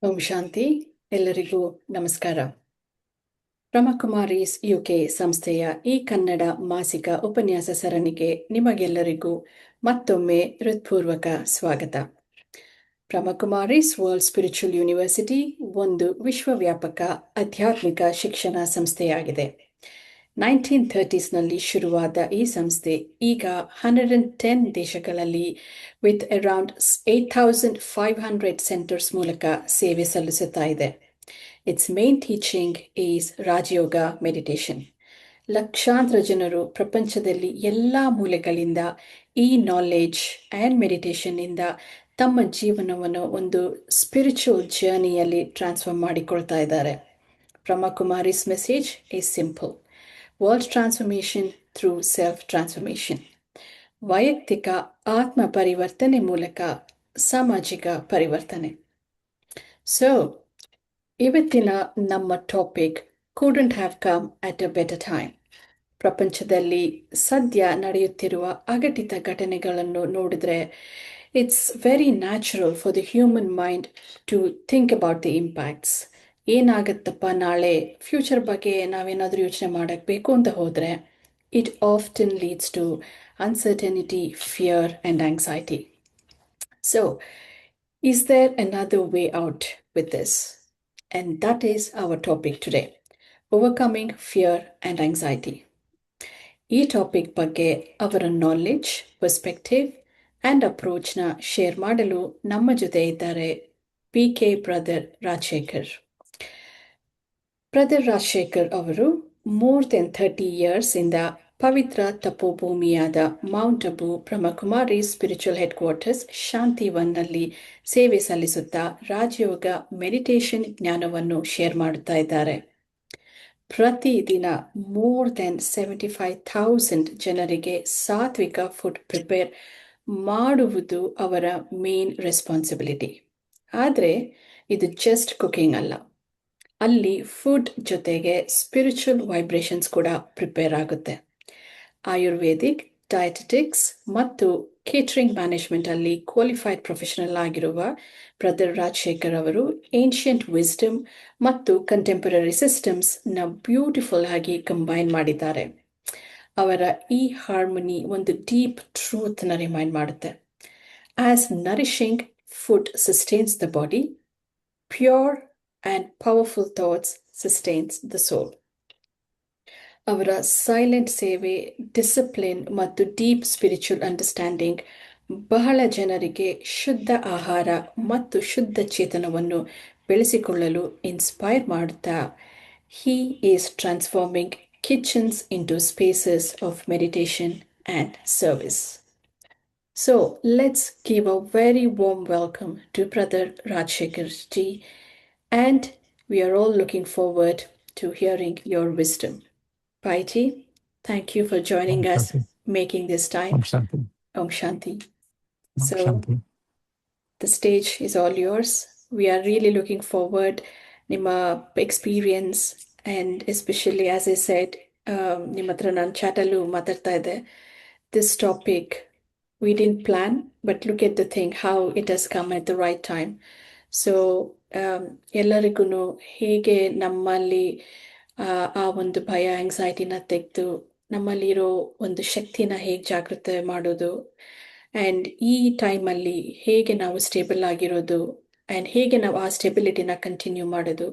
ಓಂ ಶಾಂತಿ. ಎಲ್ಲರಿಗೂ ನಮಸ್ಕಾರ. ಬ್ರಹ್ಮಕುಮಾರೀಸ್ UK ಸಂಸ್ಥೆಯ ಈ ಕನ್ನಡ ಮಾಸಿಕ ಉಪನ್ಯಾಸ ಸರಣಿಗೆ ನಿಮಗೆಲ್ಲರಿಗೂ ಮತ್ತೊಮ್ಮೆ ಹೃತ್ಪೂರ್ವಕ ಸ್ವಾಗತ. ಬ್ರಹ್ಮಕುಮಾರೀಸ್ ವರ್ಲ್ಡ್ ಸ್ಪಿರಿಚುವಲ್ ಯೂನಿವರ್ಸಿಟಿ ಒಂದು ವಿಶ್ವವ್ಯಾಪಕ ಆಧ್ಯಾತ್ಮಿಕ ಶಿಕ್ಷಣ ಸಂಸ್ಥೆಯಾಗಿದೆ. 1930ಸ್ನಲ್ಲಿ ಶುರುವಾದ ಈ ಸಂಸ್ಥೆ ಈಗ 110 ದೇಶಗಳಲ್ಲಿ ವಿತ್ ಅರೌಂಡ್ 8,500 ಸೆಂಟರ್ಸ್ ಮೂಲಕ ಸೇವೆ ಸಲ್ಲಿಸುತ್ತಾ ಇದೆ. It's main teaching is Rajayoga meditation. ಲಕ್ಷಾಂತರ ಜನರು ಪ್ರಪಂಚದಲ್ಲಿ ಎಲ್ಲ ಮೂಲೆಗಳಿಂದ ಈ ನಾಲೆಡ್ಜ್ ಆ್ಯಂಡ್ ಮೆಡಿಟೇಷನ್ನಿಂದ ತಮ್ಮ ಜೀವನವನ್ನು ಒಂದು ಸ್ಪಿರಿಚುವಲ್ ಜರ್ನಿಯಲ್ಲಿ ಟ್ರಾನ್ಸ್ಫಾರ್ಮ್ ಮಾಡಿಕೊಳ್ತಾ ಇದ್ದಾರೆ. Brahmakumaris message is simple: world transformation through self transformation. ವೈಯಕ್ತಿಕ ಆತ್ಮ ಪರಿವರ್ತನೆ ಮೂಲಕ ಸಾಮಾಜಿಕ ಪರಿವರ್ತನೆ. ಸೊ ಇವತ್ತಿನ ನಮ್ಮ topic couldn't have come at a better time. ಪ್ರಪಂಚದಲ್ಲಿ ಸದ್ಯ ನಡೆಯುತ್ತಿರುವ ಅಘಟಿತ ಘಟನೆಗಳನ್ನು ನೋಡಿದ್ರೆ it's very natural for the human mind to think about the impacts. ಏನಾಗುತ್ತಪ್ಪ ನಾಳೆ, ಫ್ಯೂಚರ್ ಬಗ್ಗೆ ನಾವೇನಾದರೂ ಯೋಚನೆ ಮಾಡಬೇಕು ಅಂತ ಹೋದರೆ it often leads to uncertainty, fear and anxiety. So is there another way out with this? And that is our topic today: overcoming fear and anxiety. ಈ topic ಬಗ್ಗೆ ಅವರ ನಾಲೆಡ್ಜ್, ಪರ್ಸ್ಪೆಕ್ಟಿವ್ ಆ್ಯಂಡ್ ಅಪ್ರೋಚ್ನ ಶೇರ್ ಮಾಡಲು ನಮ್ಮ ಜೊತೆ ಇದ್ದಾರೆ PK brother Rajashekhar. Brother Rajashekhar ಅವರು more than 30 ಇಯರ್ಸಿಂದ ಪವಿತ್ರ ತಪೋಭೂಮಿಯಾದ Mount Abu Brahmakumari spiritual headquarters ಶಾಂತಿವನ್ನಲ್ಲಿ ಸೇವೆ ಸಲ್ಲಿಸುತ್ತಾ ರಾಜಯೋಗ ಮೆಡಿಟೇಷನ್ ಜ್ಞಾನವನ್ನು ಶೇರ್ ಮಾಡುತ್ತಾ ಇದ್ದಾರೆ. ಪ್ರತಿದಿನ ಮೋರ್ ದೆನ್ 75,000 ಜನರಿಗೆ ಸಾತ್ವಿಕ ಫುಡ್ ಪ್ರಿಪೇರ್ ಮಾಡುವುದು ಅವರ ಮೇನ್ ರೆಸ್ಪಾನ್ಸಿಬಿಲಿಟಿ. ಆದರೆ ಇದು ಜಸ್ಟ್ ಕುಕಿಂಗ್ ಅಲ್ಲ, ಅಲ್ಲಿ ಫುಡ್ ಜೊತೆಗೆ ಸ್ಪಿರಿಚುವಲ್ ವೈಬ್ರೇಷನ್ಸ್ ಕೂಡ ಪ್ರಿಪೇರ್ ಆಗುತ್ತೆ. ಆಯುರ್ವೇದಿಕ್, ಡಯಟೆಟಿಕ್ಸ್ ಮತ್ತು ಕೇಟರಿಂಗ್ ಮ್ಯಾನೇಜ್ಮೆಂಟಲ್ಲಿ ಕ್ವಾಲಿಫೈಡ್ ಪ್ರೊಫೆಷನಲ್ ಆಗಿರುವ ಬ್ರದರ್ ರಾಜಶೇಖರ್ ಅವರು ಏನ್ಷಿಯಂಟ್ ವಿಸ್ಡಮ್ ಮತ್ತು ಕಂಟೆಂಪರರಿ ಸಿಸ್ಟಮ್ಸ್ನ ಬ್ಯೂಟಿಫುಲ್ ಆಗಿ ಕಂಬೈನ್ ಮಾಡಿದ್ದಾರೆ. ಅವರ ಈ ಹಾರ್ಮನಿ ಒಂದು ಡೀಪ್ ಟ್ರೂತ್ನ ರಿಮೈಂಡ್ ಮಾಡುತ್ತೆ. As nourishing food sustains the body, pure and powerful thoughts sustains the soul. ಅವರ ಸೈಲೆಂಟ್ ಸೇವೆ, ಡಿಸಿಪ್ಲಿನ್ ಮತ್ತು ಡೀಪ್ ಸ್ಪಿರಿಚುವಲ್ ಅಂಡರ್ಸ್ಟ್ಯಾಂಡಿಂಗ್ ಬಹಳ ಜನರಿಗೆ ಶುದ್ಧ ಆಹಾರ ಮತ್ತು ಶುದ್ಧ ಚೇತನವನ್ನು ಬೆಳೆಸಿಕೊಳ್ಳಲು ಇನ್ಸ್ಪೈರ್ ಮಾಡುತ್ತಾ he is transforming kitchens into spaces of meditation and service. So let's give a very warm welcome to brother Rajashekhar ji, and we are all looking forward to hearing your wisdom. Paiji, thank you for joining Om us, Shanti. making this time. Om Shanti. Om Shanti. Om So, Shanti. the stage is all yours. We are really looking forward Nima experience, and especially as I said, Nimatra nan chatalu matarta ide. This topic we didn't plan, but look at the thing, how it has come at the right time. So, ಎಲ್ಲರಿಗೂ ಹೇಗೆ ನಮ್ಮಲ್ಲಿ ಆ ಒಂದು ಭಯ, ಆಂಗ್ಸೈಟಿನ ತೆಗೆದು ನಮ್ಮಲ್ಲಿರೋ ಒಂದು ಶಕ್ತಿನ ಹೇಗೆ ಜಾಗೃತ ಮಾಡೋದು, ಆ್ಯಂಡ್ ಈ ಟೈಮಲ್ಲಿ ಹೇಗೆ ನಾವು ಸ್ಟೇಬಲ್ ಆಗಿರೋದು, ಆ್ಯಂಡ್ ಹೇಗೆ ನಾವು ಆ ಸ್ಟೆಬಿಲಿಟಿನ ಕಂಟಿನ್ಯೂ ಮಾಡೋದು.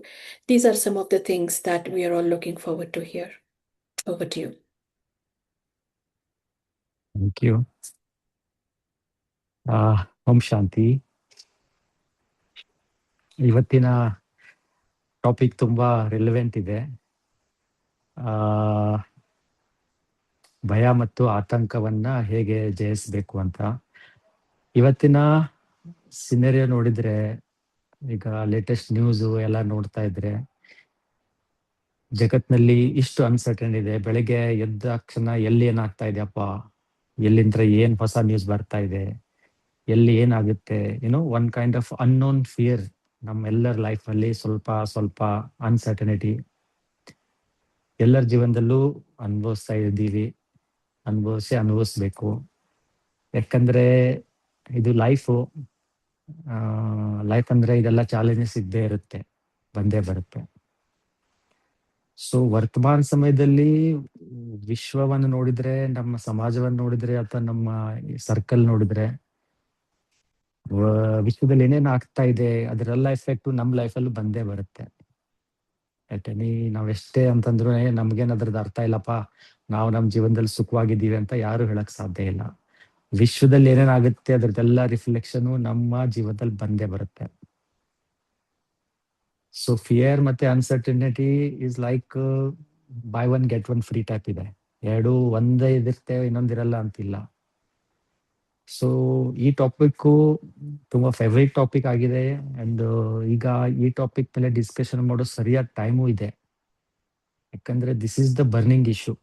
These are some of the things that we are all looking forward to hear. Over to you. Thank you. Om Shanti. ಇವತ್ತಿನ ಟಾಪಿಕ್ ತುಂಬಾ ರಿಲೆವೆಂಟ್ ಇದೆ. ಭಯ ಮತ್ತು ಆತಂಕವನ್ನ ಹೇಗೆ ಜಯಿಸಬೇಕು ಅಂತ. ಇವತ್ತಿನ ಸಿನೆರಿಯೋ ನೋಡಿದ್ರೆ, ಈಗ ಲೇಟೆಸ್ಟ್ ನ್ಯೂಸ್ ಎಲ್ಲ ನೋಡ್ತಾ ಇದ್ರೆ, ಜಗತ್ನಲ್ಲಿ ಇಷ್ಟು ಅನ್ಸರ್ಟನ್ ಇದೆ. ಬೆಳಗ್ಗೆ ಎದ್ದ ತಕ್ಷಣ ಎಲ್ಲಿ ಏನಾಗ್ತಾ ಇದೆಯಪ್ಪ, ಎಲ್ಲಿಂದ ಏನ್ ಹೊಸ ನ್ಯೂಸ್ ಬರ್ತಾ ಇದೆ, ಎಲ್ಲಿ ಏನಾಗುತ್ತೆ, one kind of unknown fear ನಮ್ಮೆಲ್ಲರ ಲೈಫ್ ಅಲ್ಲಿ ಸ್ವಲ್ಪ ಅನ್ಸರ್ಟನಿಟಿ ಎಲ್ಲರ ಜೀವನದಲ್ಲೂ ಅನುಭವಿಸ್ತಾ ಇದ್ದೀವಿ, ಅನುಭವಿಸ್ಬೇಕು. ಯಾಕಂದ್ರೆ ಇದು ಲೈಫು, ಲೈಫ್ ಅಂದ್ರೆ ಇದೆಲ್ಲ ಚಾಲೆಂಜಸ್ ಇದ್ದೇ ಇರುತ್ತೆ, ಬಂದೇ ಬರುತ್ತೆ. ಸೊ ವರ್ತಮಾನ ಸಮಯದಲ್ಲಿ ವಿಶ್ವವನ್ನು ನೋಡಿದ್ರೆ, ನಮ್ಮ ಸಮಾಜವನ್ನು ನೋಡಿದ್ರೆ, ಅಥವಾ ನಮ್ಮ ಸರ್ಕಲ್ ನೋಡಿದ್ರೆ, ವಿಶ್ವದಲ್ಲಿ ಏನೇನ್ ಆಗ್ತಾ ಇದೆ ಅದರೆಲ್ಲ ಎಫೆಕ್ಟ್ ನಮ್ ಲೈಫಲ್ಲೂ ಬಂದೇ ಬರುತ್ತೆ. ನಾವೆಷ್ಟೇ ಅಂತಂದ್ರು ನಮ್ಗೇನ್ ಅದ್ರದ್ದು ಅರ್ಥ ಇಲ್ಲಪ್ಪ, ನಾವು ನಮ್ ಜೀವನದಲ್ಲಿ ಸುಖವಾಗಿದ್ದೀವಿ ಅಂತ ಯಾರು ಹೇಳಕ್ ಸಾಧ್ಯ ಇಲ್ಲ. ವಿಶ್ವದಲ್ಲಿ ಏನೇನಾಗುತ್ತೆ ಅದ್ರದ್ದೆಲ್ಲ ರಿಫ್ಲೆಕ್ಷನ್ ನಮ್ಮ ಜೀವನದಲ್ಲಿ ಬಂದೇ ಬರುತ್ತೆ. ಸೊ ಫಿಯರ್ ಮತ್ತೆ uncertainty is like by one get one free type ಇದೆ. ಎರಡು ಒಂದೇ ಇದಿರುತ್ತೆ, ಇನ್ನೊಂದಿರಲ್ಲ ಅಂತಿಲ್ಲ. ಸೊ ಈ ಟಾಪಿಕ್ ತುಂಬಾ ಫೇವ್ರೇಟ್ ಟಾಪಿಕ್ ಆಗಿದೆ. ಅಂಡ್ ಈಗ ಈ ಟಾಪಿಕ್ ಮೇಲೆ ಡಿಸ್ಕಷನ್ ಮಾಡೋ ಸರಿಯಾದ ಟೈಮು ಇದೆ. ಯಾಕಂದ್ರೆ this is the burning issue.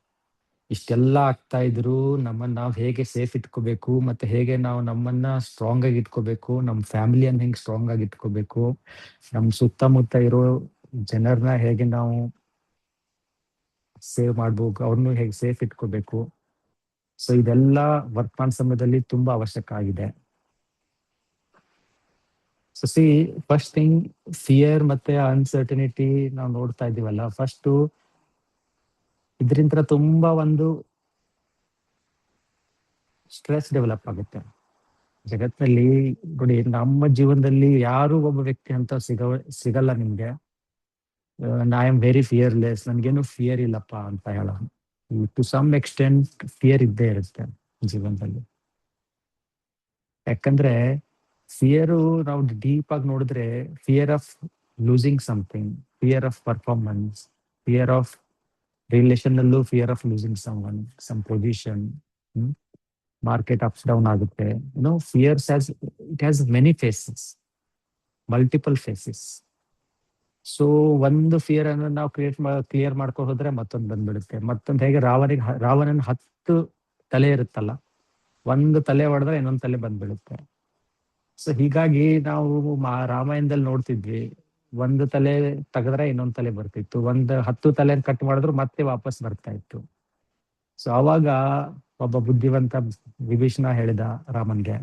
ಇಷ್ಟೆಲ್ಲ ಆಗ್ತಾ ಇದ್ರು ನಮ್ಮನ್ನ ನಾವ್ ಹೇಗೆ ಸೇಫ್ ಇಟ್ಕೋಬೇಕು, ಮತ್ತೆ ಹೇಗೆ ನಾವು ನಮ್ಮನ್ನ ಸ್ಟ್ರಾಂಗ್ ಆಗಿ ಇಟ್ಕೋಬೇಕು, ನಮ್ ಫ್ಯಾಮಿಲಿಯನ್ನ ಹೆಂಗ್ ಸ್ಟ್ರಾಂಗ್ ಆಗಿ ಇಟ್ಕೋಬೇಕು, ನಮ್ ಸುತ್ತಮುತ್ತ ಇರೋ ಜನರನ್ನ ಹೇಗೆ ನಾವು ಸೇವ್ ಮಾಡ್ಬೇಕು, ಅವ್ರನ್ನು ಹೇಗೆ ಸೇಫ್ ಇಟ್ಕೋಬೇಕು. ಸೊ ಇದೆಲ್ಲ ವರ್ತಮಾನ ಸಮಯದಲ್ಲಿ ತುಂಬಾ ಅವಶ್ಯಕ ಆಗಿದೆ. So C, first thing, fear ಮತ್ತೆ ಅನ್ಸರ್ಟನಿಟಿ ನಾವು ನೋಡ್ತಾ ಇದೀವಲ್ಲ, ಫಸ್ಟ್ ಇದರಿಂದ ತುಂಬಾ ಒಂದು ಸ್ಟ್ರೆಸ್ ಡೆವಲಪ್ ಆಗುತ್ತೆ ಜಗತ್ನಲ್ಲಿ. ನೋಡಿ, ನಮ್ಮ ಜೀವನದಲ್ಲಿ ಯಾರು ಒಬ್ಬ ವ್ಯಕ್ತಿ ಅಂತ ಸಿಗಲ್ಲ ನಿಮ್ಗೆ ಐ ಆಮ್ ವೆರಿ ಫಿಯರ್ಲೆಸ್, ನನ್ಗೇನು ಫಿಯರ್ ಇಲ್ಲಪ್ಪ ಅಂತ ಹೇಳ. ಟು ಸಮ್ ಎಕ್ಸ್ಟೆಂಟ್ ಫಿಯರ್ ಇದ್ದೇ ಇರುತ್ತೆ ಜೀವನದಲ್ಲಿ. ಯಾಕಂದ್ರೆ ಫಿಯರು ನಾವು ಡೀಪ್ ಆಗಿ ನೋಡಿದ್ರೆ, fear of losing something, fear of performance, fear of relation ಅಲ್ಲೂ fear of losing some position, market ups down ಆಗುತ್ತೆ. Fears it has many faces, multiple faces. So ಒಂದು ಫಿಯರ್ ಅನ್ನು ನಾವು ಕ್ಲಿಯರ್ ಮಾಡ್ಕೊ ಹೋದ್ರೆ ಮತ್ತೊಂದು ಬಂದ್ಬಿಡುತ್ತೆ. ಮತ್ತೊಂದು ಹೇಗೆ ರಾವಣನ 10 ತಲೆ ಇರುತ್ತಲ್ಲ, ಒಂದು ತಲೆ ಹೊಡೆದ್ರೆ ಇನ್ನೊಂದು ತಲೆ ಬಂದ್ಬಿಡುತ್ತೆ. ಸೊ ಹೀಗಾಗಿ ನಾವು ರಾಮಾಯಣದಲ್ಲಿ ನೋಡ್ತಿದ್ವಿ, ಒಂದು ತಲೆ ತೆಗೆದ್ರೆ ಇನ್ನೊಂದು ತಲೆ ಬರ್ತಿತ್ತು, 10 ತಲೆ ಕಟ್ ಮಾಡಿದ್ರು ಮತ್ತೆ ವಾಪಸ್ ಬರ್ತಾ ಇತ್ತು. ಸೊ ಅವಾಗ ಒಬ್ಬ ಬುದ್ಧಿವಂತ ವಿಭೀಷಣ ಹೇಳಿದ ರಾಮನ್ಗೆ,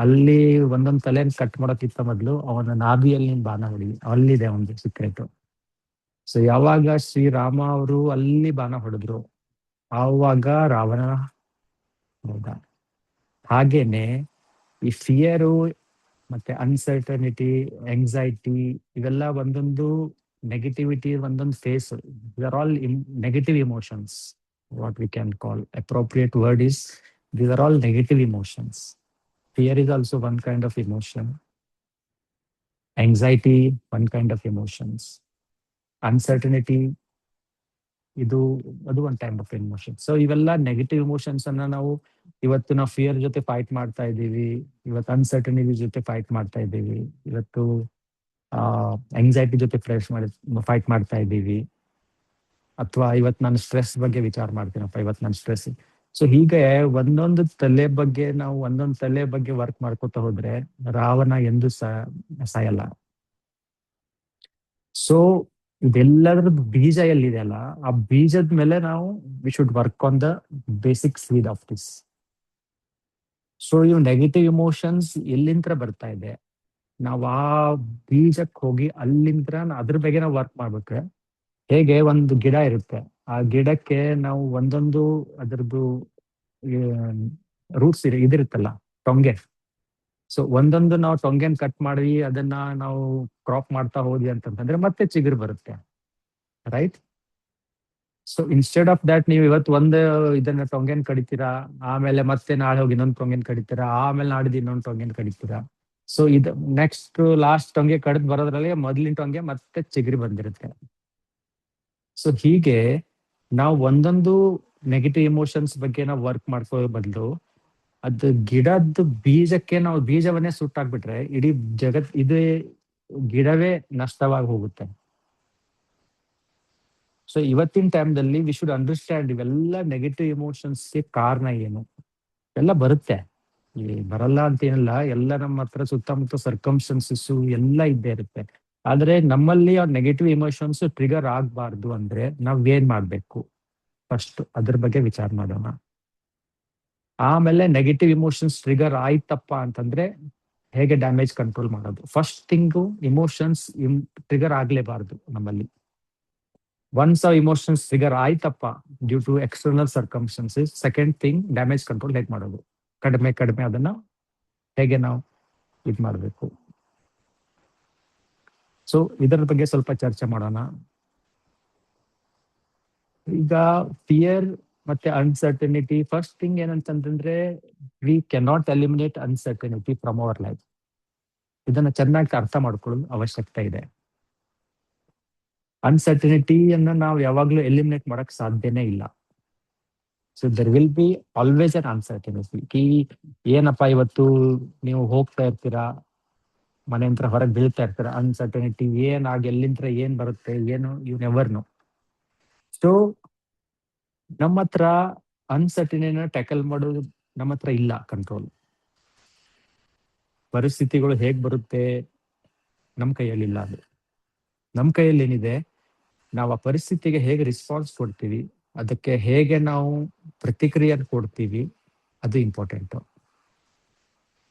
ಅಲ್ಲಿ ಒಂದೊಂದ್ ತಲೆ ಕಟ್ ಮಾಡೋಕ್ಕಿಂತ ಮೊದ್ಲು ಅವನ ನಾಭಿಯಲ್ಲಿ ನೀನ್ ಬಾಣ ಹೊಡಿ, ಅಲ್ಲಿದೆ ಒಂದು ಸೀಕ್ರೆಟ್. ಸೊ ಯಾವಾಗ ಶ್ರೀರಾಮ ಅವರು ಅಲ್ಲಿ ಬಾಣ ಹೊಡೆದ್ರು, ಆವಾಗ ರಾವಣ ಹೋದ. ಹಾಗೇನೆ ಈ ಫಿಯರು ಮತ್ತೆ ಅನ್ಸರ್ಟನಿಟಿ, ಎಂಗ್ಸೈಟಿ, ಇವೆಲ್ಲ ಒಂದೊಂದು ನೆಗೆಟಿವಿಟಿ, ಒಂದೊಂದು face. Are all negative emotions. What we can call appropriate word is, these are all negative emotions. Fear is also one kind of emotion. Anxiety, one kind of emotions. Uncertainty, ಅದು ಒಂದು type of emotion. So ಇವೆಲ್ಲ negative emotions ಅನ್ನ ಇವತ್ತು ನಾವು fear ಜೊತೆ fight ಮಾಡ್ತಾ ಇದ್ದೀವಿ, ಇವತ್ತು ಅನ್ಸರ್ಟನಿಟಿ ಜೊತೆ ಫೈಟ್ ಮಾಡ್ತಾ ಇದ್ದೀವಿ, ಇವತ್ತು ಎಂಗ್ಸೈಟಿ ಜೊತೆ ಫೈಟ್ ಮಾಡ್ತಾ ಇದ್ದೀವಿ, ಅಥವಾ ಇವತ್ತು ನಾನು ಸ್ಟ್ರೆಸ್ ಬಗ್ಗೆ ವಿಚಾರ ಮಾಡ್ತೀನಪ್ಪ, ಇವತ್ತು ನಾನು ಸ್ಟ್ರೆಸ್. ಸೊ ಹೀಗೆ ಒಂದೊಂದು ತಲೆ ಬಗ್ಗೆ ವರ್ಕ್ ಮಾಡ್ಕೊತಾ ಹೋದ್ರೆ ರಾವಣ ಎಂದು ಸಾಯಲ್ಲ. ಸೊ ಇದೆಲ್ಲದ್ರದ್ದು ಬೀಜ ಎಲ್ಲಿದೆ ಅಲ್ಲ, ಆ ಬೀಜದ ಮೇಲೆ ನಾವು we should work on the basic seed of this. So ಇವು ನೆಗೆಟಿವ್ ಇಮೋಷನ್ಸ್ ಎಲ್ಲಿಂದ ಬರ್ತಾ ಇದೆ, ನಾವು ಆ ಬೀಜಕ್ಕೆ ಹೋಗಿ ಅಲ್ಲಿಂದ ಅದ್ರ ಬಗ್ಗೆ ನಾವು ವರ್ಕ್ ಮಾಡ್ಬೇಕ್ರೆ, ಹೇಗೆ ಒಂದು ಗಿಡ ಇರುತ್ತೆ, ಆ ಗಿಡಕ್ಕೆ ನಾವು ಒಂದೊಂದು ಅದರದ್ದು ರೂಟ್ಸ್ ಇದಿರುತ್ತಲ್ಲ, ಟೊಂಗೆ. ಸೊ ಒಂದೊಂದು ನಾವು ಟೊಂಗೆನ್ ಕಟ್ ಮಾಡಿ ಅದನ್ನ ನಾವು ಕ್ರಾಪ್ ಮಾಡ್ತಾ ಹೋದ್ವಿ ಅಂತಂದ್ರೆ ಮತ್ತೆ ಚಿಗುರು ಬರುತ್ತೆ, right? So instead of that ನೀವು ಇವತ್ತು ಒಂದು ಇದನ್ನ ಟೊಂಗೆನ್ ಕಡಿತೀರಾ, ಆಮೇಲೆ ಮತ್ತೆ ನಾಳೆ ಹೋಗಿ ಇನ್ನೊಂದು ಟೊಂಗೆನ್ ಕಡಿತೀರಾ, ಆಮೇಲೆ ನಾಡಿದ್ದು ಇನ್ನೊಂದು ಟೊಂಗೆನ್ ಕಡಿತೀರಾ. ಸೊ ಇದು ನೆಕ್ಸ್ಟ್ ಲಾಸ್ಟ್ ಟೊಂಗೆ ಕಡಿದ್ ಬರೋದ್ರಲ್ಲಿ ಮೊದ್ಲಿನ ಟೊಂಗೆ ಮತ್ತೆ ಚಿಗುರಿ ಬಂದಿರುತ್ತೆ. ಸೊ ಹೀಗೆ ನಾವು ಒಂದೊಂದು ನೆಗೆಟಿವ್ ಇಮೋಷನ್ಸ್ ಬಗ್ಗೆ ನಾವು ವರ್ಕ್ ಮಾಡ್ಕೋ ಬದಲು, ಅದು ಗಿಡದ ಬೀಜಕ್ಕೆ ನಾವು ಬೀಜವನ್ನೇ ಸುಟ್ಟಾಕ್ಬಿಟ್ರೆ ಇಡೀ ಇದೇ ಗಿಡವೇ ನಷ್ಟವಾಗಿ ಹೋಗುತ್ತೆ. ಸೊ ಇವತ್ತಿನ ಟೈಮ್ದಲ್ಲಿ ವಿ ಶುಡ್ ಅಂಡರ್ಸ್ಟ್ಯಾಂಡ್ ಇವೆಲ್ಲ ನೆಗೆಟಿವ್ ಇಮೋಷನ್ಸ್ ಕಾರಣ ಏನು. ಎಲ್ಲ ಬರುತ್ತೆ, ಬರಲ್ಲ ಅಂತ ಏನಿಲ್ಲ, ಎಲ್ಲ ನಮ್ಮ ಹತ್ರ ಸುತ್ತಮುತ್ತ ಸರ್ಕಮ್ಸ್ಟೆನ್ಸಸ್ ಎಲ್ಲ ಇದ್ದೇ ಇರುತ್ತೆ. ಆದ್ರೆ ನಮ್ಮಲ್ಲಿ ಆ ನೆಗೆಟಿವ್ ಇಮೋಷನ್ಸ್ ಟ್ರಿಗರ್ ಆಗ್ಬಾರ್ದು ಅಂದ್ರೆ ನಾವ್ ಏನ್ ಮಾಡ್ಬೇಕು, ಫಸ್ಟ್ ಅದ್ರ ಬಗ್ಗೆ ವಿಚಾರ ಮಾಡೋಣ. ಆಮೇಲೆ ನೆಗೆಟಿವ್ ಇಮೋಷನ್ಸ್ ಟ್ರಿಗರ್ ಆಯ್ತಪ್ಪ ಅಂತಂದ್ರೆ ಹೇಗೆ ಡ್ಯಾಮೇಜ್ ಕಂಟ್ರೋಲ್ ಮಾಡೋದು. ಫಸ್ಟ್ ಥಿಂಗು ಇಮೋಷನ್ಸ್ ಟ್ರಿಗರ್ ಆಗ್ಲೇಬಾರ್ದು ನಮ್ಮಲ್ಲಿ. ಒನ್ಸ್ ಆ ಇಮೋಷನ್ಸ್ ಟ್ರಿಗರ್ ಆಯ್ತಪ್ಪ due to external circumstances, second thing damage control ಹೇಗೆ ಮಾಡೋದು, ಕಡಿಮೆ ಅದನ್ನ ಹೇಗೆ ನಾವು ಇದು ಮಾಡಬೇಕು. ಸೊ ಇದರ ಬಗ್ಗೆ ಸ್ವಲ್ಪ ಚರ್ಚೆ ಮಾಡೋಣ. ಈಗ ಫಿಯರ್ ಮತ್ತೆ ಅನ್ಸರ್ಟನಿಟಿ, ಫಸ್ಟ್ ಥಿಂಗ್ ಏನಂತಂದ್ರೆ we cannot eliminate uncertainty from our life. ಇದನ್ನ ಚೆನ್ನಾಗಿ ಅರ್ಥ ಮಾಡ್ಕೊಳ್ಳೋದು ಅವಶ್ಯಕತೆ ಇದೆ. ಅನ್ಸರ್ಟನಿಟಿಯನ್ನ ನಾವು ಯಾವಾಗ್ಲೂ ಎಲಿಮಿನೇಟ್ ಮಾಡಕ್ ಸಾಧ್ಯನೇ ಇಲ್ಲ. So there will be always an uncertainty. ಏನಪ್ಪಾ ಇವತ್ತು ನೀವು ಹೋಗ್ತಾ ಇರ್ತೀರಾ, ಮನೆಯಿಂದ ಹೊರಗೆ ಬೀಳ್ತಾ ಇರ್ತೀರಾ, ಅನ್ಸರ್ಟನಿಟಿ ಏನಾಗಿ ಎಲ್ಲಿಂದ ಏನ್ ಬರುತ್ತೆ ಏನು ಯು ನೆವರ್ ನೋ. ಸೊ ನಮ್ಮ ಹತ್ರ ಅನ್ಸರ್ಟನಿಟಿನ ಟ್ಯಾಕಲ್ ಮಾಡೋದು ನಮ್ಮ ಹತ್ರ ಇಲ್ಲ ಕಂಟ್ರೋಲ್. ಪರಿಸ್ಥಿತಿಗಳು ಹೇಗ್ ಬರುತ್ತೆ ನಮ್ಮ ಕೈಯಲ್ಲಿಲ್ಲ. ಅದು ನಮ್ಮ ಕೈಯಲ್ಲಿ ಏನಿದೆ, ನಾವು ಆ ಪರಿಸ್ಥಿತಿಗೆ ಹೇಗೆ ರೆಸ್ಪಾನ್ಸ್ ಕೊಡ್ತೀವಿ, ಅದಕ್ಕೆ ಹೇಗೆ ನಾವು ಪ್ರತಿಕ್ರಿಯೆ ಕೊಡ್ತೀವಿ, ಅದು ಇಂಪಾರ್ಟೆಂಟ್.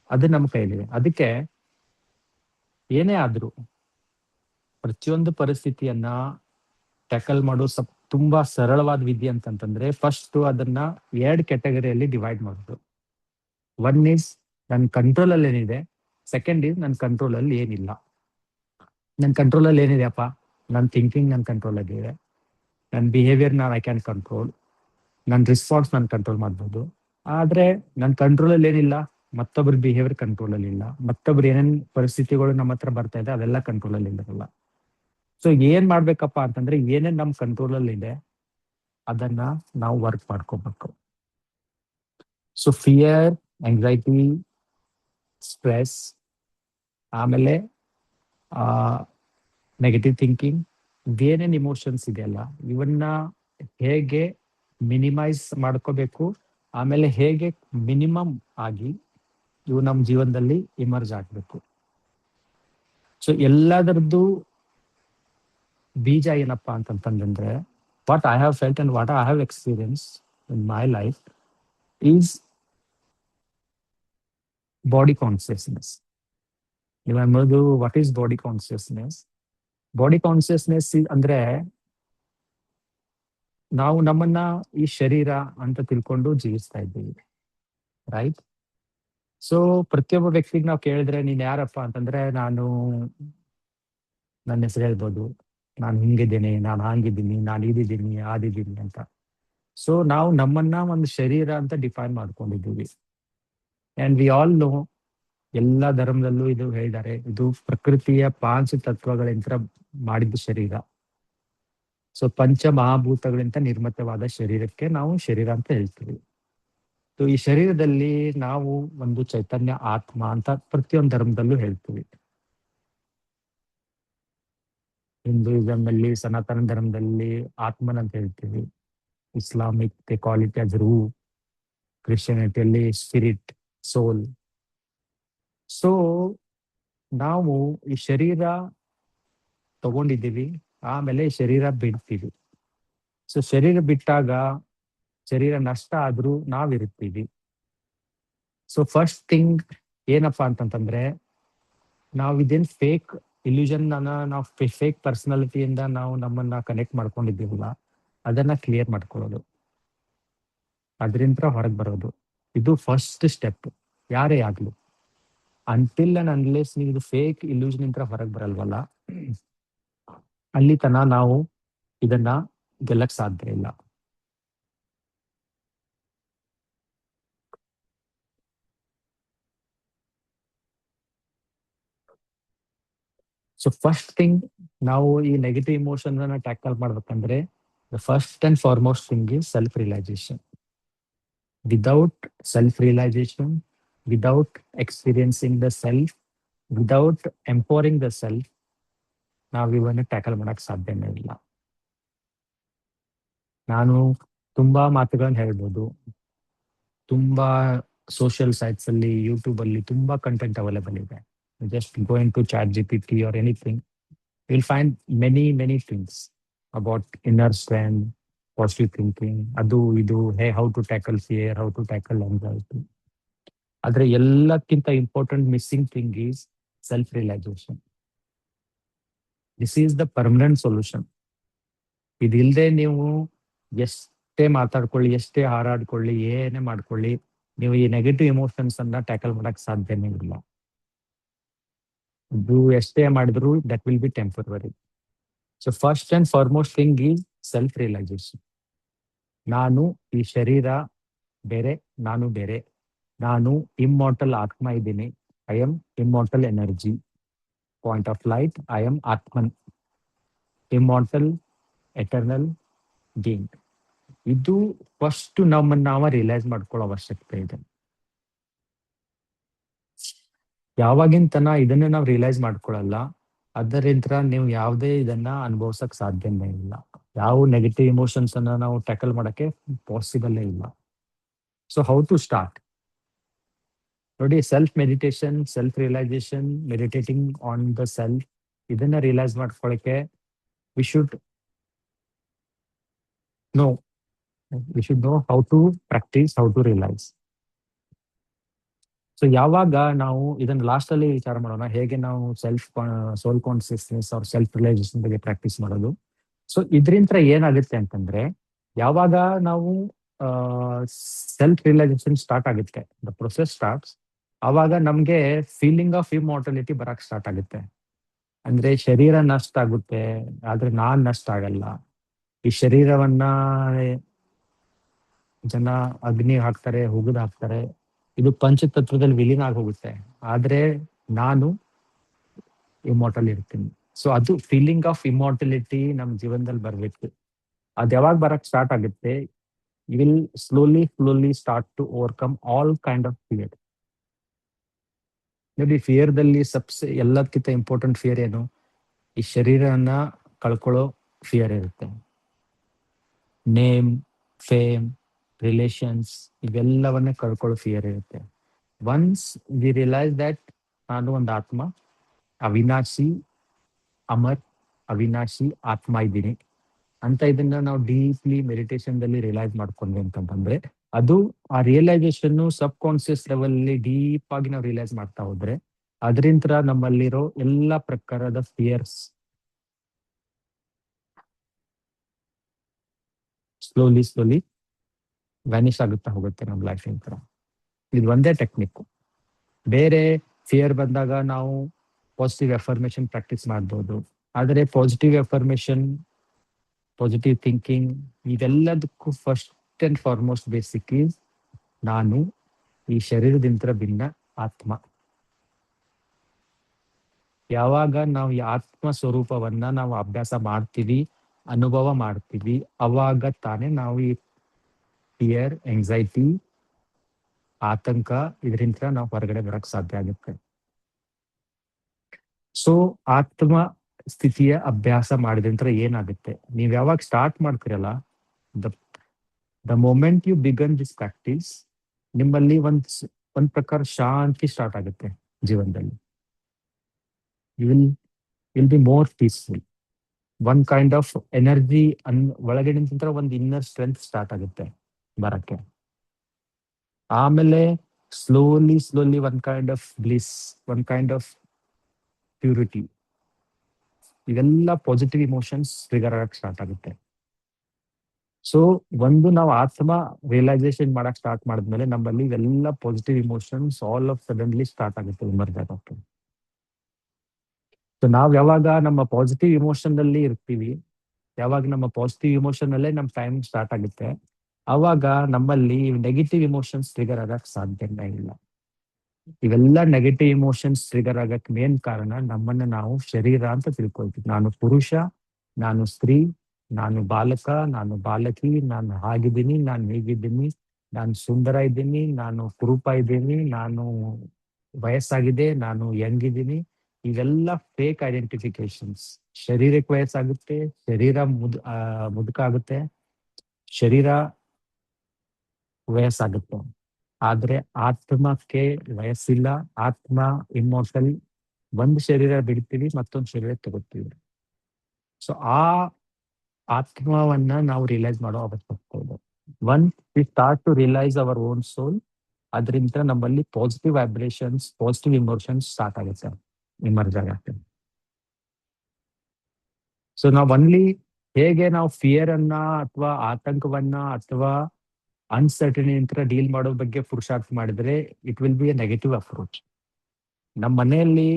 ಅದು ನಮ್ಮ ಕೈಯಲ್ಲಿದೆ. ಅದಕ್ಕೆ ಏನೇ ಆದ್ರೂ ಪ್ರತಿಯೊಂದು ಪರಿಸ್ಥಿತಿಯನ್ನ ಟ್ಯಾಕಲ್ ಮಾಡೋ ತುಂಬಾ ಸರಳವಾದ ವಿಧಿ ಅಂತಂತಂದ್ರೆ, ಫಸ್ಟ್ ಅದನ್ನ 2 ಕ್ಯಾಟಗರಿಯಲ್ಲಿ ಡಿವೈಡ್ ಮಾಡೋದು. ಒನ್ ಈಸ್ ನನ್ನ ಕಂಟ್ರೋಲ್ ಅಲ್ಲಿ ಏನಿದೆ, ಸೆಕೆಂಡ್ ಈಸ್ ನನ್ನ ಕಂಟ್ರೋಲ್ ಅಲ್ಲಿ ಏನಿಲ್ಲ. ನನ್ನ ಕಂಟ್ರೋಲ್ ಅಲ್ಲಿ ಏನಿದೆಯಪ್ಪ, ನನ್ನ ಥಿಂಕಿಂಗ್ ನನ್ನ ಕಂಟ್ರೋಲ್ ಅಲ್ಲಿ ಇದೆ, ನನ್ನ ಬಿಹೇವಿಯರ್ ಐ ಕ್ಯಾನ್ ಕಂಟ್ರೋಲ್, ನನ್ನ ರೆಸ್ಪಾನ್ಸ್ ನಾನು ಕಂಟ್ರೋಲ್ ಮಾಡ್ಬೋದು. ಆದ್ರೆ ನನ್ನ ಕಂಟ್ರೋಲ್ ಅಲ್ಲಿ ಏನಿಲ್ಲ, ಮತ್ತೊಬ್ಬರ ಬಿಹೇವಿಯರ್ ಕಂಟ್ರೋಲ್ ಅಲ್ಲಿ ಇಲ್ಲ, ಮತ್ತೊಬ್ರು ಏನೇನ್ ಪರಿಸ್ಥಿತಿಗಳು ನಮ್ಮ ಹತ್ರ ಬರ್ತಾ ಇದೆ ಅದೆಲ್ಲ ಕಂಟ್ರೋಲ್ ಅಲ್ಲಿ ಇರಲ್ಲ. ಸೊ ಏನ್ ಮಾಡ್ಬೇಕಪ್ಪ ಅಂತಂದ್ರೆ, ಏನೇನ್ ನಮ್ ಕಂಟ್ರೋಲ್ ಅಲ್ಲಿ ಇದೆ ಅದನ್ನ ನಾವು ವರ್ಕ್ ಮಾಡ್ಕೋಬೇಕು. ಸೊ ಫಿಯರ್, ಆಂಗ್ಸೈಟಿ, ಸ್ಟ್ರೆಸ್, ಆಮೇಲೆ ನೆಗೆಟಿವ್ ಥಿಂಕಿಂಗ್, ಏನೇನ್ ಇಮೋಷನ್ಸ್ ಇದೆಯಲ್ಲ ಇವನ್ನ ಹೇಗೆ ಮಿನಿಮೈಸ್ ಮಾಡ್ಕೋಬೇಕು, ಆಮೇಲೆ ಹೇಗೆ ಮಿನಿಮಮ್ ಆಗಿ ಇವು ನಮ್ಮ ಜೀವನದಲ್ಲಿ ಇಮರ್ಜ್ ಆಗ್ಬೇಕು. ಸೊ ಎಲ್ಲದರದ್ದು ಬೀಜ ಏನಪ್ಪಾ ಅಂತಂತಂದ್ರೆ, what I have felt and what I have experience in my life is body consciousness. ನೀವು ಅನ್ನೋದು what is body consciousness? Body consciousness ಅಂದ್ರೆ ನಾವು ನಮ್ಮನ್ನ ಈ ಶರೀರ ಅಂತ ತಿಳ್ಕೊಂಡು ಜೀವಿಸ್ತಾ ಇದ್ದೀವಿ, ರೈಟ್? ಸೊ ಪ್ರತಿಯೊಬ್ಬ ವ್ಯಕ್ತಿಗೆ ನಾವು ಕೇಳಿದ್ರೆ ನೀನ್ ಯಾರಪ್ಪ ಅಂತಂದ್ರೆ, ನನ್ನ ಹೆಸರು ಹೇಳ್ಬೋದು, ನಾನು ಹಿಂಗಿದ್ದೀನಿ, ನಾನು ಹಂಗಿದ್ದೀನಿ, ನಾನು ಇದಿದ್ದೀನಿ ಆದಿದ್ದೀನಿ ಅಂತ. ಸೊ ನಾವು ನಮ್ಮನ್ನ ಒಂದು ಶರೀರ ಅಂತ ಡಿಫೈನ್ ಮಾಡ್ಕೊಂಡಿದ್ದೀವಿ. ಅಂಡ್ ವಿ ಆಲ್ ನೋ, ಎಲ್ಲ ಧರ್ಮದಲ್ಲೂ ಇದು ಹೇಳಿದ್ದಾರೆ, ಇದು ಪ್ರಕೃತಿಯ 5 ತತ್ವಗಳಿಂದ ಮಾಡಿದ ಶರೀರ. ಸೊ ಪಂಚ ಮಹಾಭೂತಗಳಿಂದ ನಿರ್ಮಿತವಾದ ಶರೀರಕ್ಕೆ ನಾವು ಶರೀರ ಅಂತ ಹೇಳ್ತೀವಿ. ಸೊ ಈ ಶರೀರದಲ್ಲಿ ನಾವು ಒಂದು ಚೈತನ್ಯ ಆತ್ಮ ಅಂತ ಪ್ರತಿಯೊಂದು ಧರ್ಮದಲ್ಲೂ ಹೇಳ್ತೀವಿ. ಹಿಂದೂಯಿಸಂ ಅಲ್ಲಿ, ಸನಾತನ ಧರ್ಮದಲ್ಲಿ ಆತ್ಮನ್ ಅಂತ ಹೇಳ್ತೀವಿ. Islamic they call it as ರೂಹ್, ಕ್ರಿಶ್ಚಿಯಾನಿಟಿಯಲ್ಲಿ ಸ್ಪಿರಿಟ್, ಸೋಲ್. ಸೊ ನಾವು ಈ ಶರೀರ ತಗೊಂಡಿದ್ದೀವಿ, ಆಮೇಲೆ ಶರೀರ ಬಿಡ್ತೀವಿ. ಸೊ ಶರೀರ ಬಿಟ್ಟಾಗ ಶರೀರ ನಷ್ಟ ಆದ್ರೂ ನಾವಿರ್ತೀವಿ. ಸೊ ಫಸ್ಟ್ ಥಿಂಗ್ ಏನಪ್ಪಾ ಅಂತಂತಂದ್ರೆ, ನಾವು ಇದೇನ್ ಫೇಕ್ ಇಲ್ಯೂಷನ್ ನಾವು ಫೇಕ್ ಪರ್ಸನಾಲಿಟಿಯಿಂದ ನಾವು ನಮ್ಮನ್ನ ಕನೆಕ್ಟ್ ಮಾಡ್ಕೊಂಡಿದ್ದೀವಲ್ಲ, ಅದನ್ನ ಕ್ಲಿಯರ್ ಮಾಡ್ಕೊಳ್ಳೋದು, ಅದರಿಂದ ಹೊರಗೆ ಬರೋದು, ಇದು ಫಸ್ಟ್ ಸ್ಟೆಪ್. ಯಾರೇ ಆಗ್ಲಿ, ಅಂಟಿಲ್ ಅಂಡ್ ಅನ್ಲೆಸ್ ನೀವು ಇದು ಫೇಕ್ ಇಲ್ಯೂಷನ್ ಇಂದ ಹೊರಗೆ ಬರಲ್ವಲ್ಲ, ಅಲ್ಲಿ ತನ ನಾವು ಇದನ್ನ ಗೆಲ್ಲಕ್ ಸಾಧ್ಯ ಇಲ್ಲ. ಸೊ ಫಸ್ಟ್ ಥಿಂಗ್, ನಾವು ಈ ನೆಗೆಟಿವ್ ಇಮೋಷನ್ ಅನ್ನ ಟ್ಯಾಕಲ್ ಮಾಡ್ಬೇಕಂದ್ರೆ, the first and foremost thing is self realisation. Without self realisation, without experiencing the self, without empowering the self, ನಾವು ಇವನ್ನ ಟ್ಯಾಕಲ್ ಮಾಡಕ್ ಸಾಧ್ಯನೇ ಇಲ್ಲ. ನಾನು ತುಂಬಾ ಮಾತುಗಳನ್ನ ಹೇಳ್ಬೋದು, ತುಂಬಾ ಸೋಷಿಯಲ್ ಸೈಟ್ಸ್ ಅಲ್ಲಿ, ಯೂಟ್ಯೂಬ್ ಅಲ್ಲಿ ತುಂಬಾ ಕಂಟೆಂಟ್ ಅವೈಲೇಬಲ್ ಇದೆ. Just go into ChatGPT or anything, you'll find many things about inner strength, positive thinking, adu idu, hey, how to tackle fear, how to tackle anxiety. ಆದ್ರೆ ಎಲ್ಲಕ್ಕಿಂತ important missing thing is self realisation. This is the permanent solution. ಇದಿಲ್ಲದೆ ನೀವು ಎಷ್ಟೇ ಮಾತಾಡ್ಕೊಳ್ಳಿ, ಎಷ್ಟೇ ಹಾರಾಡ್ಕೊಳ್ಳಿ, ಏನೇ ಮಾಡ್ಕೊಳ್ಳಿ, ನೀವು ಈ ನೆಗೆಟಿವ್ ಇಮೋಷನ್ಸ್ ಅನ್ನ ಟ್ಯಾಕಲ್ ಮಾಡಕ್ ಸಾಧ್ಯನೇ ಇಲ್ಲ. ಇದು ಎಷ್ಟೇ ಮಾಡಿದ್ರು that will be temporary. So first and foremost thing is self realisation. ನಾನು ಈ ಶರೀರ ಬೇರೆ, ನಾನು ಬೇರೆ. ನಾನು ಇಮ್ಮಾರ್ಟಲ್ ಆತ್ಮ ಇದ್ದೀನಿ. I am immortal energy, point of light. I am ಆತ್ಮನ್, ಇಮ್ಮಾರ್ಟಲ್ ಎಟರ್ನಲ್ ಬೀಯಿಂಗ್. ಇದು ಫಸ್ಟ್ ನಮ್ಮನ್ನ ನಾವ ರಿಯಲೈಸ್ ಮಾಡ್ಕೊಳ್ಳೋ ಅವಶ್ಯಕತೆ ಇದೆ. ಯಾವಾಗಿನ ಇದನ್ನ ನಾವು ರಿಯಲೈಸ್ ಮಾಡ್ಕೊಳ್ಳಲ್ಲ, ಅದರಿಂದ ನೀವು ಯಾವುದೇ ಇದನ್ನ ಅನುಭವಿಸಕ್ ಸಾಧ್ಯನೇ ಇಲ್ಲ. ಯಾವ ನೆಗೆಟಿವ್ ಇಮೋಷನ್ಸ್ ಅನ್ನ ನಾವು ಟ್ಯಾಕಲ್ ಮಾಡಕ್ಕೆ ಪಾಸಿಬಲ್ ಇಲ್ಲ. So how to start? ನೋಡಿ, self meditation, self realisation, meditating on the self, ಇದನ್ನ ರಿಯಲೈಸ್ ಮಾಡ್ಕೊಳಕ್ಕೆ we should know how to practise, how to realise. So ಯಾವಾಗ ನಾವು ಇದನ್ನ ಲಾಸ್ಟ್ ಅಲ್ಲಿ ವಿಚಾರ ಮಾಡೋಣ, ಹೇಗೆ ನಾವು ಸೋಲ್ ಕಾನ್ಸಿಯಸ್ನೆಸ್ ಅವ್ರ ಸೆಲ್ಫ್ ರಿಯಲೈಸೇಷನ್ ಬಗ್ಗೆ ಪ್ರಾಕ್ಟೀಸ್ ಮಾಡೋದು. ಸೊ ಇದರಿಂದ ಏನಾಗುತ್ತೆ ಅಂತಂದ್ರೆ, ಯಾವಾಗ ನಾವು ಸೆಲ್ಫ್ ರಿಯಲೈಸೇಷನ್ ಸ್ಟಾರ್ಟ್ ಆಗುತ್ತೆ, ದ ಪ್ರೊಸೆಸ್ ಸ್ಟಾರ್ಟ್ಸ್, ಆವಾಗ ನಮ್ಗೆ ಫೀಲಿಂಗ್ ಆಫ್ ಇಮಾರ್ಟಾಲಿಟಿ ಬರಕ್ ಸ್ಟಾರ್ಟ್ ಆಗುತ್ತೆ. ಅಂದ್ರೆ ಶರೀರ ನಷ್ಟ ಆಗುತ್ತೆ, ಆದ್ರೆ ನಾನ್ ನಷ್ಟ ಆಗಲ್ಲ. ಈ ಶರೀರವನ್ನ ಜನ ಅಗ್ನಿ ಹಾಕ್ತಾರೆ, ಹುಗಿದ್ ಹಾಕ್ತಾರೆ, ಇದು ಪಂಚತತ್ವದಲ್ಲಿ ವಿಲೀನ ಆಗಿ ಹೋಗುತ್ತೆ. ಆದ್ರೆ ನಾನು ಇಮಾರ್ಟಲ್ ಇರ್ತೀನಿ. ಸೊ ಅದು ಫೀಲಿಂಗ್ ಆಫ್ ಇಮಾರ್ಟಲಿಟಿ ನಮ್ ಜೀವನದಲ್ಲಿ ಬರ್ಬೇಕು. ಅದ್ ಯಾವಾಗ ಬರಕ್ ಸ್ಟಾರ್ಟ್ ಆಗುತ್ತೆ, you will slowly start to overcome all kind of fear. ನೋಡಿ, ಫಿಯರ್ದಲ್ಲಿ ಎಲ್ಲದಕ್ಕಿಂತ ಇಂಪಾರ್ಟೆಂಟ್ ಫಿಯರ್ ಏನು? ಈ ಶರೀರನ ಕಳ್ಕೊಳ್ಳೋ ಫಿಯರ್ ಇರುತ್ತೆ. ನೇಮ್, ಫೇಮ್, ರಿಲೇಷನ್ಸ್, ಇವೆಲ್ಲವನ್ನೇ ಕಳ್ಕೊಳ್ಳೋ ಫಿಯರ್ ಇರುತ್ತೆ. ಒನ್ಸ್ ವಿ ರಿಯಲೈಸ್ ದಟ್ ನಾನು ಒಂದು ಆತ್ಮ, ಅವಿನಾಶಿ, ಅಮರ್, ಅವಿನಾಶಿ ಆತ್ಮ ಇದ್ದೀನಿ ಅಂತ ಇದನ್ನ ನಾವು ಡೀಪ್ಲಿ ಮೆಡಿಟೇಷನ್ ದಲ್ಲಿ ರಿಯಲೈಸ್ ಮಾಡ್ಕೊಂಡ್ವಿ ಅಂತಂದ್ರೆ, ಅದು ಆ ರಿಯಲೈಸೇಷನ್ ಸಬ್ ಕಾನ್ಸಿಯಸ್ ಲೆವೆಲ್ ಅಲ್ಲಿ ಡೀಪ್ ಆಗಿ ನಾವು ರಿಯಲೈಸ್ ಮಾಡ್ತಾ ಹೋದ್ರೆ, ಅದರಿಂದ ನಮ್ಮಲ್ಲಿರೋ ಎಲ್ಲಾ ಪ್ರಕಾರದ ಫಿಯರ್ಸ್ ಸ್ಲೋಲಿ ವ್ಯಾನಿಶ್ ಆಗುತ್ತಾ ಹೋಗುತ್ತೆ ನಮ್ಮ ಲೈಫ್ ಇಂದ. ಇದು ಒಂದೇ ಟೆಕ್ನಿಕ್. ಬೇರೆ ಫಿಯರ್ ಬಂದಾಗ ನಾವು ಪಾಸಿಟಿವ್ ಎಫರ್ಮೇಶನ್ ಪ್ರಾಕ್ಟೀಸ್ ಮಾಡ್ಬೋದು. ಆದರೆ ಪಾಸಿಟಿವ್ ಎಫರ್ಮೇಶನ್, ಪಾಸಿಟಿವ್ ಥಿಂಕಿಂಗ್, ಇದೆಲ್ಲದಕ್ಕೂ first and foremost basic is ನಾನು ಈ ಶರೀರದಿಂದ ಭಿನ್ನ ಆತ್ಮ. ಯಾವಾಗ ನಾವು ಈ ಆತ್ಮ ಸ್ವರೂಪವನ್ನ ನಾವು ಅಭ್ಯಾಸ ಮಾಡ್ತೀವಿ, ಅನುಭವ ಮಾಡ್ತೀವಿ, ಅವಾಗ ತಾನೇ ನಾವು ಈ ಫಿಯರ್, ಎಂಗ್ಸೈಟಿ, ಆತಂಕ, ಇದರಿಂದ ನಾವು ಹೊರಗಡೆ ಬರಕ್ ಸಾಧ್ಯ ಆಗುತ್ತೆ. ಸೊ ಆತ್ಮ ಸ್ಥಿತಿಯ ಅಭ್ಯಾಸ ಮಾಡಿದ್ರೆ ಏನಾಗುತ್ತೆ, ನೀವ್ ಯಾವಾಗ ಸ್ಟಾರ್ಟ್ ಮಾಡ್ತೀರಲ್ಲ, the moment you begin this practice, ನಿಮ್ಮಲ್ಲಿ ಒಂದ್ ಪ್ರಕಾರ ಶಾಂತಿ ಸ್ಟಾರ್ಟ್ ಆಗುತ್ತೆ ಜೀವನದಲ್ಲಿ. You will be more peaceful. One kind of energy ಒಳಗಡೆ ಒಂದು ಇನ್ನರ್ ಸ್ಟ್ರೆಂತ್ ಸ್ಟಾರ್ಟ್ ಆಗುತ್ತೆ ಬರಕ್ಕೆ. ಆಮೇಲೆ slowly one kind of bliss, one kind of purity, ಇವೆಲ್ಲ ಪಾಸಿಟಿವ್ ಇಮೋಷನ್ಸ್ ಟ್ರಿಗರ್ ಆಗಕ್ ಸ್ಟಾರ್ಟ್ ಆಗುತ್ತೆ. ಸೊ ಒಂದು ನಾವು ಆತ್ಮ ರಿಯಲೈಸೇಷನ್ ಮಾಡಕ್ ಸ್ಟಾರ್ಟ್ ಮಾಡಿದ್ಮೇಲೆ ನಮ್ಮಲ್ಲಿ ಇವೆಲ್ಲ positive emotions all of suddenly start ಆಗುತ್ತೆ ಎಮರ್ಜ್ ಆಗಕ್ಕೆ. ಸೊ ನಾವ್ ಯಾವಾಗ ನಮ್ಮ ಪಾಸಿಟಿವ್ ಇಮೋಷನ್ ಅಲ್ಲಿ ಇರ್ತೀವಿ, ಯಾವಾಗ ನಮ್ಮ ಪಾಸಿಟಿವ್ ಇಮೋಷನ್ ಅಲ್ಲೇ ನಮ್ ಟೈಮ್ ಸ್ಟಾರ್ಟ್ ಆಗುತ್ತೆ, ಅವಾಗ ನಮ್ಮಲ್ಲಿ ನೆಗೆಟಿವ್ ಇಮೋಷನ್ಸ್ ಟ್ರಿಗರ್ ಆಗಕ್ ಸಾಧ್ಯನೇ ಇಲ್ಲ. ಇವೆಲ್ಲ ನೆಗೆಟಿವ್ ಇಮೋಷನ್ಸ್ ಟ್ರಿಗರ್ ಆಗಕ್ ಮೇನ್ ಕಾರಣ ನಮ್ಮನ್ನ ನಾವು ಶರೀರ ಅಂತ ತಿಳ್ಕೊಳ್ತೀವಿ. ನಾನು ಪುರುಷ, ನಾನು ಸ್ತ್ರೀ, ನಾನು ಬಾಲಕ, ನಾನು ಬಾಲಕಿ, ನಾನು ಹಾಗಿದ್ದೀನಿ, ನಾನು ಹೀಗಿದ್ದೀನಿ, ನಾನು ಸುಂದರ ಇದ್ದೀನಿ, ನಾನು ಕುರೂಪ ಇದ್ದೀನಿ, ನಾನು ವಯಸ್ಸಾಗಿದೆ, ನಾನು ಯಂಗ್ ಇವೆಲ್ಲ ಫೇಕ್ ಐಡೆಂಟಿಫಿಕೇಶನ್ಸ್. ಶರೀರಕ್ಕೆ ವಯಸ್ಸಾಗುತ್ತೆ, ಶರೀರ ಮುದುಕ ಆಗುತ್ತೆ, ಶರೀರ ವಯಸ್ಸಾಗುತ್ತೆ, ಆದ್ರೆ ಆತ್ಮಕ್ಕೆ ವಯಸ್ಸಿಲ್ಲ. ಆತ್ಮ ಇಮ್ಮೋರ್ಟಲ್. ಒಂದ್ ಶರೀರ ಬಿಡ್ತೀವಿ, ಮತ್ತೊಂದು ಶರೀರ ತಗೋತೀವಿ. ಸೊ ಆ ಆತ್ಮವನ್ನ ನಾವು ರಿಯಲೈಸ್ ಮಾಡೋ ಅವಶ್ಯಕತೆ ಇದೆ. Once we start to realise our own soul, ಅದರಿಂದ ನಮ್ಮಲ್ಲಿ positive vibrations, positive emotions start ಆಗುತ್ತೆ, ಇಮರ್ಜ್ ಆಗತ್ತೆ. ಸೊ ನಾವು ಒನ್ಲಿ ಹೇಗೆ ನಾವು ಫಿಯರ್ ಅನ್ನ ಅಥವಾ ಆತಂಕವನ್ನ ಅಥವಾ ಅನ್ಸರ್ಟನಿಟಿ ಡೀಲ್ ಮಾಡೋ ಬಗ್ಗೆ ಪುರುಷಾರ್ಥ ಮಾಡಿದ್ರೆ it will be A negative approach. ನಮ್ಮ ಮನೆಯಲ್ಲಿ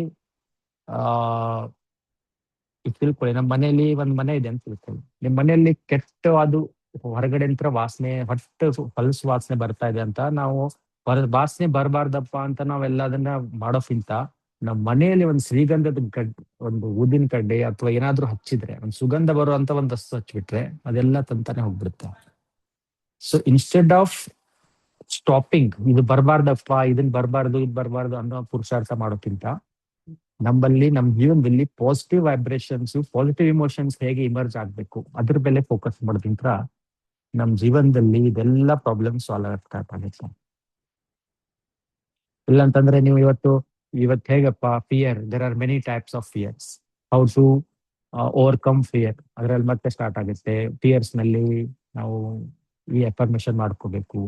ತಿಳ್ಕೊಳ್ಳಿ, ನಮ್ಮ ಮನೆಯಲ್ಲಿ ಒಂದ್ ಮನೆ ಇದೆ ಅಂತ ತಿಳ್ಕೊಳ್ಳಿ. ನಿಮ್ ಮನೆಯಲ್ಲಿ ಕೆಟ್ಟ ಅದು ಹೊರಗಡೆ ಅಂತ ವಾಸನೆ, ಹೊಟ್ಟು ಹೊಲಸು ವಾಸನೆ ಬರ್ತಾ ಇದೆ ಅಂತ ನಾವು ವಾಸನೆ ಬರಬಾರ್ದಪ್ಪ ಅಂತ ನಾವೆಲ್ಲ ಅದನ್ನ ಮಾಡೋಕ್ಕಿಂತ ನಮ್ಮ ಮನೆಯಲ್ಲಿ ಒಂದು ಶ್ರೀಗಂಧದ ಒಂದು ಊದಿನ ಕಡ್ಡಿ ಅಥವಾ ಏನಾದ್ರೂ ಹಚ್ಚಿದ್ರೆ, ಒಂದು ಸುಗಂಧ ಬರುವಂತ ಒಂದು ವಸ್ತು ಹಚ್ಚಿಬಿಟ್ರೆ ಅದೆಲ್ಲ ತಂತಾನೆ ಹೋಗ್ಬಿಡುತ್ತೆ. ಸೊ ಇನ್ಸ್ಟೆಡ್ ಆಫ್ ಸ್ಟಾಪಿಂಗ್, ಇದು ಬರಬಾರ್ದಪ್ಪ, ಇದನ್ ಬರಬಾರ್ದು, ಇದು ಬರಬಾರ್ದು ಅನ್ನೋ ಪುರುಷಾರ್ಥ ಮಾಡೋಕ್ಕಿಂತ ನಮ್ಮಲ್ಲಿ ನಮ್ಮ ಜೀವನದಲ್ಲಿ ಪಾಸಿಟಿವ್ ವೈಬ್ರೇಷನ್ಸ್, ಪಾಸಿಟಿವ್ ಇಮೋಷನ್ಸ್ ಹೇಗೆ ಇಮರ್ಜ್ ಆಗ್ಬೇಕು ಅದ್ರ ಮೇಲೆ ಫೋಕಸ್ ಮಾಡೋದ್ರಿಂದ ನಮ್ ಜೀವನದಲ್ಲಿ ಇದೆಲ್ಲ ಪ್ರಾಬ್ಲಮ್ ಸಾಲ್ವ್ ಆಗುತ್ತೆ. ಇಲ್ಲಂತಂದ್ರೆ ನೀವು ಇವತ್ತು ಹೇಗಪ್ಪ fear, there are many types of fears, how to overcome fear, ಅದ್ರಲ್ಲಿ ಮತ್ತೆ ಸ್ಟಾರ್ಟ್ ಆಗುತ್ತೆ. ಫಿಯರ್ಸ್ ನಲ್ಲಿ ನಾವು ಈ ಅಫರ್ಮೇಶನ್ ಮಾಡ್ಕೋಬೇಕು,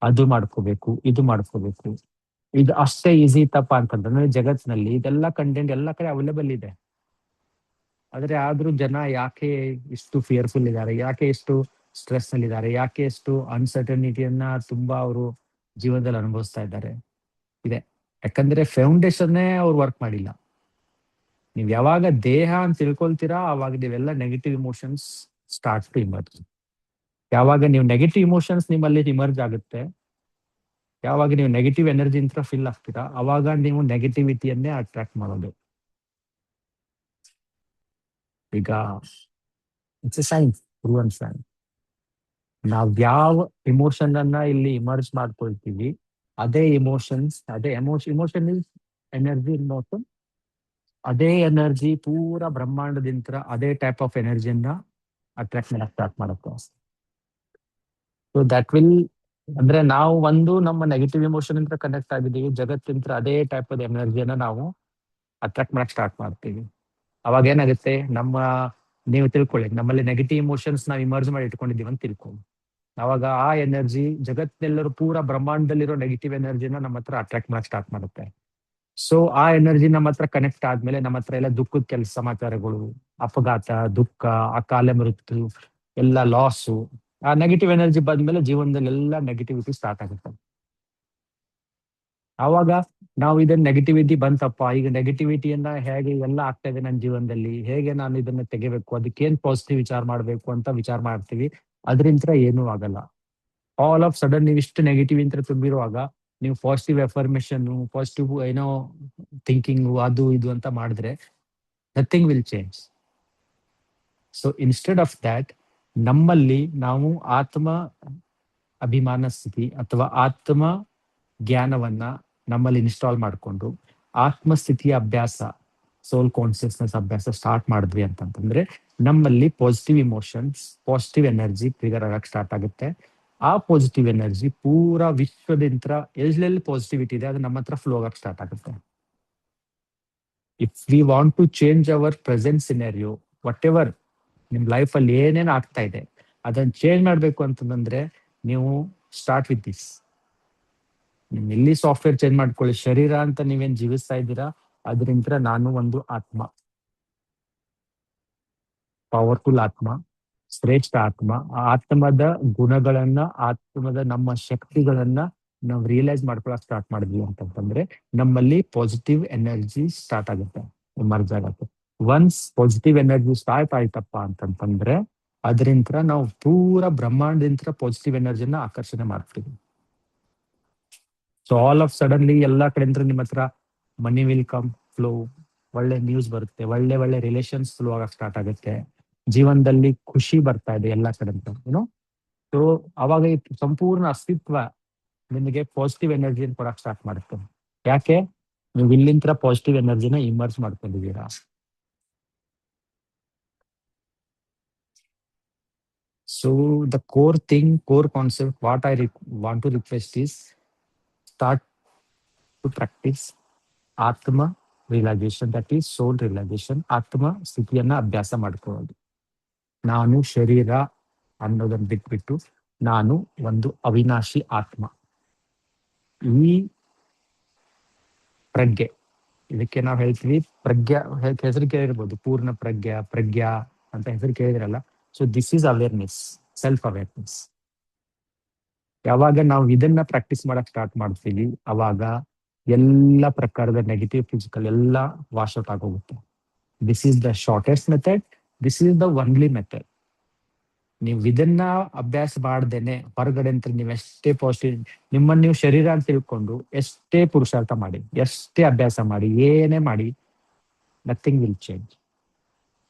ಅದು ಮಾಡ್ಕೋಬೇಕು, ಇದು ಮಾಡ್ಕೋಬೇಕು. ಇದು ಅಷ್ಟೇ ಈಸಿ ತಪ್ಪ ಅಂತಂದ್ರೆ ಜಗತ್ತಿನಲ್ಲಿ ಇದೆಲ್ಲ ಕಂಟೆಂಟ್ ಎಲ್ಲ ಕಡೆ ಅವೈಲೇಬಲ್ ಇದೆ. ಆದ್ರೆ ಆದ್ರೂ ಜನ ಯಾಕೆ ಇಷ್ಟು ಫಿಯರ್ಫುಲ್ ಇದ್ದಾರೆ, ಯಾಕೆ ಇಷ್ಟು ಸ್ಟ್ರೆಸ್ ನಲ್ಲಿ ಇದ್ದಾರೆ, ಯಾಕೆ ಇಷ್ಟು ಅನ್ಸರ್ಟನಿಟಿಯನ್ನ ತುಂಬಾ ಅವರು ಜೀವನದಲ್ಲಿ ಅನುಭವಿಸ್ತಾ ಇದ್ದಾರೆ? ಇದೆ ಯಾಕಂದ್ರೆ ಫೌಂಡೇಶನ್ನೇ ಅವ್ರು ವರ್ಕ್ ಮಾಡಿಲ್ಲ. ನೀವ್ ಯಾವಾಗ ದೇಹ ಅಂತ ತಿಳ್ಕೊಳ್ತೀರಾ ಅವಾಗ ನೀವೆಲ್ಲ negative emotions start to emerge. ಯಾವಾಗ ನೀವು ನೆಗೆಟಿವ್ ಇಮೋಷನ್ಸ್ ನಿಮ್ಮಲ್ಲಿ ಇಮರ್ಜ್ ಆಗುತ್ತೆ, ಯಾವಾಗ ನೀವು ನೆಗೆಟಿವ್ ಎನರ್ಜಿ ಅಂತ ಫೀಲ್ ಆಗ್ತೀರಾ, ಅವಾಗ ನೀವು ನೆಗೆಟಿವಿಟಿಯನ್ನೇ ಅಟ್ರಾಕ್ಟ್ ಮಾಡೋದು. ಈಗ it's A science, proven science. ನಾವ್ ಯಾವ ಇಮೋಷನ್ ಅನ್ನ ಇಲ್ಲಿ ಇಮರ್ಜ್ ಮಾಡ್ಕೊಳ್ತೀವಿ, ಅದೇ ಇಮೋಷನ್ಸ್, ಅದೇ emotion is energy in motion. ಅದೇ ಎನರ್ಜಿ ಪೂರಾ ಬ್ರಹ್ಮಾಂಡದಿಂದ ಅದೇ ಟೈಪ್ ಆಫ್ ಎನರ್ಜಿಯನ್ನ ಅಟ್ರಾಕ್ಟ್ ಮಾಡಕ್ ಸ್ಟಾರ್ಟ್ ಮಾಡುತ್ತೆ. ಸೊ ದಟ್ ವಿಲ್, ಅಂದ್ರೆ ನಾವು ಒಂದು ನಮ್ಮ ನೆಗೆಟಿವ್ ಇಮೋಷನ್ ಇಂದ ಕನೆಕ್ಟ್ ಆಗಿದ್ದೀವಿ, ಜಗತ್ತಿಂದ ಅದೇ ಟೈಪ್ ಆಫ್ ಎನರ್ಜಿಯನ್ನ ನಾವು ಅಟ್ರಾಕ್ಟ್ ಮಾಡಕ್ ಸ್ಟಾರ್ಟ್ ಮಾಡ್ತೀವಿ. ಅವಾಗ ಏನಾಗುತ್ತೆ, ನೀವು ತಿಳ್ಕೊಳ್ಳಿ, ನಮ್ಮಲ್ಲಿ ನೆಗೆಟಿವ್ ಇಮೋಷನ್ಸ್ ನಾವು ಇಮರ್ಜ್ ಮಾಡಿ ಇಟ್ಕೊಂಡಿದೀವಿ ಅಂತ ತಿಳ್ಕೊಳ್ಳಿ. ಅವಾಗ ಆ ಎನರ್ಜಿ ಜಗತ್ತಿನೆಲ್ಲರೂ ಪೂರಾ ಬ್ರಹ್ಮಾಂಡದಲ್ಲಿರೋ ನೆಗೆಟಿವ್ ಎನರ್ಜಿನ ನಮ್ಮ ಹತ್ರ ಅಟ್ರಾಕ್ಟ್ ಮಾಡಕ್ ಸ್ಟಾರ್ಟ್ ಮಾಡುತ್ತೆ. ಸೊ ಆ ಎನರ್ಜಿ ನಮ್ಮ ಹತ್ರ ಕನೆಕ್ಟ್ ಆದ್ಮೇಲೆ ನಮ್ಮ ಹತ್ರ ಎಲ್ಲ ದುಃಖದ ಕೆಲಸ ಸಮಾಚಾರಗಳು, ಅಪಘಾತ, ದುಃಖ, ಅಕಾಲ ಮೃತ್ಯು, ಎಲ್ಲ ಲಾಸು, ಆ ನೆಗೆಟಿವ್ ಎನರ್ಜಿ ಬಂದ್ಮೇಲೆ ಜೀವನದಲ್ಲಿ ಎಲ್ಲ ನೆಗೆಟಿವಿಟಿ ಸ್ಟಾರ್ಟ್ ಆಗುತ್ತೆ. ಆವಾಗ ನಾವು ಇದನ್ನ ನೆಗೆಟಿವಿಟಿ ಬಂತಪ್ಪ, ಈಗ ನೆಗೆಟಿವಿಟಿಯನ್ನ ಹೇಗೆ ಎಲ್ಲ ಆಗ್ತಾ ಇದೆ ನನ್ನ ಜೀವನದಲ್ಲಿ, ಹೇಗೆ ನಾನು ಇದನ್ನ ತೆಗಿಬೇಕು, ಅದಕ್ಕೇನ್ ಪಾಸಿಟಿವ್ ವಿಚಾರ ಮಾಡ್ಬೇಕು ಅಂತ ವಿಚಾರ ಮಾಡ್ತೀವಿ. ಅದ್ರಿಂತ ಏನೂ ಆಗಲ್ಲ. ಆಲ್ ಆಫ್ ಸಡನ್ ನೀವು ಇಷ್ಟು ನೆಗೆಟಿವ್ ಅಂತ ತುಂಬಿರುವಾಗ ನೀವು ಪಾಸಿಟಿವ್ ಎಫರ್ಮೇಶನ್, ಪಾಸಿಟಿವ್ ಏನೋ ಥಿಂಕಿಂಗ್, ಅದು ಇದು ಅಂತ ಮಾಡಿದ್ರೆ nothing will change. So instead of that, ನಮ್ಮಲ್ಲಿ ನಾವು ಆತ್ಮ ಅಭಿಮಾನ ಸ್ಥಿತಿ ಅಥವಾ ಆತ್ಮ ಜ್ಞಾನವನ್ನ ನಮ್ಮಲ್ಲಿ ಇನ್ಸ್ಟಾಲ್ ಮಾಡಿಕೊಂಡು ಆತ್ಮಸ್ಥಿತಿಯ ಅಭ್ಯಾಸ, ಸೋಲ್ ಕಾನ್ಸಿಯಸ್ನೆಸ್ ಅಭ್ಯಾಸ ಸ್ಟಾರ್ಟ್ ಮಾಡಿದ್ವಿ ಅಂತಂದ್ರೆ ನಮ್ಮಲ್ಲಿ positive emotions, positive energy trigger ಆಗಕ್ಕೆ ಸ್ಟಾರ್ಟ್ ಆಗುತ್ತೆ. ಆ ಪಾಸಿಟಿವ್ ಎನರ್ಜಿ ಪೂರಾ ವಿಶ್ವದಿಂದ ಎಲ್ಲೆಲ್ಲಿ ಪಾಸಿಟಿವಿಟಿ ಇದೆ ಅದು ನಮ್ಮ ಹತ್ರ ಫ್ಲೋ ಆಗಕ್ಕೆ ಸ್ಟಾರ್ಟ್ ಆಗುತ್ತೆ. If we want to change our present scenario, whatever ನಿಮ್ ಲೈಫ್ ಅಲ್ಲಿ ಏನೇನು ಆಗ್ತಾ ಇದೆ ಅದನ್ನ ಚೇಂಜ್ ಮಾಡ್ಬೇಕು ಅಂತಂದ್ರೆ ನೀವು ಸ್ಟಾರ್ಟ್ ವಿತ್ ದಿಸ್. ನಿಮ್ ಇಲ್ಲಿ ಸಾಫ್ಟ್ವೇರ್ ಚೇಂಜ್ ಮಾಡ್ಕೊಳ್ಳಿ. ಶರೀರ ಅಂತ ನೀವೇನ್ ಜೀವಿಸ್ತಾ ಇದ್ದೀರಾ, ಅದರಿಂದ ನಾನು ಒಂದು ಆತ್ಮ, ಪವರ್ಫುಲ್ ಆತ್ಮ, ಶ್ರೇಷ್ಠ ಆತ್ಮ. ಆ ಆತ್ಮದ ಗುಣಗಳನ್ನ, ಆತ್ಮದ ನಮ್ಮ ಶಕ್ತಿಗಳನ್ನ ನಾವು ರಿಯಲೈಸ್ ಮಾಡ್ಕೊಳಕ್ ಸ್ಟಾರ್ಟ್ ಮಾಡಿದ್ವಿ ಅಂತಂದ್ರೆ ನಮ್ಮಲ್ಲಿ ಪಾಸಿಟಿವ್ ಎನರ್ಜಿ ಸ್ಟಾರ್ಟ್ ಆಗುತ್ತೆ, ಎಮರ್ಜ್ ಆಗುತ್ತೆ. ಒನ್ಸ್ ಪಾಸಿಟಿವ್ ಎನರ್ಜಿ ಸ್ಟಾರ್ಟ್ ಆಯ್ತಪ್ಪ ಅಂತಂದ್ರೆ ಅದರಿಂದ ನಾವು ಪೂರಾ ಬ್ರಹ್ಮಾಂಡದಿಂದ ಪಾಸಿಟಿವ್ ಎನರ್ಜಿನ ಆಕರ್ಷಣೆ ಮಾಡ್ತೀವಿ. ಸೊ ಆಲ್ ಆಫ್ ಸಡನ್ಲಿ ಎಲ್ಲಾ ಕಡೆಯಿಂದ ನಿಮ್ಮ ಹತ್ರ ಮನಿ ವಿಲ್ ಕಮ್ ಫ್ಲೋ, ಒಳ್ಳೆ ನ್ಯೂಸ್ ಬರುತ್ತೆ, ಒಳ್ಳೆ ಒಳ್ಳೆ ರಿಲೇಷನ್ಸ್ ಫ್ಲೋ ಆಗಕ್ ಸ್ಟಾರ್ಟ್ ಆಗುತ್ತೆ, ಜೀವನದಲ್ಲಿ ಖುಷಿ ಬರ್ತಾ ಇದೆ ಎಲ್ಲ ಕಡೆಯಿಂದ, ಏನೋ. ಸೊ ಅವಾಗ ಈ ಸಂಪೂರ್ಣ ಅಸ್ತಿತ್ವ ನಿಮಗೆ ಪಾಸಿಟಿವ್ ಎನರ್ಜಿಯನ್ನು ಕೊಡಕ್ ಸ್ಟಾರ್ಟ್ ಮಾಡುತ್ತೆ. ಯಾಕೆ? ನೀವು ಇಲ್ಲಿಂದ ಪಾಸಿಟಿವ್ ಎನರ್ಜಿನ ಇಮರ್ಜ್ ಮಾಡ್ಕೊಂಡಿದ್ದೀರಾ. So the core thing, core concept, what I want to request is start to practice ಆತ್ಮ realisation, that is soul realisation. ಆತ್ಮ ಸ್ಥಿತಿಯನ್ನ ಅಭ್ಯಾಸ ಮಾಡ್ಕೊಳ್ಳೋದು. ನಾನು ಶರೀರ ಅನ್ನೋದನ್ನ ಬಿಟ್ಬಿಟ್ಟು ನಾನು ಒಂದು ಅವಿನಾಶಿ ಆತ್ಮ. ಈ ಪ್ರಜ್ಞೆ, ಇದಕ್ಕೆ ನಾವು ಹೇಳ್ತೀವಿ ಪ್ರಜ್ಞಾ, ಹೆಸರು ಕೇಳಿರ್ಬೋದು, ಪೂರ್ಣ ಪ್ರಜ್ಞಾ ಅಂತ ಹೆಸರು ಕೇಳಿದ್ರಲ್ಲ. So this is awareness, self awareness. ಯಾವಾಗ ನಾವು ಇದನ್ನ ಪ್ರಾಕ್ಟೀಸ್ ಮಾಡಕ್ ಸ್ಟಾರ್ಟ್ ಮಾಡ್ತೀವಿ, ಅವಾಗ ಎಲ್ಲ ಪ್ರಕಾರದ ನೆಗೆಟಿವ್ ಫಿಸಿಕಲ್ ಎಲ್ಲ ವಾಶ್ ಔಟ್ ಆಗೋಗುತ್ತೆ. This is the shortest method, this is the only method. ನೀವು ಇದನ್ನ ಅಭ್ಯಾಸ ಮಾಡ್ದೇನೆ ಹೊರಗಡೆ ಅಂತ ನೀವು ಎಷ್ಟೇ ಪಾಸಿಟಿವ್, ನಿಮ್ಮನ್ನ ನೀವು ಶರೀರ ಅಂತ ತಿಳ್ಕೊಂಡು ಎಷ್ಟೇ ಪುರುಷಾರ್ಥ ಮಾಡಿ, ಎಷ್ಟೇ ಅಭ್ಯಾಸ ಮಾಡಿ, ಏನೇ ಮಾಡಿ, ನಥಿಂಗ್ ವಿಲ್ ಚೇಂಜ್.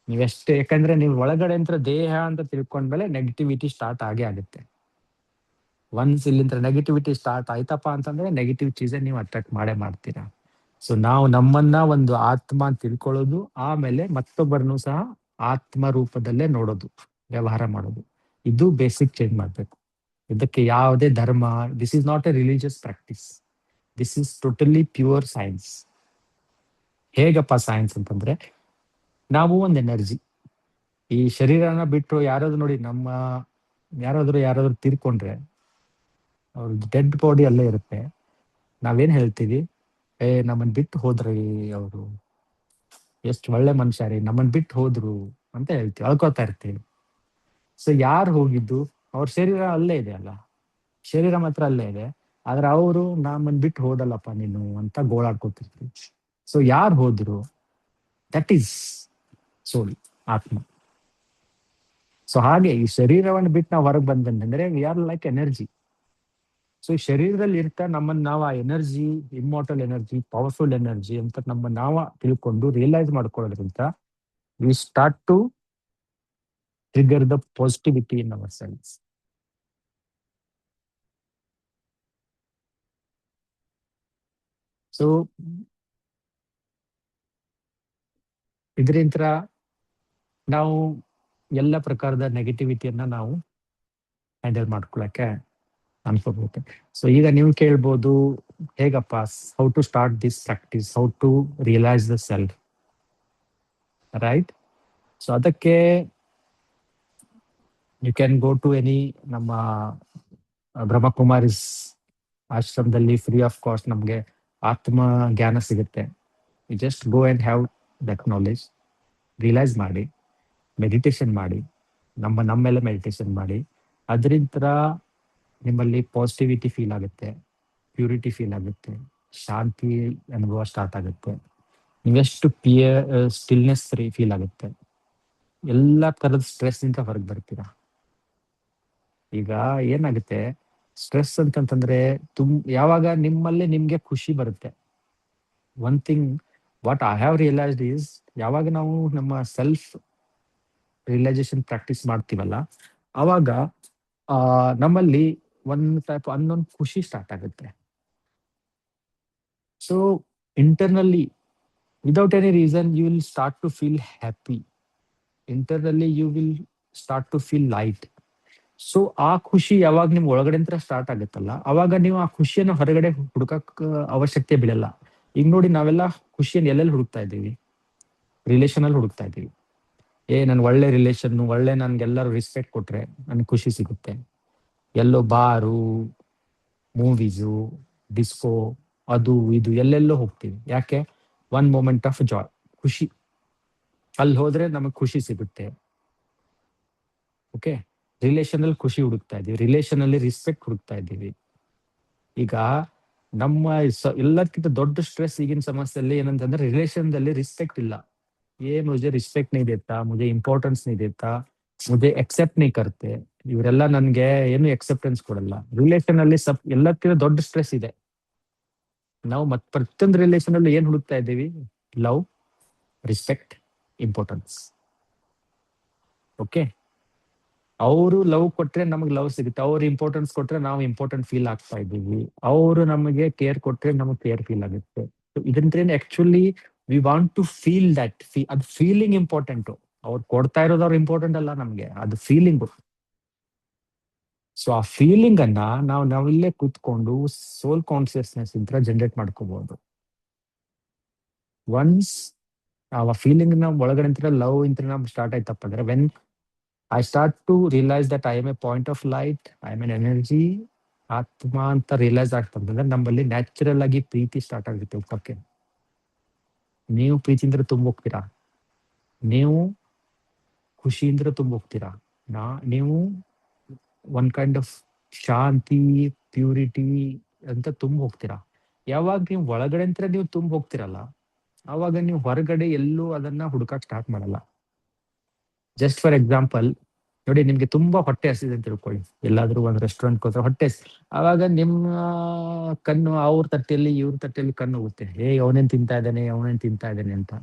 ನೀವೆಷ್ಟೇ, ಯಾಕಂದ್ರೆ ನೀವು ಒಳಗಡೆ ಅಂತ ದೇಹ ಅಂತ ತಿಳ್ಕೊಂಡ್ಮೇಲೆ ನೆಗೆಟಿವಿಟಿ ಸ್ಟಾರ್ಟ್ ಆಗೇ ಆಗುತ್ತೆ. ಒನ್ಸ್ ಇಲ್ಲಿಂದ ನೆಗೆಟಿವಿಟಿ ಸ್ಟಾರ್ಟ್ ಆಯ್ತಪ್ಪ ಅಂತಂದ್ರೆ ನೆಗೆಟಿವ್ ಚೀಸೇ ನೀವು ಅಟ್ರಾಕ್ಟ್ ಮಾಡೇ ಮಾಡ್ತೀರಾ. ಸೊ ನಾವು ನಮ್ಮನ್ನ ಒಂದು ಆತ್ಮ ಅಂತ ತಿಳ್ಕೊಳ್ಳೋದು, ಆಮೇಲೆ ಮತ್ತೊಬ್ಬರನ್ನು ಸಹ ಆತ್ಮ ರೂಪದಲ್ಲೇ ನೋಡೋದು, ವ್ಯವಹಾರ ಮಾಡೋದು, ಇದು ಬೇಸಿಕ್ ಚೇಂಜ್ ಮಾಡ್ಬೇಕು. ಇದಕ್ಕೆ ಯಾವುದೇ ಧರ್ಮ, this is not A religious practice, this is totally pure science. ಹೇಗಪ್ಪ ಸೈನ್ಸ್ ಅಂತಂದ್ರೆ, ನಾವು ಒಂದು ಎನರ್ಜಿ, ಈ ಶರೀರನ ಬಿಟ್ಟು ಯಾರಾದ್ರೂ ನೋಡಿ, ನಮ್ಮ ಯಾರಾದ್ರೂ ತೀರ್ಕೊಂಡ್ರೆ ಅವ್ರ ಡೆಡ್ ಬಾಡಿ ಅಲ್ಲೇ ಇರುತ್ತೆ. ನಾವೇನ್ ಹೇಳ್ತೀವಿ, ನಮ್ಮನ್ ಬಿಟ್ಟು ಹೋದ್ರಿ, ಅವರು ಎಷ್ಟು ಒಳ್ಳೆ ಮನುಷ್ಯ ರೀ, ನಮ್ಮನ್ ಬಿಟ್ಟು ಹೋದ್ರು ಅಂತ ಹೇಳ್ತೀವಿ, ಅಳ್ಕೊತಾ ಇರ್ತೀವಿ. ಸೊ ಯಾರು ಹೋಗಿದ್ದು, ಅವ್ರ ಶರೀರ ಅಲ್ಲೇ ಇದೆ ಅಲ್ಲ, ಶರೀರ ಮಾತ್ರ ಅಲ್ಲೇ ಇದೆ, ಆದ್ರೆ ಅವರು ನಮ್ಮನ್ ಬಿಟ್ಟು ಹೋದಲ್ಲಪ್ಪ ನೀನು ಅಂತ ಗೋಳಾಡ್ಕೊತಿರ್ತೀವಿ. ಸೊ ಯಾರು ಹೋದ್ರು, ದಟ್ ಈಸ್ ಸೋಲ್, ಆತ್ಮ. ಸೊ ಹಾಗೆ ಈ ಶರೀರವನ್ನು ಬಿಟ್ಟು ನಾವು ಹೊರಗೆ ಬಂದಂದ್ರೆ we are like energy. So ಈ ಶರೀರದಲ್ಲಿ ಇರ್ತಾ ನಮ್ಮನ್ನ ನಾವು ಆ energy, immortal energy, powerful energy ಅಂತ ನಮ್ಮ ನಾವ ತಿಳ್ಕೊಂಡು ರಿಯಲೈಸ್ ಮಾಡ್ಕೊಳ್ಳೋದ್ರಿಂದ we start to trigger the positivity in our cells. So ಇದರಿಂದ ನಾವು ಎಲ್ಲ ಪ್ರಕಾರದ ನೆಗೆಟಿವಿಟಿಯನ್ನ ನಾವು ಹ್ಯಾಂಡಲ್ ಮಾಡ್ಕೊಳಕ್ಕೆ ಅನ್ಕೋಬಹುದು. ಸೊ ಈಗ ನೀವು ಕೇಳ್ಬೋದು, ಹೇಗಪ್ಪ, how to start this practice, how to realise the self, right? So ಅದಕ್ಕೆ you can go to any ನಮ್ಮ ಬ್ರಹ್ಮಕುಮಾರಿಸ್ ಆಶ್ರಮದಲ್ಲಿ ಫ್ರೀ ಆಫ್ ಕಾಸ್ಟ್ ನಮ್ಗೆ ಆತ್ಮ ಜ್ಞಾನ ಸಿಗುತ್ತೆ. You just go and have that knowledge, realise ಮಾಡಿ, ಮೆಡಿಟೇಷನ್ ಮಾಡಿ, ನಮ್ಮ ಮೇಲೆ ಮೆಡಿಟೇಷನ್ ಮಾಡಿ. ಅದರಿಂದ ನಿಮ್ಮಲ್ಲಿ ಪಾಸಿಟಿವಿಟಿ ಫೀಲ್ ಆಗುತ್ತೆ, ಪ್ಯೂರಿಟಿ ಫೀಲ್ ಆಗುತ್ತೆ, ಶಾಂತಿ ಅನುಭವ ಸ್ಟಾರ್ಟ್ ಆಗುತ್ತೆ, ನೀವೆಷ್ಟು ಸ್ಟಿಲ್ನೆಸ್ ಫೀಲ್ ಆಗುತ್ತೆ, ಎಲ್ಲ ತರದ ಸ್ಟ್ರೆಸ್ ಇಂದ ಹೊರಗೆ ಬರ್ತೀರಾ. ಈಗ ಏನಾಗುತ್ತೆ, ಸ್ಟ್ರೆಸ್ ಅಂತಂತಂದ್ರೆ ಯಾವಾಗ ನಿಮ್ಮಲ್ಲೇ ನಿಮ್ಗೆ ಖುಷಿ ಬರುತ್ತೆ. One thing what I have realised is, ಯಾವಾಗ ನಾವು ನಮ್ಮ ಸೆಲ್ಫ್ ರಿಯಲೈಸೇಷನ್ ಪ್ರಾಕ್ಟೀಸ್ ಮಾಡ್ತೀವಲ್ಲ, ಅವಾಗ ನಮ್ಮಲ್ಲಿ ಒಂದು ಟೈಪ್ ಅನ್ನೊಂದು ಖುಷಿ ಸ್ಟಾರ್ಟ್ ಆಗುತ್ತೆ. So internally without any reason you will start to feel happy, internally you will start to feel light. So ಆ ಖುಷಿ ಯಾವಾಗ ನಿಮ್ ಒಳಗಡೆ ಅಂತ ಸ್ಟಾರ್ಟ್ ಆಗುತ್ತಲ್ಲ, ಅವಾಗ ನೀವು ಆ ಖುಷಿಯನ್ನು ಹೊರಗಡೆ ಹುಡುಕಕ್ ಅವಶ್ಯಕತೆ ಬೀಳಲ್ಲ. ಈಗ ನೋಡಿ, ನಾವೆಲ್ಲ ಖುಷಿಯನ್ನು ಎಲ್ಲೆಲ್ಲಿ ಹುಡುಕ್ತಾ ಇದ್ದೀವಿ, ರಿಲೇಷನ್ ಅಲ್ಲಿ ಹುಡುಕ್ತಾ ಇದ್ದೀವಿ. ನನ್ ಒಳ್ಳೆ ರಿಲೇಷನ್, ಒಳ್ಳೆ ನನ್ಗೆಲ್ಲರೂ ರೆಸ್ಪೆಕ್ಟ್ ಕೊಟ್ರೆ ನನ್ಗೆ ಖುಷಿ ಸಿಗುತ್ತೆ. ಎಲ್ಲೋ ಬಾರು, ಮೂವೀಸು, ಡಿಸ್ಕೋ, ಅದು ಇದು ಎಲ್ಲೆಲ್ಲೋ ಹೋಗ್ತೀವಿ. ಯಾಕೆ? ಒನ್ ಮೂಮೆಂಟ್ ಆಫ್ ಜಾಯ್, ಖುಷಿ. ಅಲ್ಲಿ ಹೋದ್ರೆ ನಮಗ್ ಖುಷಿ ಸಿಗುತ್ತೆ. ಓಕೆ, ರಿಲೇಷನ್ ಅಲ್ಲಿ ಖುಷಿ ಹುಡುಕ್ತಾ ಇದೀವಿ, ರಿಲೇಷನ್ ಅಲ್ಲಿ ರೆಸ್ಪೆಕ್ಟ್ ಹುಡುಕ್ತಾ ಇದ್ದೀವಿ. ಈಗ ನಮ್ಮ ಎಲ್ಲದಕ್ಕಿಂತ ದೊಡ್ಡ ಸ್ಟ್ರೆಸ್ ಈಗಿನ ಸಮಸ್ಯೆಯಲ್ಲಿ ಏನಂತಂದ್ರೆ, ರಿಲೇಷನ್ ದಲ್ಲಿ ರೆಸ್ಪೆಕ್ಟ್ ಇಲ್ಲ. मुझे रिस्पेक्ट नहीं देता, मुझे इंपॉर्टेंस नहीं देता, मुझे एक्सेप्ट नहीं करते, ಇವರೆಲ್ಲ ನನ್ಗೆ ಏನು ಎಕ್ಸೆಪ್ಟೆನ್ಸ್ ಕೊಡಲ್ಲ. ರಿಲೇಷನ್ ಅಲ್ಲಿ ಎಲ್ಲಕ್ಕಿಂತ ದೊಡ್ಡ ಸ್ಟ್ರೆಸ್ ಇದೆ. ನಾವು ಪ್ರತಿಯೊಂದು ರಿಲೇಷನ್ ಅಲ್ಲಿ ಏನ್ ಹುಡುಕ್ತಾ ಇದ್ದೀವಿ? Love, respect, importance. ಓಕೆ, ಅವರು ಲವ್ ಕೊಟ್ರೆ ನಮಗೆ ಲವ್ ಸಿಗುತ್ತೆ, ಅವ್ರು ಇಂಪಾರ್ಟೆನ್ಸ್ ಕೊಟ್ರೆ ನಾವು ಇಂಪಾರ್ಟೆಂಟ್ ಫೀಲ್ ಆಗ್ತಾ ಇದ್ದೀವಿ, ಅವರು ನಮಗೆ ಕೇರ್ ಕೊಟ್ರೆ ನಮಗೆ ಕೇರ್ ಫೀಲ್ ಆಗುತ್ತೆ. ಇದರಿಂದ actually we want to feel that, ಅದು ಫೀಲಿಂಗ್ ಇಂಪಾರ್ಟೆಂಟ್. ಅವ್ರು ಕೊಡ್ತಾ ಇರೋದು ಅವ್ರು ಇಂಪಾರ್ಟೆಂಟ್ ಅಲ್ಲ, ನಮ್ಗೆ ಅದು ಫೀಲಿಂಗ್. ಸೊ ಆ ಫೀಲಿಂಗ್ ಅನ್ನ ನಾವಿಲ್ಲೇ ಕೂತ್ಕೊಂಡು ಸೋಲ್ ಕಾನ್ಸಿಯಸ್ನೆಸ್ ಇಂದ ಜನರೇಟ್ ಮಾಡ್ಕೋಬಹುದು. ಒನ್ಸ್ ಆ ಫೀಲಿಂಗ್ ನ ಒಳಗಡೆ ಲವ್ ಇಂತ ನಮ್ ಸ್ಟಾರ್ಟ್ ಆಯ್ತಪ್ಪ ಅಂದ್ರೆ, when I start to realize that I am a point of light, I am an energy, ಆತ್ಮ ಅಂತ ರಿಯಲೈಸ್ ಆಗ್ತಂದ್ರೆ ನಮ್ಮಲ್ಲಿ ನ್ಯಾಚುರಲ್ ಆಗಿ ಪ್ರೀತಿ ಸ್ಟಾರ್ಟ್ ಆಗುತ್ತೆ ಹುಟ್ಟಕ್ಕೆ. ನೀವು ಪ್ರೀತಿಯಿಂದ ತುಂಬೋಗ್ತೀರಾ, ನೀವು ಖುಷಿಯಿಂದ ತುಂಬೋಗ್ತೀರಾ, ನೀವು one kind of Shanti, purity ಅಂತ ತುಂಬ ಹೋಗ್ತೀರಾ. ಯಾವಾಗ ನೀವು ಒಳಗಡೆ ಅಂತ ನೀವು ತುಂಬ ಹೋಗ್ತಿರಲ್ಲ, ಅವಾಗ ನೀವು ಹೊರಗಡೆ ಎಲ್ಲೂ ಅದನ್ನ ಹುಡುಕಕ್ ಸ್ಟಾರ್ಟ್ ಮಾಡಲ್ಲ. ಜಸ್ಟ್ ಫಾರ್ ಎಕ್ಸಾಂಪಲ್ ನೋಡಿ, ನಿಮ್ಗೆ ತುಂಬಾ ಹೊಟ್ಟೆ ಹಸಿದೆ ಅಂತ ತಿಳ್ಕೊಳ್ಳಿ, ಎಲ್ಲಾದ್ರೂ ಒಂದ್ ರೆಸ್ಟೋರೆಂಟ್ ಹೋದ್ರೆ ಹೊಟ್ಟೆ ಅವಾಗ ನಿಮ್ಮ ಕಣ್ಣು ಅವ್ರ ತಟ್ಟೆಯಲ್ಲಿ ಇವ್ರ ತಟ್ಟೆಯಲ್ಲಿ ಕಣ್ಣು ಹೋಗುತ್ತೆ, ಅವನೇನ್ ತಿಂತಾ ಇದ್ದಾನೆ ಅವನೇನ್ ತಿಂತಾ ಇದ್ದಾನೆ ಅಂತ,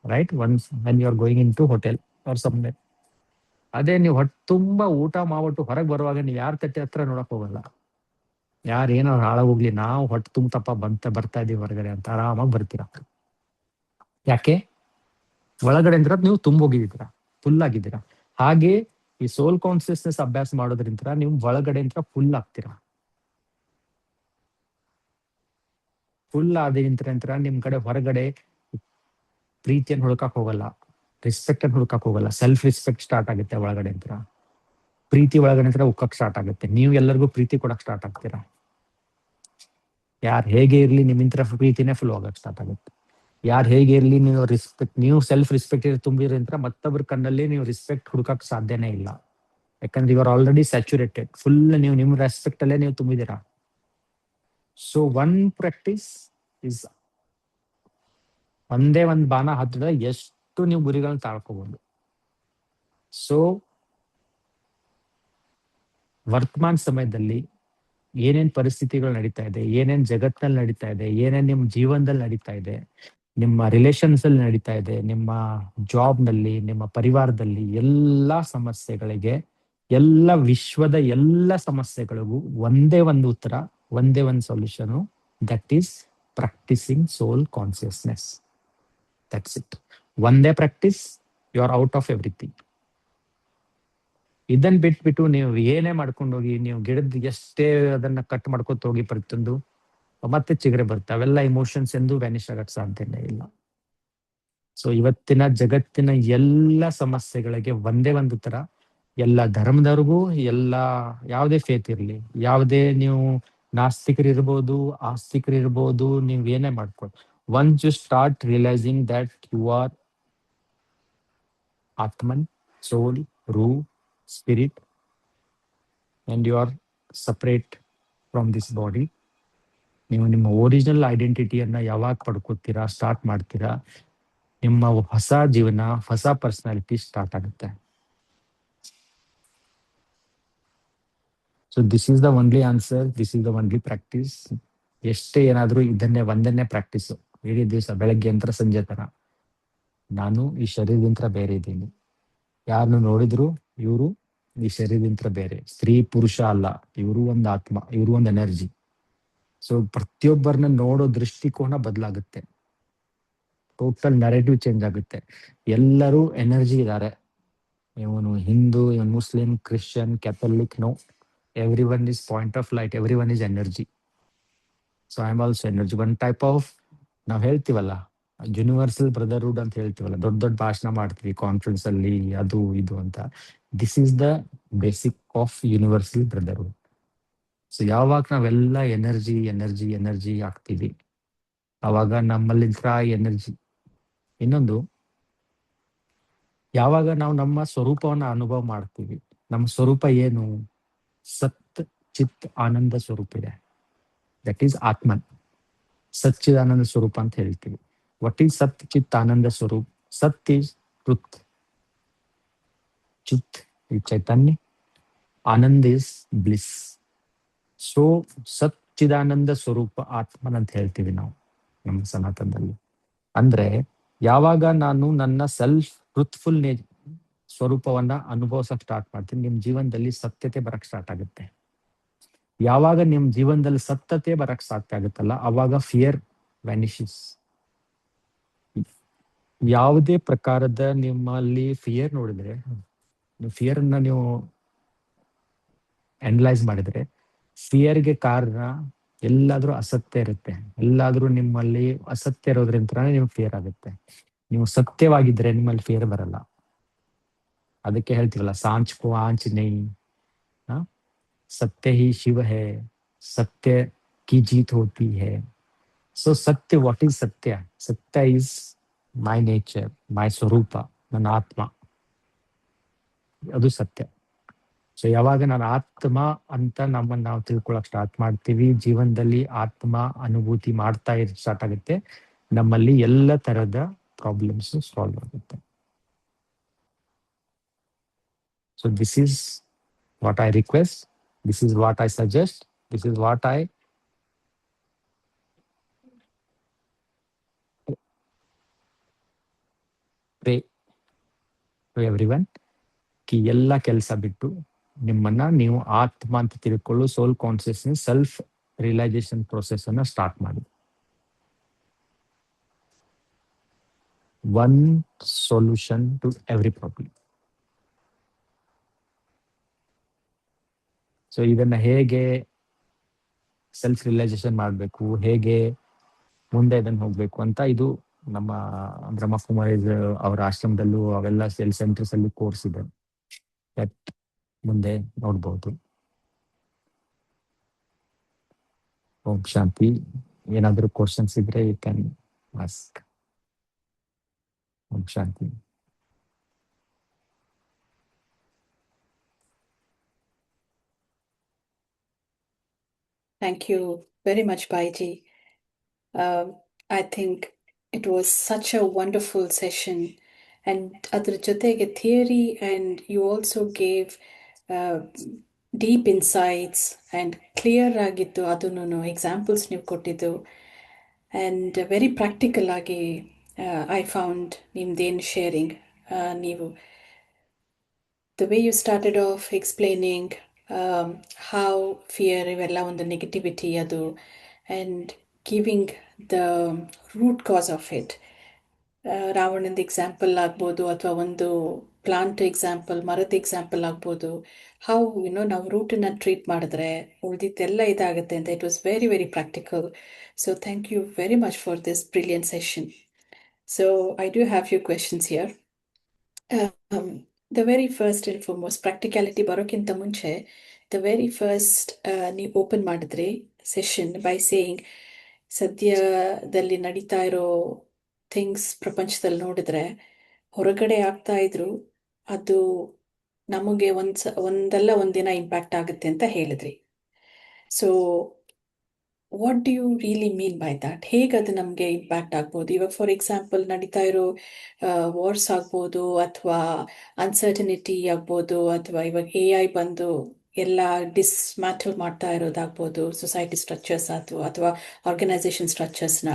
right? Once when you are going into hotel or somewhere. ಅದೇ ನೀವು ಹೊಟ್ಟೆ ತುಂಬಾ ಊಟ ಮಾಡ್ಬಿಟ್ಟು ಹೊರಗೆ ಬರುವಾಗ ನೀವು ಯಾರ ತಟ್ಟೆ ಹತ್ರ ನೋಡಕ್ ಹೋಗಲ್ಲ. ಯಾರೇನೋ ಹಾಳಾಗೋಗ್ಲಿ, ನಾವು ಹೊಟ್ಟೆ ತುಂಬತಪ್ಪ ಬರ್ತಾ ಇದೀವಿ ಹೊರಗಡೆ ಅಂತ ಆರಾಮಾಗಿ ಬರ್ತೀರಾ. ಯಾಕೆ? ಒಳಗಡೆ ಅಂದ್ರೆ ನೀವು ತುಂಬೋಗಿದ್ದೀರಾ, ಫುಲ್ ಆಗಿದ್ದೀರಾ. ಹಾಗೆ ಈ ಸೋಲ್ ಕಾನ್ಸಿಯಸ್ನೆಸ್ ಅಭ್ಯಾಸ ಮಾಡೋದ್ರಿಂದ ನೀವು ಒಳಗಡೆ ಅಂತ ಫುಲ್ ಆಗ್ತೀರಾ. ಫುಲ್ ಆದ್ರಿಂತ ನಿಮ್ ಕಡೆ ಹೊರಗಡೆ ಪ್ರೀತಿಯನ್ನು ಹುಡುಕಕ್ ಹೋಗಲ್ಲ, ರೆಸ್ಪೆಕ್ಟ್ ಅನ್ನು ಹುಡುಕಕ್ ಹೋಗಲ್ಲ, ಸೆಲ್ಫ್ ರೆಸ್ಪೆಕ್ಟ್ ಸ್ಟಾರ್ಟ್ ಆಗುತ್ತೆ ಒಳಗಡೆ ಅಂತ. ಪ್ರೀತಿ ಒಳಗಡೆ ಅಂತ ಉಕ್ಕಕ್ ಸ್ಟಾರ್ಟ್ ಆಗುತ್ತೆ, ನೀವು ಎಲ್ಲರಿಗೂ ಪ್ರೀತಿ ಕೊಡಕ್ ಸ್ಟಾರ್ಟ್ ಆಗ್ತೀರಾ. ಯಾರು ಹೇಗೆ ಇರ್ಲಿ ನಿಮ್ಮಿಂತ್ರ ಪ್ರೀತಿನೇ ಫುಲ್ ಹೋಗಕ್ ಸ್ಟಾರ್ಟ್ ಆಗುತ್ತೆ. ಯಾರು ಹೇಗೆ ಇರ್ಲಿ ನೀವು ರೆಸ್ಪೆಕ್ಟ್, ನೀವು ಸೆಲ್ಫ್ ರೆಸ್ಪೆಕ್ಟ್ ತುಂಬಿರಂತ್ರ ಮತ್ತೊಬ್ಬರ ಕಣ್ಣಲ್ಲಿ ನೀವು ರೆಸ್ಪೆಕ್ಟ್ ಹುಡುಕಕ್ ಸಾಧ್ಯನೇ ಇಲ್ಲ. ಯಾಕಂದ್ರೆ ಇವರು ಆಲ್ರೆಡಿ ಸ್ಯಾಚುರೇಟೆಡ್, ಫುಲ್ ನೀವು ನಿಮ್ ರೆಸ್ಪೆಕ್ಟ್ ಅಲ್ಲೇ ನೀವು ತುಂಬಿದ್ದೀರಾ. ಸೊ ಒನ್ ಪ್ರಾಕ್ಟೀಸ್ ಇಸ್, ಒಂದೇ ಒಂದ್ ಬಾಣ ಹತ್ತಿದ್ರೆ ಎಷ್ಟು ನೀವು ಗುರಿಗಳನ್ನ ತಾಳ್ಕೋಬಹುದು. ಸೊ ವರ್ತಮಾನ ಸಮಯದಲ್ಲಿ ಏನೇನ್ ಪರಿಸ್ಥಿತಿಗಳು ನಡೀತಾ ಇದೆ, ಏನೇನ್ ಜಗತ್ನಲ್ಲಿ ನಡೀತಾ ಇದೆ, ಏನೇನ್ ನಿಮ್ ಜೀವನದಲ್ಲಿ ನಡೀತಾ ಇದೆ, ನಿಮ್ಮ ರಿಲೇಷನ್ಸ್ ಅಲ್ಲಿ ನಡೀತಾ ಇದೆ, ನಿಮ್ಮ ಜಾಬ್ ನಲ್ಲಿ, ನಿಮ್ಮ ಪರಿವಾರದಲ್ಲಿ ಎಲ್ಲಾ ಸಮಸ್ಯೆಗಳಿಗೆ, ಎಲ್ಲ ವಿಶ್ವದ ಎಲ್ಲ ಸಮಸ್ಯೆಗಳಿಗೂ ಒಂದೇ ಒಂದು ಉತ್ತರ, ಒಂದೇ ಒಂದು solution, that is practising soul consciousness. That's it. ಒಂದೇ practice, you are out of everything. ಇದನ್ ಬಿಟ್ಬಿಟ್ಟು ನೀವು ಏನೇ ಮಾಡ್ಕೊಂಡು ಹೋಗಿ, ನೀವು ಗಿಡದ ಎಷ್ಟೇ ಅದನ್ನ ಕಟ್ ಮಾಡ್ಕೊತ ಹೋಗಿ ಪ್ರತಿಯೊಂದು ಮತ್ತೆ ಚಿಗುರೆ ಬರುತ್ತೆ, ಅವೆಲ್ಲ ಇಮೋಷನ್ಸ್ ಎಂದು ವ್ಯಾನಿಷ್ ಆಗಕ್ ಸಾಧ್ಯನೇ ಇಲ್ಲ. ಸೊ ಇವತ್ತಿನ ಜಗತ್ತಿನ ಎಲ್ಲ ಸಮಸ್ಯೆಗಳಿಗೆ ಒಂದೇ ಒಂದು ಉತ್ತರ. ಎಲ್ಲ ಧರ್ಮದವ್ರಿಗೂ, ಎಲ್ಲ ಯಾವುದೇ ಫೇತ್ ಇರ್ಲಿ, ಯಾವುದೇ ನೀವು ನಾಸ್ತಿಕರಿರ್ಬೋದು, ಆಸ್ತಿಕರಿರ್ಬೋದು, ನೀವ್ ಏನೇ ಮಾಡ್ಕೊಳ್ಳಿ, once you start realising that you are ಆತ್ಮನ್, ಸೋಲ್, ರೂ, spirit, and you are separate from this body. ನೀವು ನಿಮ್ಮ ಒರಿಜಿನಲ್ ಐಡೆಂಟಿಟಿಯನ್ನ ಯಾವಾಗ ಪಡ್ಕೋತೀರಾ, ಸ್ಟಾರ್ಟ್ ಮಾಡ್ತೀರಾ, ನಿಮ್ಮ ಹೊಸ ಜೀವನ, ಹೊಸ ಪರ್ಸನಾಲಿಟಿ ಸ್ಟಾರ್ಟ್ ಆಗುತ್ತೆ. So this is the only answer, this is the only practice. ಎಷ್ಟೇ ಏನಾದ್ರೂ ಇದನ್ನೇ ಒಂದನ್ನೇ ಪ್ರಾಕ್ಟೀಸು ಇಡೀ ದಿವಸ, ಬೆಳಗ್ಗೆ ಅಂತ ಸಂಜೆ ತರ. ನಾನು ಈ ಶರೀರದಿಂದ ಬೇರೆ ಇದ್ದೀನಿ, ಯಾರನ್ನು ನೋಡಿದ್ರು ಇವರು ಈ ಶರೀರದಿಂದ ಬೇರೆ, ಸ್ತ್ರೀ ಪುರುಷ ಅಲ್ಲ, ಇವರು ಒಂದು ಆತ್ಮ, ಇವರು ಒಂದು ಎನರ್ಜಿ. ಸೊ ಪ್ರತಿಯೊಬ್ಬರನ್ನ ನೋಡೋ ದೃಷ್ಟಿಕೋನ ಬದಲಾಗುತ್ತೆ, ಟೋಟಲ್ ನರೇಟಿವ್ ಚೇಂಜ್ ಆಗುತ್ತೆ. ಎಲ್ಲರೂ ಎನರ್ಜಿ ಇದ್ದಾರೆ, ಇವನು ಹಿಂದೂ, ಇವನು Muslim, Christian, Catholic, no, everyone is point of light, everyone is energy. So I am also energy. One type of, ನಾವ್ ಹೇಳ್ತೀವಲ್ಲ ಯೂನಿವರ್ಸಲ್ ಬ್ರದರ್ಹುಡ್ ಅಂತ ಹೇಳ್ತೀವಲ್ಲ, ದೊಡ್ಡ ದೊಡ್ಡ ಭಾಷಣ ಮಾಡ್ತೀವಿ ಕಾನ್ಫರೆನ್ಸ್ ಅಲ್ಲಿ, ಅದು ಇದು ಅಂತ. This is the basic of universal brotherhood. So ಯಾವಾಗ ನಾವೆಲ್ಲ ಎನರ್ಜಿ ಎನರ್ಜಿ ಎನರ್ಜಿ ಆಗ್ತೀವಿ, ಅವಾಗ ನಮ್ಮಲ್ಲಿ ಎನರ್ಜಿ. ಇನ್ನೊಂದು, ಯಾವಾಗ ನಾವು ನಮ್ಮ ಸ್ವರೂಪವನ್ನ ಅನುಭವ ಮಾಡ್ತೀವಿ, ನಮ್ಮ ಸ್ವರೂಪ ಏನು? ಸತ್ ಚಿತ್ ಆನಂದ ಸ್ವರೂಪ ಇದೆ, ದಟ್ ಈಸ್ ಆತ್ಮನ್, ಸಚ್ಚಿದಾನಂದ ಸ್ವರೂಪ ಅಂತ ಹೇಳ್ತೀವಿ. ವಾಟ್ ಈಸ್ ಸತ್ ಚಿತ್ ಆನಂದ ಸ್ವರೂಪ್? ಸತ್ ಈಸ್ ಟ್ರುತ್, ಚಿತ್ ಈ ಚೈತನ್ಯ, ಆನಂದ್ ಈಸ್ ಬ್ಲಿಸ್. ಸೊ ಸಚ್ಚಿದಾನಂದ ಸ್ವರೂಪ ಆತ್ಮನ್ ಅಂತ ಹೇಳ್ತೀವಿ ನಾವು ನಮ್ಮ ಸನಾತನದಲ್ಲಿ. ಅಂದ್ರೆ ಯಾವಾಗ ನಾನು ನನ್ನ ಸೆಲ್ಫ್ ಟ್ರುತ್ಫುಲ್ ಸ್ವರೂಪವನ್ನ ಅನುಭವಿಸಕ್ ಸ್ಟಾರ್ಟ್ ಮಾಡ್ತೀನಿ, ನಿಮ್ ಜೀವನದಲ್ಲಿ ಸತ್ಯತೆ ಬರಕ್ ಸ್ಟಾರ್ಟ್ ಆಗುತ್ತೆ. ಯಾವಾಗ ನಿಮ್ ಜೀವನದಲ್ಲಿ ಸತ್ಯತೆ ಬರಕ್ ಸಾಧ್ಯ ಆಗುತ್ತಲ್ಲ, ಅವಾಗ ಫಿಯರ್ ವ್ಯಾನಿಷಸ್. ಯಾವುದೇ ಪ್ರಕಾರದ ನಿಮ್ಮಲ್ಲಿ ಫಿಯರ್ ನೋಡಿದ್ರೆ, ಫಿಯರ್ ಅನ್ನ ನೀವು ಅನಲೈಸ್ ಮಾಡಿದ್ರೆ, ಫಿಯರ್ಗೆ ಕಾರಣ ಎಲ್ಲಾದ್ರೂ ಅಸತ್ಯ ಇರುತ್ತೆ, ಎಲ್ಲಾದ್ರೂ ನಿಮ್ಮಲ್ಲಿ ಅಸತ್ಯ ಇರೋದ್ರಿಂದ ನಿಮ್ಗೆ ಫಿಯರ್ ಆಗುತ್ತೆ. ನೀವು ಸತ್ಯವಾಗಿದ್ರೆ ನಿಮ್ಮಲ್ಲಿ ಫಿಯರ್ ಬರಲ್ಲ. ಅದಕ್ಕೆ ಹೇಳ್ತೀವಲ್ಲ, ಸಾಂಚ್ ಕೋ ಆಂಚ್ ನೈ, ಸತ್ಯ ಹಿ ಶಿವ ಹೇ, सत्य की जीत होती है. So सत्य, what is सत्य? सत्य is my nature, my ಸ್ವರೂಪ, ನನ್ನ ಆತ್ಮ, ಅದು ಸತ್ಯ. ಸೊ ಯಾವಾಗ ನಾನು ಆತ್ಮ ಅಂತ ನಮ್ಮನ್ನ ನಾವು ತಿಳ್ಕೊಳಕ್ ಸ್ಟಾರ್ಟ್ ಮಾಡ್ತೀವಿ, ಜೀವನದಲ್ಲಿ ಆತ್ಮ ಅನುಭೂತಿ ಮಾಡ್ತಾ ಸ್ಟಾರ್ಟ್ ಆಗುತ್ತೆ, ನಮ್ಮಲ್ಲಿ ಎಲ್ಲ ತರದ ಪ್ರಾಬ್ಲಮ್ಸ್ ಸಾಲ್ವ್ ಆಗುತ್ತೆ. So this is what I request, this is what I suggest, this is what I pray to everyone. ಕಿ ಎಲ್ಲ ಕೆಲಸ ಬಿಟ್ಟು ನಿಮ್ಮನ್ನ ನೀವು ಆತ್ಮ ಅಂತ ತಿಳ್ಕೊಳ್ಳು, soul consciousness, self realisation process ಅನ್ನ ಸ್ಟಾರ್ಟ್ ಮಾಡಿ. One solution to every problem. So ಇದನ್ನ ಹೇಗೆ ಸೆಲ್ಫ್ ರಿಯಲೈಸೇಷನ್ ಮಾಡಬೇಕು, ಹೇಗೆ ಮುಂದೆ ಇದನ್ನ ಹೋಗ್ಬೇಕು ಅಂತ, ಇದು ನಮ್ಮ ಬ್ರಹ್ಮಕುಮಾರಿ ಅವರ ಆಶ್ರಮದಲ್ಲೂ ಅವೆಲ್ಲ ಸೆಂಟರ್ಸ್ ಅಲ್ಲಿ ಕೋರ್ಸ್ ಇದೆ, ಮುಂದೆ ನೋಡ್ಬೋದು. ಓಂ ಶಾಂತಿ. ಏನಾದರೂ ಕ್ವಶನ್ಸ್ ಇದ್ರೆ you can ask. Om Shanti. Thank you very much, Baiji. I think it was such a wonderful session. And adar jotege theory, and you also gave deep insights and clear ಆಗಿತ್ತು, ಅದನ್ನು examples ನೀವು ಕೊಟ್ಟಿದ್ದು. And very practical ಆಗಿ I found ನಿಮ್ದೇನು sharing. ನೀವು the way you started off explaining how fear ಇವೆಲ್ಲ ಒಂದು negativity ಅದು, and giving the root cause of it. ರಾವಣದ ಎಕ್ಸಾಂಪಲ್ ಆಗ್ಬೋದು, ಅಥವಾ ಒಂದು ಪ್ಲಾಂಟ್ ಎಕ್ಸಾಂಪಲ್, ಮರದ ಎಕ್ಸಾಂಪಲ್ ಆಗ್ಬೋದು. ಹೌ ನಾವು ರೂಟನ್ನ ಟ್ರೀಟ್ ಮಾಡಿದ್ರೆ ಉಳಿದಿದ್ದೆಲ್ಲ ಇದಾಗುತ್ತೆ ಅಂತ. It was very very practical. So thank you very much for this brilliant session. So I do have few questions here. The very first and foremost, practicality ಬರೋಕ್ಕಿಂತ ಮುಂಚೆ ದ ವೆರಿ ಫಸ್ಟ್ ನೀವು open ಮಾಡಿದ್ರಿ session by saying, ಸದ್ಯದಲ್ಲಿ ನಡೀತಾ ಇರೋ things ಪ್ರಪಂಚದಲ್ಲಿ ನೋಡಿದ್ರೆ ಹೊರಗಡೆ ಆಗ್ತಾ ಇದ್ರು ಅದು ನಮಗೆ ಒಂದಲ್ಲ ಒಂದಿನ ಇಂಪ್ಯಾಕ್ಟ್ ಆಗುತ್ತೆ ಅಂತ ಹೇಳಿದ್ರಿ. So what do you really mean by that? ಹೇಗೆ ಅದು ನಮಗೆ ಇಂಪ್ಯಾಕ್ಟ್ ಆಗ್ಬೋದು? ಇವಾಗ ಫಾರ್ ಎಕ್ಸಾಂಪಲ್ ನಡೀತಾ ಇರೋ ವಾರ್ಸ್ ಆಗ್ಬೋದು, ಅಥವಾ ಅನ್ಸರ್ಟನಿಟಿ ಆಗ್ಬೋದು, ಅಥವಾ ಇವಾಗ AI ಬಂದು ಎಲ್ಲ ಡಿಸ್ಮ್ಯಾಟಲ್ ಮಾಡ್ತಾ ಇರೋದಾಗ್ಬೋದು, ಸೊಸೈಟಿ ಸ್ಟ್ರಕ್ಚರ್ಸ್ ಅಥವಾ ಆರ್ಗನೈಸೇಷನ್ ಸ್ಟ್ರಕ್ಚರ್ಸ್ನ.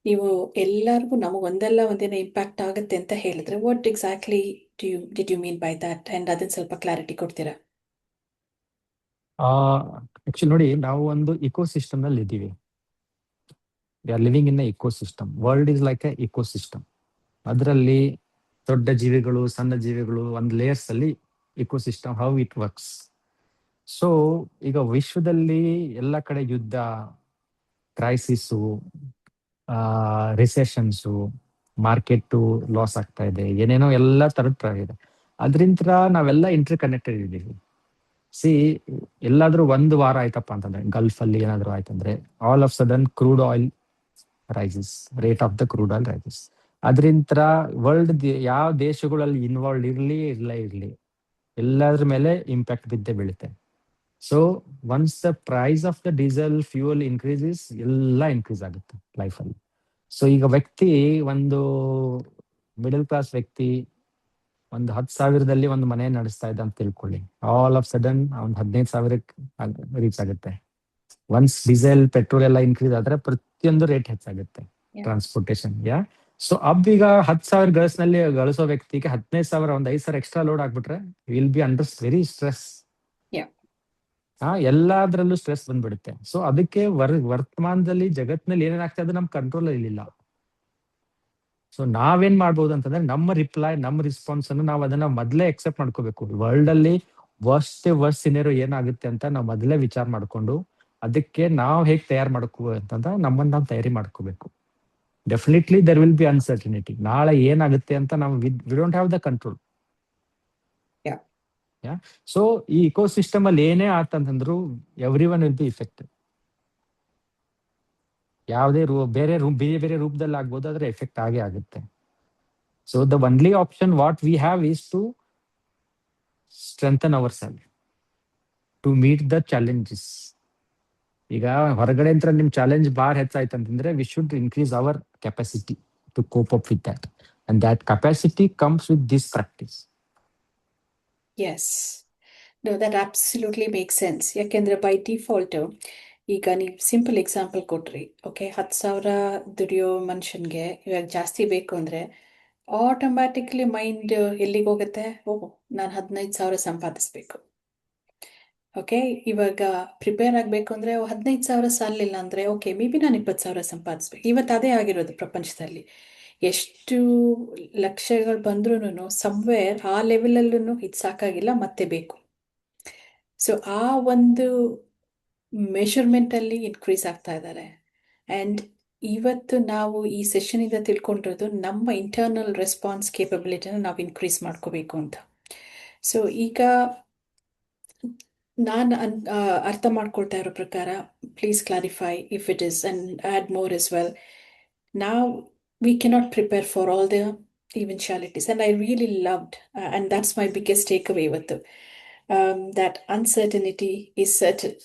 ನೀವು ಎಲ್ಲರಿಗೂ ನಮಗೆ ಒಂದಲ್ಲ ಒಂದಿನ ಇಂಪ್ಯಾಕ್ಟ್ ಆಗುತ್ತೆ ಅಂತ ಹೇಳಿದ್ರೆ what exactly did you mean by that? And ಅದನ್ನ ಸ್ವಲ್ಪ ಕ್ಲಾರಿಟಿ ಕೊಡ್ತೀರಾ? ಆಕ್ಚುಲಿ ನೋಡಿ, ನಾವು ಒಂದು ಇಕೋಸಿಸ್ಟಮ್ ನಲ್ಲಿ ಇದ್ದೀವಿ. We are living in a ecosystem. World is like A ecosystem. ಅದರಲ್ಲಿ ದೊಡ್ಡ ಜೀವಿಗಳು, ಸಣ್ಣ ಜೀವಿಗಳು, ಒಂದು ಲೇಯರ್ಸ್ ಅಲ್ಲಿ ecosystem how it works. So ಈಗ ವಿಶ್ವದಲ್ಲಿ ಎಲ್ಲ ಕಡೆ ಯುದ್ಧ, ಕ್ರೈಸಿಸು, ರಿಸೆಷನ್ಸು, ಮಾರ್ಕೆಟ್ ಲಾಸ್ ಆಗ್ತಾ ಇದೆ, ಏನೇನೋ ಎಲ್ಲ ತರದ ಇದೆ. ಅದ್ರಿಂದ ನಾವೆಲ್ಲ ಇಂಟರ್ ಕನೆಕ್ಟೆಡ್ ಇದ್ದೀವಿ. ಸಿ, ಎಲ್ಲಾದ್ರೂ ಒಂದು ವಾರ ಆಯ್ತಪ್ಪ ಅಂತಂದ್ರೆ, ಗಲ್ಫ್ ಅಲ್ಲಿ ಏನಾದ್ರು ಆಯ್ತಂದ್ರೆ, all of sudden crude oil rises, rate of the crude oil rises. ಅದ್ರಿಂದ ವರ್ಲ್ಡ್ ಯಾವ ದೇಶಗಳಲ್ಲಿ ಇನ್ವಾಲ್ವ್ ಇರ್ಲಿ ಎಲ್ಲದ್ರ ಮೇಲೆ ಇಂಪ್ಯಾಕ್ಟ್ ಬಿದ್ದೇ ಬೀಳುತ್ತೆ. So once the price of the diesel fuel increases, ಎಲ್ಲ ಇನ್ಕ್ರೀಸ್ ಆಗುತ್ತೆ ಲೈಫಲ್ಲಿ. ಸೊ ಈಗ ವ್ಯಕ್ತಿ, ಒಂದು ಮಿಡಲ್ ಕ್ಲಾಸ್ ವ್ಯಕ್ತಿ ಒಂದು 10,000ದಲ್ಲಿ ಒಂದು ಮನೆ ನಡೆಸ್ತಾ ಇದ್ದ ಅಂತ ತಿಳ್ಕೊಳ್ಳಿ. ಆಲ್ ಆಫ್ ಸಡನ್ ಒಂದು 15,000ಕ್ಕೆ ರೀಚ್ ಆಗುತ್ತೆ. ಒನ್ಸ್ ಡೀಸೆಲ್, ಪೆಟ್ರೋಲ್ ಎಲ್ಲ ಇನ್ಕ್ರೀಸ್ ಆದ್ರೆ ಪ್ರತಿಯೊಂದು ರೇಟ್ ಹೆಚ್ಚಾಗುತ್ತೆ, ಟ್ರಾನ್ಸ್ಪೋರ್ಟೇಷನ್. ಸೊ ಈಗ 10,000 ಗಳಿಸೋ ವ್ಯಕ್ತಿಗೆ 15,000, ಒಂದು 5,000 ಎಕ್ಸ್ಟ್ರಾ ಲೋಡ್ ಆಗ್ಬಿಟ್ರೆ will be under very stress. ಎಲ್ಲಾದ್ರಲ್ಲೂ ಸ್ಟ್ರೆಸ್ ಬಂದ್ಬಿಡುತ್ತೆ. ಸೊ ಅದಕ್ಕೆ ವರ್ತಮಾನದಲ್ಲಿ ಜಗತ್ತಿನಲ್ಲಿ ಏನೇನಾಗ್ತಾ ಇದೆ ನಮ್ ಕಂಟ್ರೋಲ್ ಇಲ್ಲಿಲ್ಲ. ಸೊ ನಾವೇನ್ ಮಾಡ್ಬೋದು ಅಂತಂದ್ರೆ, ನಮ್ಮ ರಿಪ್ಲೈ, ನಮ್ಮ ರೆಸ್ಪಾನ್ಸ್ ಅನ್ನು ನಾವು ಅದನ್ನ ಮೊದಲೇ ಎಕ್ಸೆಪ್ಟ್ ಮಾಡ್ಕೋಬೇಕು. ವರ್ಲ್ಡ್ ಅಲ್ಲಿ ವರ್ಸ್ಟ್ ಸಿನೇರಿಯೋ ಏನಾಗುತ್ತೆ ಅಂತ ನಾವು ಮೊದಲೇ ವಿಚಾರ ಮಾಡ್ಕೊಂಡು ಅದಕ್ಕೆ ನಾವು ಹೇಗೆ ತಯಾರು ಮಾಡ್ಕೋ ಅಂತಂದ್ರೆ ನಮ್ಮನ್ನ ನಾವು ತಯಾರಿ ಮಾಡ್ಕೋಬೇಕು. Definitely there will be uncertainty. ನಾಳೆ ಏನಾಗುತ್ತೆ ಅಂತ ನಾವು we don't have the control. So ಈ ಇಕೋಸಿಸ್ಟಮ್ ಅಲ್ಲಿ ಏನೇ ಆತಂತಂದ್ರು everyone will be affected. ಯಾವುದೇ ಬೇರೆ ರೂಪದಲ್ಲಿ ಆಗ್ಬೋದು, ಆದ್ರೆ ಎಫೆಕ್ಟ್ ಆಗೇ ಆಗುತ್ತೆ. So the only option what we have is to strengthen our self to meet the challenges. ಈಗ ಹೊರಗಡೆ ಅಂತ ನಿಮ್ ಚಾಲೆಂಜ್ ಬಾರ್ ಹೆಚ್ಚಾಯ್ತಂತಂದ್ರೆ we should increase our capacity to cope up with that, and that capacity comes with this practice. Yes, no that absolutely make sense. ಯಾಕೆಂದ್ರೆ by default ಈಗ ನೀವು simple example ಕೊಟ್ರಿ, okay, 10,000 ದುಡಿಯೋ ಮನುಷ್ಯನ್ಗೆ ಇವಾಗ ಜಾಸ್ತಿ ಬೇಕು ಅಂದ್ರೆ ಆಟೋಮ್ಯಾಟಿಕ್ಲಿ ಮೈಂಡ್ ಎಲ್ಲಿಗೆ ಹೋಗುತ್ತೆ? ಓಹ್, ನಾನು 15,000 ಸಂಪಾದಿಸ್ಬೇಕು. ಓಕೆ, ಇವಾಗ ಪ್ರಿಪೇರ್ ಆಗಬೇಕು ಅಂದರೆ 15,000 ಸಾಲಿಲ್ಲ ಅಂದರೆ ಓಕೆ, ಮೇ ಬಿ ನಾನು 20,000 ಸಂಪಾದಿಸ್ಬೇಕು. ಇವತ್ತು ಅದೇ ಆಗಿರೋದು ಪ್ರಪಂಚದಲ್ಲಿ. ಎಷ್ಟು ಲಕ್ಷಗಳು ಬಂದ್ರೂ ಸಮ್ವೇರ್ ಆ ಲೆವೆಲಲ್ಲೂ ಇದು ಸಾಕಾಗಿಲ್ಲ, ಮತ್ತೆ ಬೇಕು. ಸೊ ಆ ಒಂದು ಮೆಷರ್ಮೆಂಟಲ್ಲಿ ಇನ್ಕ್ರೀಸ್ ಆಗ್ತಾ ಇದ್ದಾರೆ. ಆ್ಯಂಡ್ ಇವತ್ತು ನಾವು ಈ ಸೆಷನಿಂದ ತಿಳ್ಕೊಂಡಿರೋದು ನಮ್ಮ ಇಂಟರ್ನಲ್ ರೆಸ್ಪಾನ್ಸ್ ಕೇಪಬಿಲಿಟಿನ ನಾವು ಇನ್ಕ್ರೀಸ್ ಮಾಡ್ಕೋಬೇಕು ಅಂತ. ಸೊ ಈಗ ನಾನು ಅರ್ಥ ಮಾಡ್ಕೊಳ್ತಾ ಇರೋ ಪ್ರಕಾರ, please clarify if it is and add more as well. ನಾವು we cannot prepare for all the eventualities, and I really loved, and that's my biggest takeaway ಇವತ್ತು, that uncertainty is certain.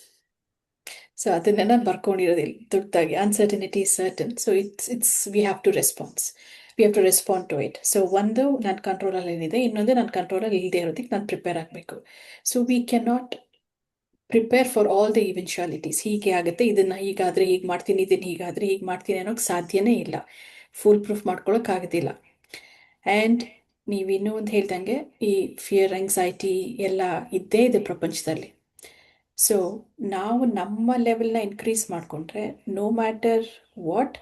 So ಅದನ್ನೇ ನಾನು ಬರ್ಕೊಂಡಿರೋದಿಲ್ಲ ದೊಡ್ಡದಾಗಿ. Uncertainty is certain, so it's we have to respond to it. So ಒಂದು ನನ್ನ ಕಂಟ್ರೋಲಲ್ಲಿ ಏನಿದೆ, ಇನ್ನೊಂದು ನನ್ನ ಕಂಟ್ರೋಲಲ್ಲಿ ಇಲ್ಲದೆ ಇರೋದಕ್ಕೆ ನಾನು ಪ್ರಿಪೇರ್ ಆಗಬೇಕು. So we cannot prepare for all the eventualities. ಹೀಗೆ ಆಗುತ್ತೆ, ಇದನ್ನು ಹೀಗಾದರೆ ಹೀಗೆ ಮಾಡ್ತೀನಿ, ಇದನ್ನು ಹೀಗಾದರೆ ಹೀಗೆ ಮಾಡ್ತೀನಿ ಅನ್ನೋಕ್ಕೆ ಸಾಧ್ಯನೇ ಇಲ್ಲ, ಫುಲ್ ಪ್ರೂಫ್ ಮಾಡ್ಕೊಳ್ಳೋಕ್ಕಾಗೋದಿಲ್ಲ. ಆ್ಯಂಡ್ ನೀವು ಇನ್ನೂ ಒಂದು ಹೇಳ್ದಂಗೆ ಈ ಫಿಯರ್, ಆಂಗ್ಸೈಟಿ ಎಲ್ಲ ಇದ್ದೇ ಇದೆ ಪ್ರಪಂಚದಲ್ಲಿ. ಸೊ ನಾವು ನಮ್ಮ ಲೆವೆಲ್ನ ಇನ್ಕ್ರೀಸ್ ಮಾಡಿಕೊಂಡ್ರೆ ನೋ ಮ್ಯಾಟರ್ ವಾಟ್,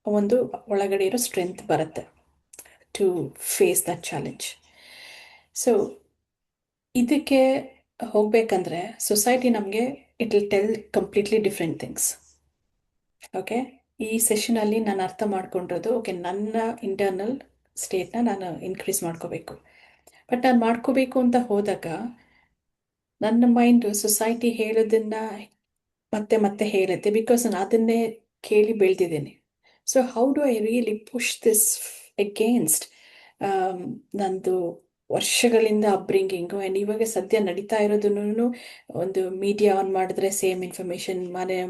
ಒಂದು ಒಳಗಡೆ ಇರೋ ಸ್ಟ್ರೆಂತ್ ಬರುತ್ತೆ to face that challenge. So ಇದಕ್ಕೆ ಹೋಗಬೇಕಂದ್ರೆ ಸೊಸೈಟಿ ನಮಗೆ it will tell completely different things. Okay, ಈ ಸೆಷನಲ್ಲಿ ನಾನು ಅರ್ಥ ಮಾಡ್ಕೊಂಡಿರೋದು, ಓಕೆ, ನನ್ನ ಇಂಟರ್ನಲ್ ಸ್ಟೇಟ್ನ ನಾನು ಇನ್ಕ್ರೀಸ್ ಮಾಡ್ಕೋಬೇಕು. ಬಟ್ ನಾನು ಮಾಡ್ಕೋಬೇಕು ಅಂತ ಹೋದಾಗ ನನ್ನ ಮೈಂಡು ಸೊಸೈಟಿ ಹೇಳೋದನ್ನ ಮತ್ತೆ ಮತ್ತೆ ಹೇಳುತ್ತೆ, ಬಿಕಾಸ್ ನಾನು ಅದನ್ನೇ ಕೇಳಿ ಬೆಳೆದಿದ್ದೇನೆ. So how do I really push this against ನಂದು ವರ್ಷಗಳಿಂದ ಅಪ್ಬ್ರಿಂಗಿಂಗು. ಆ್ಯಂಡ್ ಇವಾಗ ಸದ್ಯ ನಡೀತಾ ಇರೋದನ್ನು ಒಂದು ಮೀಡಿಯಾ ಆನ್ ಮಾಡಿದ್ರೆ ಸೇಮ್ ಇನ್ಫಾರ್ಮೇಷನ್,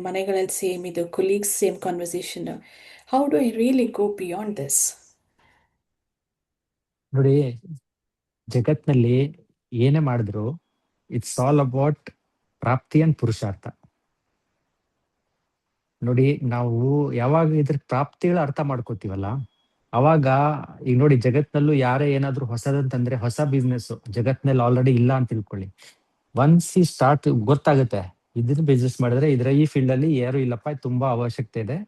ಮನೆಗಳಲ್ಲಿ ಸೇಮ್ ಇದು, colleagues same conversation. How do I really go beyond this? ನೋಡಿ, ಜಗತ್ನಲ್ಲಿ ಏನೇ ಮಾಡಿದ್ರು ಇಟ್ಸ್ ಆಲ್ ಅಬೌಟ್ ಪ್ರಾಪ್ತಿ ಅಂಡ್ ಪುರುಷಾರ್ಥ. ನೋಡಿ, ನಾವು ಯಾವಾಗ ಇದ್ರ ಪ್ರಾಪ್ತಿಗಳ ಅರ್ಥ ಮಾಡ್ಕೋತೀವಲ್ಲ, ಅವಾಗ ಈಗ ನೋಡಿ ಜಗತ್ನಲ್ಲೂ ಯಾರೇ ಏನಾದ್ರು ಹೊಸದಂತಂದ್ರೆ, ಹೊಸ ಬಿಸ್ನೆಸ್ ಜಗತ್ನಲ್ಲಿ ಆಲ್ರೆಡಿ ಇಲ್ಲ ಅಂತ ತಿಳ್ಕೊಳ್ಳಿ, ಒನ್ಸ್ ಈ ಸ್ಟಾರ್ಟ್ ಗೊತ್ತಾಗುತ್ತೆ ಇದನ್ನ ಬಿಸ್ನೆಸ್ ಮಾಡಿದ್ರೆ ಈ ಫೀಲ್ಡ್ ಅಲ್ಲಿ ಯಾರು ಇಲ್ಲಪ್ಪ, ತುಂಬಾ ಅವಶ್ಯಕತೆ ಇದೆ,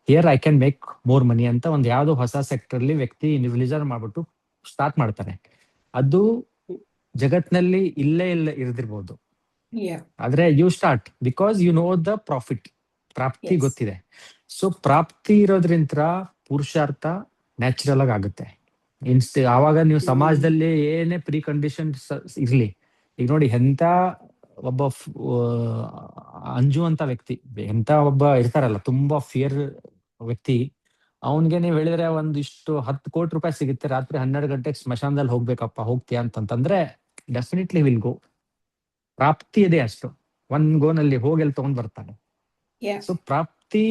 here I can make more money ಅಂತ ಒಂದು ಯಾವ್ದೋ ಹೊಸ ಸೆಕ್ಟರ್ ಅಲ್ಲಿ ವ್ಯಕ್ತಿ ಇಂಡಿವಿಜುವಲ್ ಮಾಡ್ಬಿಟ್ಟು ಸ್ಟಾರ್ಟ್ ಮಾಡ್ತಾನೆ. ಅದು ಜಗತ್ನಲ್ಲಿ ಇಲ್ಲೇ ಇರ್ದಿರ್ಬೋದು, ಆದ್ರೆ you start because you know the profit, ಪ್ರಾಪ್ತಿ ಗೊತ್ತಿದೆ. ಸೊ ಪ್ರಾಪ್ತಿ ಇರೋದ್ರಿಂದ ಪುರುಷಾರ್ಥ ನ್ಯಾಚುರಲ್ ಆಗುತ್ತೆ. ಆವಾಗ ನೀವು ಸಮಾಜದಲ್ಲಿ ಏನೇ ಪ್ರೀ ಕಂಡೀಷನ್ಸ್ ಇರ್ಲಿ, ಈಗ ನೋಡಿ ಎಂತ ಒಬ್ಬ ಅಂಜು ಅಂತ ವ್ಯಕ್ತಿ, ಎಂತ ಒಬ್ಬ ಇರ್ತಾರಲ್ಲ ತುಂಬಾ ಫಿಯರ್ ವ್ಯಕ್ತಿ, ಅವನ್ಗೆ ನೀವ್ ಹೇಳಿದ್ರೆ ಒಂದಿಷ್ಟು 10 ಕೋಟಿ ರೂಪಾಯಿ ಸಿಗುತ್ತೆ, ರಾತ್ರಿ 12 ಗಂಟೆಗೆ ಸ್ಮಶಾನದಲ್ಲಿ ಹೋಗ್ಬೇಕಪ್ಪ, ಹೋಗ್ತೀಯಾ ಅಂತಂದ್ರೆ ಡೆಫಿನೆಟ್ಲಿ ವಿಲ್ ಗೋ. ಪ್ರಾಪ್ತಿ ಇದೆ ಅಷ್ಟು, ಒಂದ್ ಗೋನಲ್ಲಿ ಹೋಗಿ ಅಲ್ಲಿ ತಗೊಂಡ್ ಬರ್ತಾನೆ. ಸೊ ಪ್ರಾಪ್ತಿ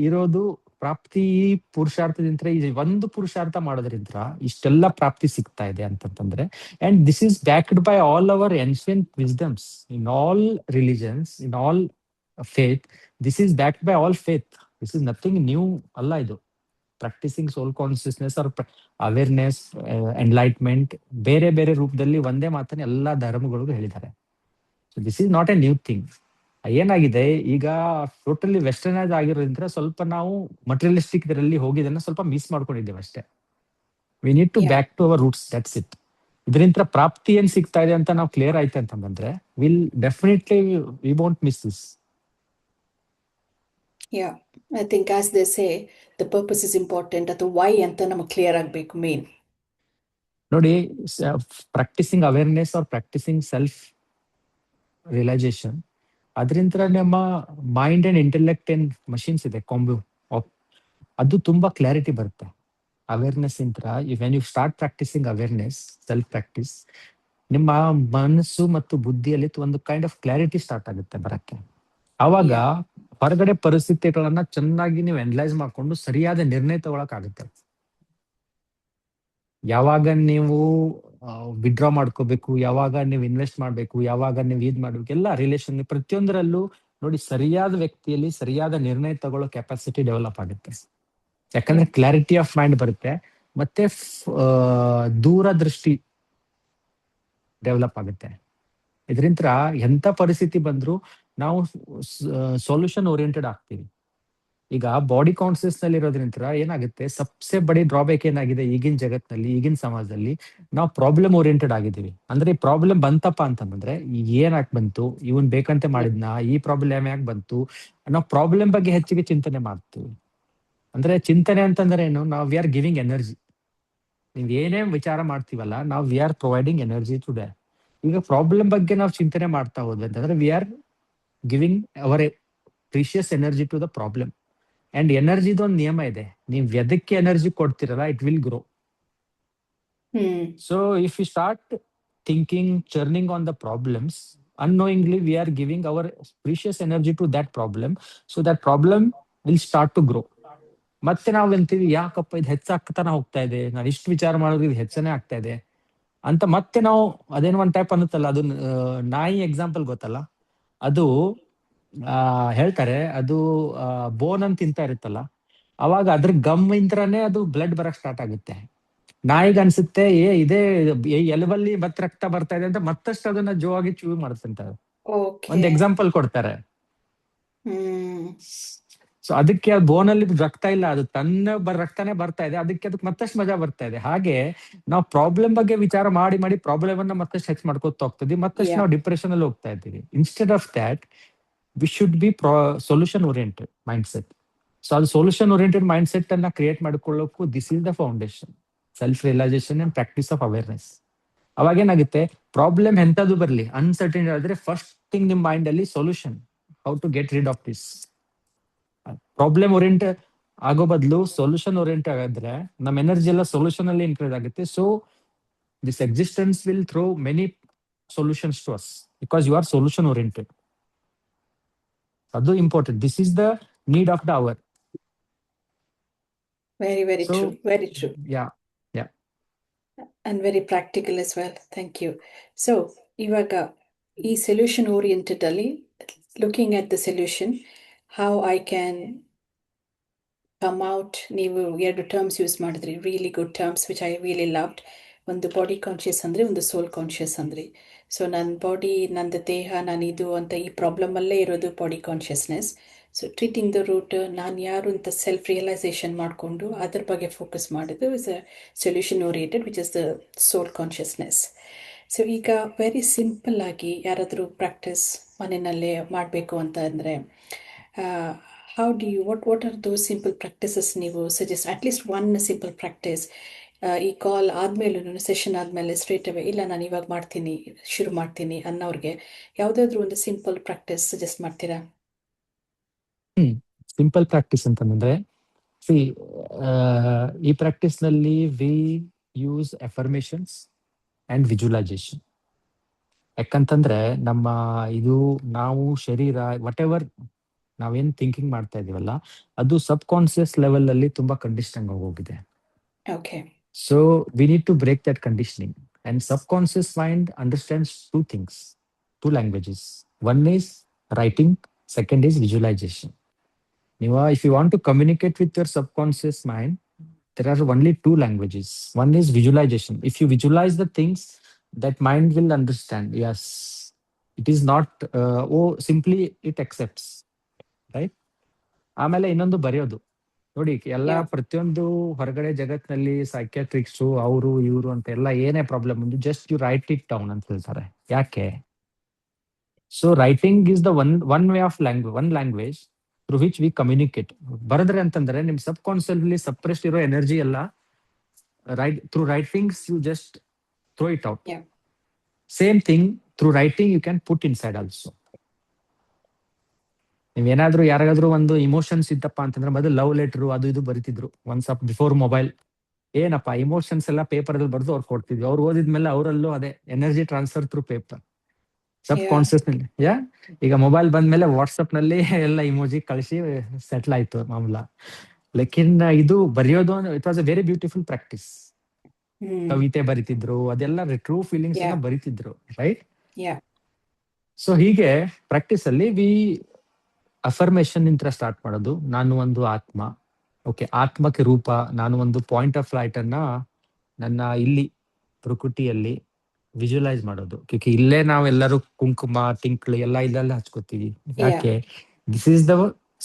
ಇರೋದು, ಪ್ರಾಪ್ತಿ ಪುರುಷಾರ್ಥದಿಂದ ಈ ಒಂದು ಪುರುಷಾರ್ಥ ಮಾಡೋದ್ರಿಂದ ಇಷ್ಟೆಲ್ಲ ಪ್ರಾಪ್ತಿ ಸಿಗ್ತಾ ಇದೆ ಅಂತಂದ್ರೆ, and this is backed by all our ancient wisdoms in all religions, in all faith. This is backed by all faith. This is nothing new ಅಲ್ಲ. ಇದು practising soul consciousness or awareness, enlightenment ಬೇರೆ ಬೇರೆ ರೂಪದಲ್ಲಿ ಒಂದೇ ಮಾತನ್ನ ಎಲ್ಲಾ ಧರ್ಮಗಳಿಗೂ ಹೇಳಿದ್ದಾರೆ. So this is not a new thing. ಏನಾಗಿದೆ ಈಗ ಟೋಟಲಿ ವೆಸ್ಟರ್ನೈಸ್ ಆಗಿರೋದ್ರಿಂದ ಸ್ವಲ್ಪ ನಾವು ಮಟೀರಿಯಲಿಸ್ಟಿಕ್ ಇದರಲ್ಲಿ ಹೋಗಿದ್ದನ್ನ ಸ್ವಲ್ಪ ಮಿಸ್ ಮಾಡ್ಕೊಂಡಿದ್ದೇವೆ ಅಷ್ಟೇ. We need to back to our roots, that's it. ಇದರಿಂದ ಪ್ರಾಪ್ತಿ ಏನ್ ಸಿಗ್ತಾ ಇದೆ ಅಂತ ನಾವು ಕ್ಲಿಯರ್ ಆಯ್ತು ಅಂತಂದ್ರೆ will definitely we won't miss this. Yeah, I think as they say the purpose is important, ಅಥವಾ ವೈ ಅಂತ ನಮಗೆ ಕ್ಲಿಯರ್ ಆಗಬೇಕು ಮೇನ್. ನೋಡಿ, practising awareness or practising self realisation, ಅದರಿಂದ ನಮ್ಮ mind and intellect and machines ಇದೆ ಕಾಂಬೋ, ಅದು ತುಂಬಾ ಕ್ಲಾರಿಟಿ ಬರುತ್ತೆ. ಅವೇರ್ನೆಸ್ ಇಂತ್ರ when you start practising awareness, self practice, ನಿಮ್ಮ ಮನಸ್ಸು ಮತ್ತು ಬುದ್ಧಿಯಲ್ಲಿ ಒಂದು ಕೈಂಡ್ ಆಫ್ ಕ್ಲಾರಿಟಿ ಸ್ಟಾರ್ಟ್ ಆಗುತ್ತೆ ಬರಕ್ಕೆ. ಅವಾಗ Yeah. ಹೊರಗಡೆ ಪರಿಸ್ಥಿತಿಗಳನ್ನ ಚೆನ್ನಾಗಿ ನೀವು ಅನಲೈಸ್ ಮಾಡ್ಕೊಂಡು ಸರಿಯಾದ ನಿರ್ಣಯ ತಗೊಳಕ್ ಆಗುತ್ತೆ. ಯಾವಾಗ ನೀವು ವಿಡ್ರಾ ಮಾಡ್ಕೋಬೇಕು, ಯಾವಾಗ ನೀವು ಇನ್ವೆಸ್ಟ್ ಮಾಡ್ಬೇಕು, ಯಾವಾಗ ನೀವು ಇದ್ ಮಾಡ್ಬೇಕು, ಎಲ್ಲ ರಿಲೇಷನ್ ಪ್ರತಿಯೊಂದರಲ್ಲೂ ನೋಡಿ ಸರಿಯಾದ ವ್ಯಕ್ತಿಯಲ್ಲಿ ಸರಿಯಾದ ನಿರ್ಣಯ ತಗೊಳ್ಳೋ ಕೆಪಾಸಿಟಿ ಡೆವಲಪ್ ಆಗುತ್ತೆ. ಯಾಕಂದ್ರೆ Yeah. ಕ್ಲಾರಿಟಿ ಆಫ್ ಮೈಂಡ್ ಬರುತ್ತೆ, ಮತ್ತೆ ದೂರದೃಷ್ಟಿ ಡೆವಲಪ್ ಆಗುತ್ತೆ. ಇದರಿಂದ ಎಂತ ಪರಿಸ್ಥಿತಿ ಬಂದ್ರು ನಾವು ಸೊಲ್ಯೂಷನ್ ಓರಿಯೆಂಟೆಡ್ ಆಗ್ತೀವಿ. ಈಗ ಬಾಡಿ ಕಾನ್ಸಿಯಸ್ ನಲ್ಲಿ ಇರೋದ್ರಿಂದ ಏನಾಗುತ್ತೆ, ಸಬ್ಸೆ ಬಡಿ ಡ್ರಾಬ್ಯಾಕ್ ಏನಾಗಿದೆ ಈಗಿನ ಜಗತ್ನಲ್ಲಿ, ಈಗಿನ ಸಮಾಜದಲ್ಲಿ ನಾವು ಪ್ರಾಬ್ಲಮ್ ಓರಿಯೆಂಟೆಡ್ ಆಗಿದ್ದೀವಿ. ಅಂದ್ರೆ ಈ ಪ್ರಾಬ್ಲಮ್ ಬಂತಪ್ಪ ಅಂತಂದ್ರೆ ಏನಾಕ್ ಬಂತು, ಇವನ್ ಬೇಕಂತೆ Yeah. ಮಾಡಿದ್ನ, ಈ ಪ್ರಾಬ್ಲಮ್ ಯಾಕೆ ಬಂತು, ನಾವು ಪ್ರಾಬ್ಲಮ್ ಬಗ್ಗೆ ಹೆಚ್ಚಿಗೆ ಚಿಂತನೆ ಮಾಡ್ತೀವಿ. ಅಂದ್ರೆ ಚಿಂತನೆ ಅಂತಂದ್ರೆ ಏನು, ನಾವು ವಿ ಆರ್ ಗಿವಿಂಗ್ ಎನರ್ಜಿ. ನೀವ್ ಏನೇ ವಿಚಾರ ಮಾಡ್ತೀವಲ್ಲ, ನಾವು we are providing energy to that. ಈಗ ಪ್ರಾಬ್ಲಮ್ ಬಗ್ಗೆ ನಾವು ಚಿಂತನೆ ಮಾಡ್ತಾ ಹೋದ್ವಿ ಅಂತಂದ್ರೆ we are giving our precious energy to the problem. And ಎನರ್ಜಿದು ಒಂದು ನಿಯಮ ಇದೆ, ನೀವು ಎದಕ್ಕೆ ಎನರ್ಜಿ ಕೊಡ್ತಿರಲ್ಲ it will grow. So if you start thinking churning on the problems, unknowingly we are giving our precious energy to that problem, so that problem will start to grow. ಮತ್ತೆ ನಾವ್ ಅಂತೀವಿ ಯಾಕಪ್ಪ ಇದು ಹೆಚ್ಚಾಗ್ತಾನೆ ಹೋಗ್ತಾ ಇದೆ, ನಾನು ಇಷ್ಟು ವಿಚಾರ ಮಾಡೋದು ಇದು ಹೆಚ್ಚನೇ ಆಗ್ತಾ ಇದೆ ಅಂತ. ಮತ್ತೆ ನಾವು ಅದೇನೋ ಒಂದ್ ಟೈಪ್ ಅನ್ನುತ್ತಲ್ಲ, ಅದು ನಾಯಿ ಎಕ್ಸಾಂಪಲ್ ಗೊತ್ತಲ್ಲ, ಅದು ಹೇಳ್ತಾರೆ ಅದು ಬೋನ್ ಅಂತ ತಿಂತಾ ಇರುತ್ತಲ್ಲ, ಅವಾಗ ಅದ್ರ ಗಮ್ ಇಂತ್ರನೇ ಅದು ಬ್ಲಡ್ ಬರಕ್ ಸ್ಟಾರ್ಟ್ ಆಗುತ್ತೆ. ನಾಯಿಗೆ ಅನ್ಸುತ್ತೆ ಇದೇ ಎಲುಬಲ್ಲಿ ಮತ್ತೆ ರಕ್ತ ಬರ್ತಾ ಇದೆ ಅಂತ, ಮತ್ತಷ್ಟು ಅದನ್ನ ಜೋವಾಗಿ ಚೂ ಮಾಡ್ತಂತಾರೆ. ಒಂದ್ Okay. ಎಕ್ಸಾಂಪಲ್ ಕೊಡ್ತಾರೆ. Hmm. ಸೊ ಅದಕ್ಕೆ ಬೋನಲ್ಲಿ ರಕ್ತ ಇಲ್ಲ, ಅದು ತನ್ನ ರಕ್ತನೇ ಬರ್ತಾ ಇದೆ, ಅದಕ್ಕೆ ಮತ್ತಷ್ಟು ಮಜಾ ಬರ್ತಾ ಇದೆ. ಹಾಗೆ ನಾವು ಪ್ರಾಬ್ಲಮ್ ಬಗ್ಗೆ ವಿಚಾರ ಮಾಡಿ ಮಾಡಿ ಪ್ರಾಬ್ಲಮ್ ಅನ್ನ ಮತ್ತಷ್ಟು ಹೆಚ್ಚು ಮಾಡ್ಕೋತಾ ಹೋಗ್ತದೆ, ಮತ್ತಷ್ಟು Yeah. ನಾವು ಡಿಪ್ರೆಷನ್ ಅಲ್ಲಿ ಹೋಗ್ತಾ ಇದ್ದೀವಿ. Instead of that we should be solution oriented mindset. So ಅದು ಸೊಲ್ಯೂಷನ್ ಓರಿಯೆಂಟೆಡ್ ಮೈಂಡ್ ಸೆಟ್ ಅನ್ನ ಕ್ರಿಯೇಟ್ ಮಾಡ್ಕೊಳ್ಳೋಕು this is the foundation, self realisation and practice of awareness. ಅವಾಗ ಏನಾಗುತ್ತೆ, ಪ್ರಾಬ್ಲಮ್ ಎಂತದ್ದು ಬರ್ಲಿ, ಅನ್ಸರ್ಟನ್ ಆದ್ರೆ ಫಸ್ಟ್ ಥಿಂಗ್ ನಿಮ್ ಮೈಂಡ್ ಅಲ್ಲಿ solution, how to get rid of this. Problem orient ಆಗೋ ಬದಲು ಸೊಲ್ಯೂಷನ್ ಓರಿಯೆಂಟ್ ಆಗಿದ್ರೆ ನಮ್ಮ ಎನರ್ಜಿ ಎಲ್ಲ ಸೊಲ್ಯೂಷನ್ ಅಲ್ಲಿ ಇನ್ಕ್ರೀಸ್ ಆಗುತ್ತೆ. So this existence will throw many solutions to us because you are solution oriented. ಅದು important. This is the need of the hour. Very, very so true. Very true. Yeah, And very practical as well. Thank you. So, ಇವಾಗ ಈ solution oriented ಅಲ್ಲಿ looking at the solution, how I can come out. ನೀವು ಎರಡು terms use ಮಾಡಿದ್ರಿ, really good terms which I really loved. ಒಂದು body conscious ಅಂದರೆ, ಒಂದು soul conscious ಅಂದರೆ. ಸೊ ನನ್ನ ಬಾಡಿ, ನಂದು ದೇಹ, ನಾನಿದು ಅಂತ ಈ ಪ್ರಾಬ್ಲಮಲ್ಲೇ ಇರೋದು body consciousness. So treating the root, ನಾನು ಯಾರು ಅಂತ ಸೆಲ್ಫ್ ರಿಯಲೈಸೇಷನ್ ಮಾಡಿಕೊಂಡು ಅದ್ರ ಬಗ್ಗೆ ಫೋಕಸ್ ಮಾಡೋದು is a solution oriented which is the soul consciousness. So ಈಗ ವೆರಿ ಸಿಂಪಲ್ ಆಗಿ ಯಾರಾದರೂ ಪ್ರಾಕ್ಟೀಸ್ ಮನೆಯಲ್ಲೇ ಮಾಡಬೇಕು ಅಂತ ಅಂದರೆ, how do you, what are those simple practices ನೀವು suggest, at least one simple practice ಈ ಕಾಲ್ ಆದಮೇಲೂ, ಸೆಷನ್ ಆದಮೇಲೆ ಸ್ಟ್ರೇಟ್ ಅವೇ ಇಲ್ಲ ನಾನು ಇವಾಗ ಮಾಡ್ತೀನಿ, ಶುರು ಮಾಡ್ತೀನಿ ಅನ್ನೋರಿಗೆ ಯಾವುದಾದ್ರೂ ಒಂದು ಸಿಂಪಲ್ ಪ್ರಾಕ್ಟೀಸ್ ಸಜೆಸ್ಟ್ ಮಾಡ್ತೀರಾ? ಸಿಂಪಲ್ ಪ್ರಾಕ್ಟೀಸ್ ಅಂತಂದ್ರೆ, ಸಿ ಈ ಪ್ರಾಕ್ಟೀಸ್ ನಲ್ಲಿ we use affirmations and visualisation. ಯಾಕಂತಂದ್ರೆ ನಮ್ಮ ಇದು ನಾವು ಶರೀರ ವಾಟ್ ಎವರ್ ನಾವೇನ್ ಥಿಂಕಿಂಗ್ ಮಾಡ್ತಾ ಇದೀವಲ್ಲ, ಅದು ಸಬ್ ಕಾನ್ಸಿಯಸ್ ಲೆವೆಲ್ ಅಲ್ಲಿ ತುಂಬಾ ಕಂಡೀಷನಿಂಗ್ ಹೋಗಿದೆ. Okay. So we need to break that conditioning. And subconscious mind understands two things, two languages. One is writing, second is visualisation. ನೀವು if you want to communicate with your subconscious mind, there are only two languages. One is visualization. If you visualize the things, that mind will understand. Yes, it is not simply it accepts, right? ಆಮೇಲೆ ಇನ್ನೊಂದು ಬರೆಯೋದು. ನೋಡಿ ಎಲ್ಲ Yeah. ಪ್ರತಿಯೊಂದು ಹೊರಗಡೆ ಜಗತ್ನಲ್ಲಿ ಸೈಕ್ಯಾಟ್ರಿಕ್ಸ್ ಅವರು ಇವರು ಅಂತ ಎಲ್ಲ ಏನೇ ಪ್ರಾಬ್ಲಮ್ ಒಂದು just you write it down ಅಂತ ಹೇಳ್ತಾರೆ. ಯಾಕೆ? So writing is the one way of language, one language through which we communicate. ಬರೆದ್ರೆ ಅಂತಂದ್ರೆ ನಿಮ್ ಸಬ್ ಕಾನ್ಸಿಯಸ್ಲಿ ಸಪ್ರೆಸ್ಟ್ ಇರೋ ಎನರ್ಜಿ ಎಲ್ಲ through writings you just throw it out. Yeah. Same thing, through writing you can put inside also. ನೀವೇನಾದ್ರೂ ಯಾರಿಗಾದ್ರೂ ಒಂದು emotions ಇತ್ತಪ್ಪ ಅಂತಂದ್ರೆ ಮೊದಲು ಲವ್ ಲೆಟರ್ ಅದು ಇದು ಬರಿತಿದ್ರು ಒನ್ಸ್ ಅಪ್ ಬಿಫೋರ್ ಮೊಬೈಲ್. ಏನಪ್ಪಾ ಇಮೋಷನ್ಸ್ ಎಲ್ಲ ಪೇಪರ್ ಅಲ್ಲಿ ಬರೆದು ಅವ್ರು ಕೊಡ್ತಿದ್ವಿ. ಅವ್ರು ಓದಿದ್ಮೇಲೆ ಅವರಲ್ಲೂ ಅದೇ ಎನರ್ಜಿ ಟ್ರಾನ್ಸ್ಫರ್ ಥ್ರೂ ಪೇಪರ್, ಸಬ್ Yeah. ಕಾನ್ಸಿಯಸ್ ನಲ್ಲಿ. ಈಗ ಮೊಬೈಲ್ ಬಂದ್ಮೇಲೆ ವಾಟ್ಸಪ್ ನಲ್ಲಿ ಎಲ್ಲ ಇಮೋಜಿ ಕಳಿಸಿ ಸೆಟ್ಲ್ ಆಯ್ತು ಮಾಮೂಲ. ಲೆಕಿನ್ ಇದು ಬರೆಯೋದು it was a very beautiful practice. Hmm. ಕವಿತೆ ಬರಿತಿದ್ರು, ಅದೆಲ್ಲ ಟ್ರೂ ಫೀಲಿಂಗ್ಸ್ Yeah. ಬರಿತಿದ್ರು, ರೈಟ್? Yeah. ಸೊ ಹೀಗೆ ಪ್ರಾಕ್ಟೀಸ್ ಅಲ್ಲಿ ಅಫರ್ಮೇಶನ್ ಇಂದ ಸ್ಟಾರ್ಟ್ ಮಾಡೋದು. ನಾನು ಒಂದು ಆತ್ಮ, ಓಕೆ, ಆತ್ಮಕ್ಕೆ ರೂಪ, ನಾನು ಒಂದು ಪಾಯಿಂಟ್ ಆಫ್ ಲೈಟ್ ಅನ್ನ ನನ್ನ ಇಲ್ಲಿ ಪ್ರಕೃತಿಯಲ್ಲಿ ವಿಜುವಲೈಸ್ ಮಾಡೋದು. ಇಲ್ಲೇ ನಾವೆಲ್ಲರೂ ಕುಂಕುಮ ಟಿಂಕ್ಳು ಎಲ್ಲ ಇಲ್ಲೆಲ್ಲ ಹಚ್ಕೋತೀವಿ. ಯಾಕೆ? This is the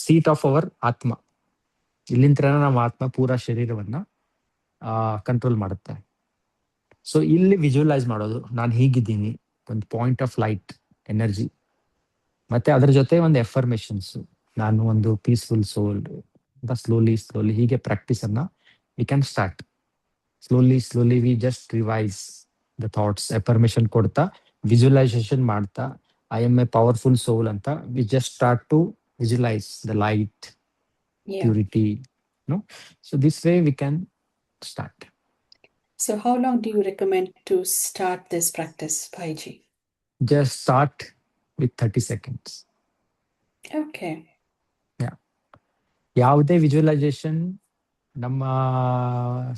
seat of our ಆತ್ಮ. ಇಲ್ಲಿಂದ ನಮ್ಮ ಆತ್ಮ ಪೂರಾ ಶರೀರವನ್ನ ಕಂಟ್ರೋಲ್ ಮಾಡುತ್ತೆ. ಸೊ ಇಲ್ಲಿ ವಿಜುವಲೈಸ್ ಮಾಡೋದು, ನಾನು ಹೀಗಿದ್ದೀನಿ, ಒಂದು ಪಾಯಿಂಟ್ ಆಫ್ ಲೈಟ್ ಎನರ್ಜಿ. ಮತ್ತೆ ಅದ್ರ ಜೊತೆ ಒಂದು ಎಫರ್ಮೇಶನ್ಸ್, ನಾನು ಒಂದು ಪೀಸ್ಫುಲ್ ಸೋಲ್ ಅಂತ ಸ್ಲೋಲಿ ಹೀಗೆ ಪ್ರಾಕ್ಟೀಸ್ ಅನ್ನ we can start. Slowly we just revise the thoughts, affirmation ಕೊಡ್ತಾ ವಿಜುವಲೈಸೇಷನ್ ಮಾಡ್ತಾ I am a powerful soul ಅಂತ we just start to visualise the light, purity. So this way we can start. So how long do you recommend to start this practice, Bhaiji? Just start with 30 seconds. Okay. Yeah. ಯಾವುದೇ visualisation ನಮ್ಮ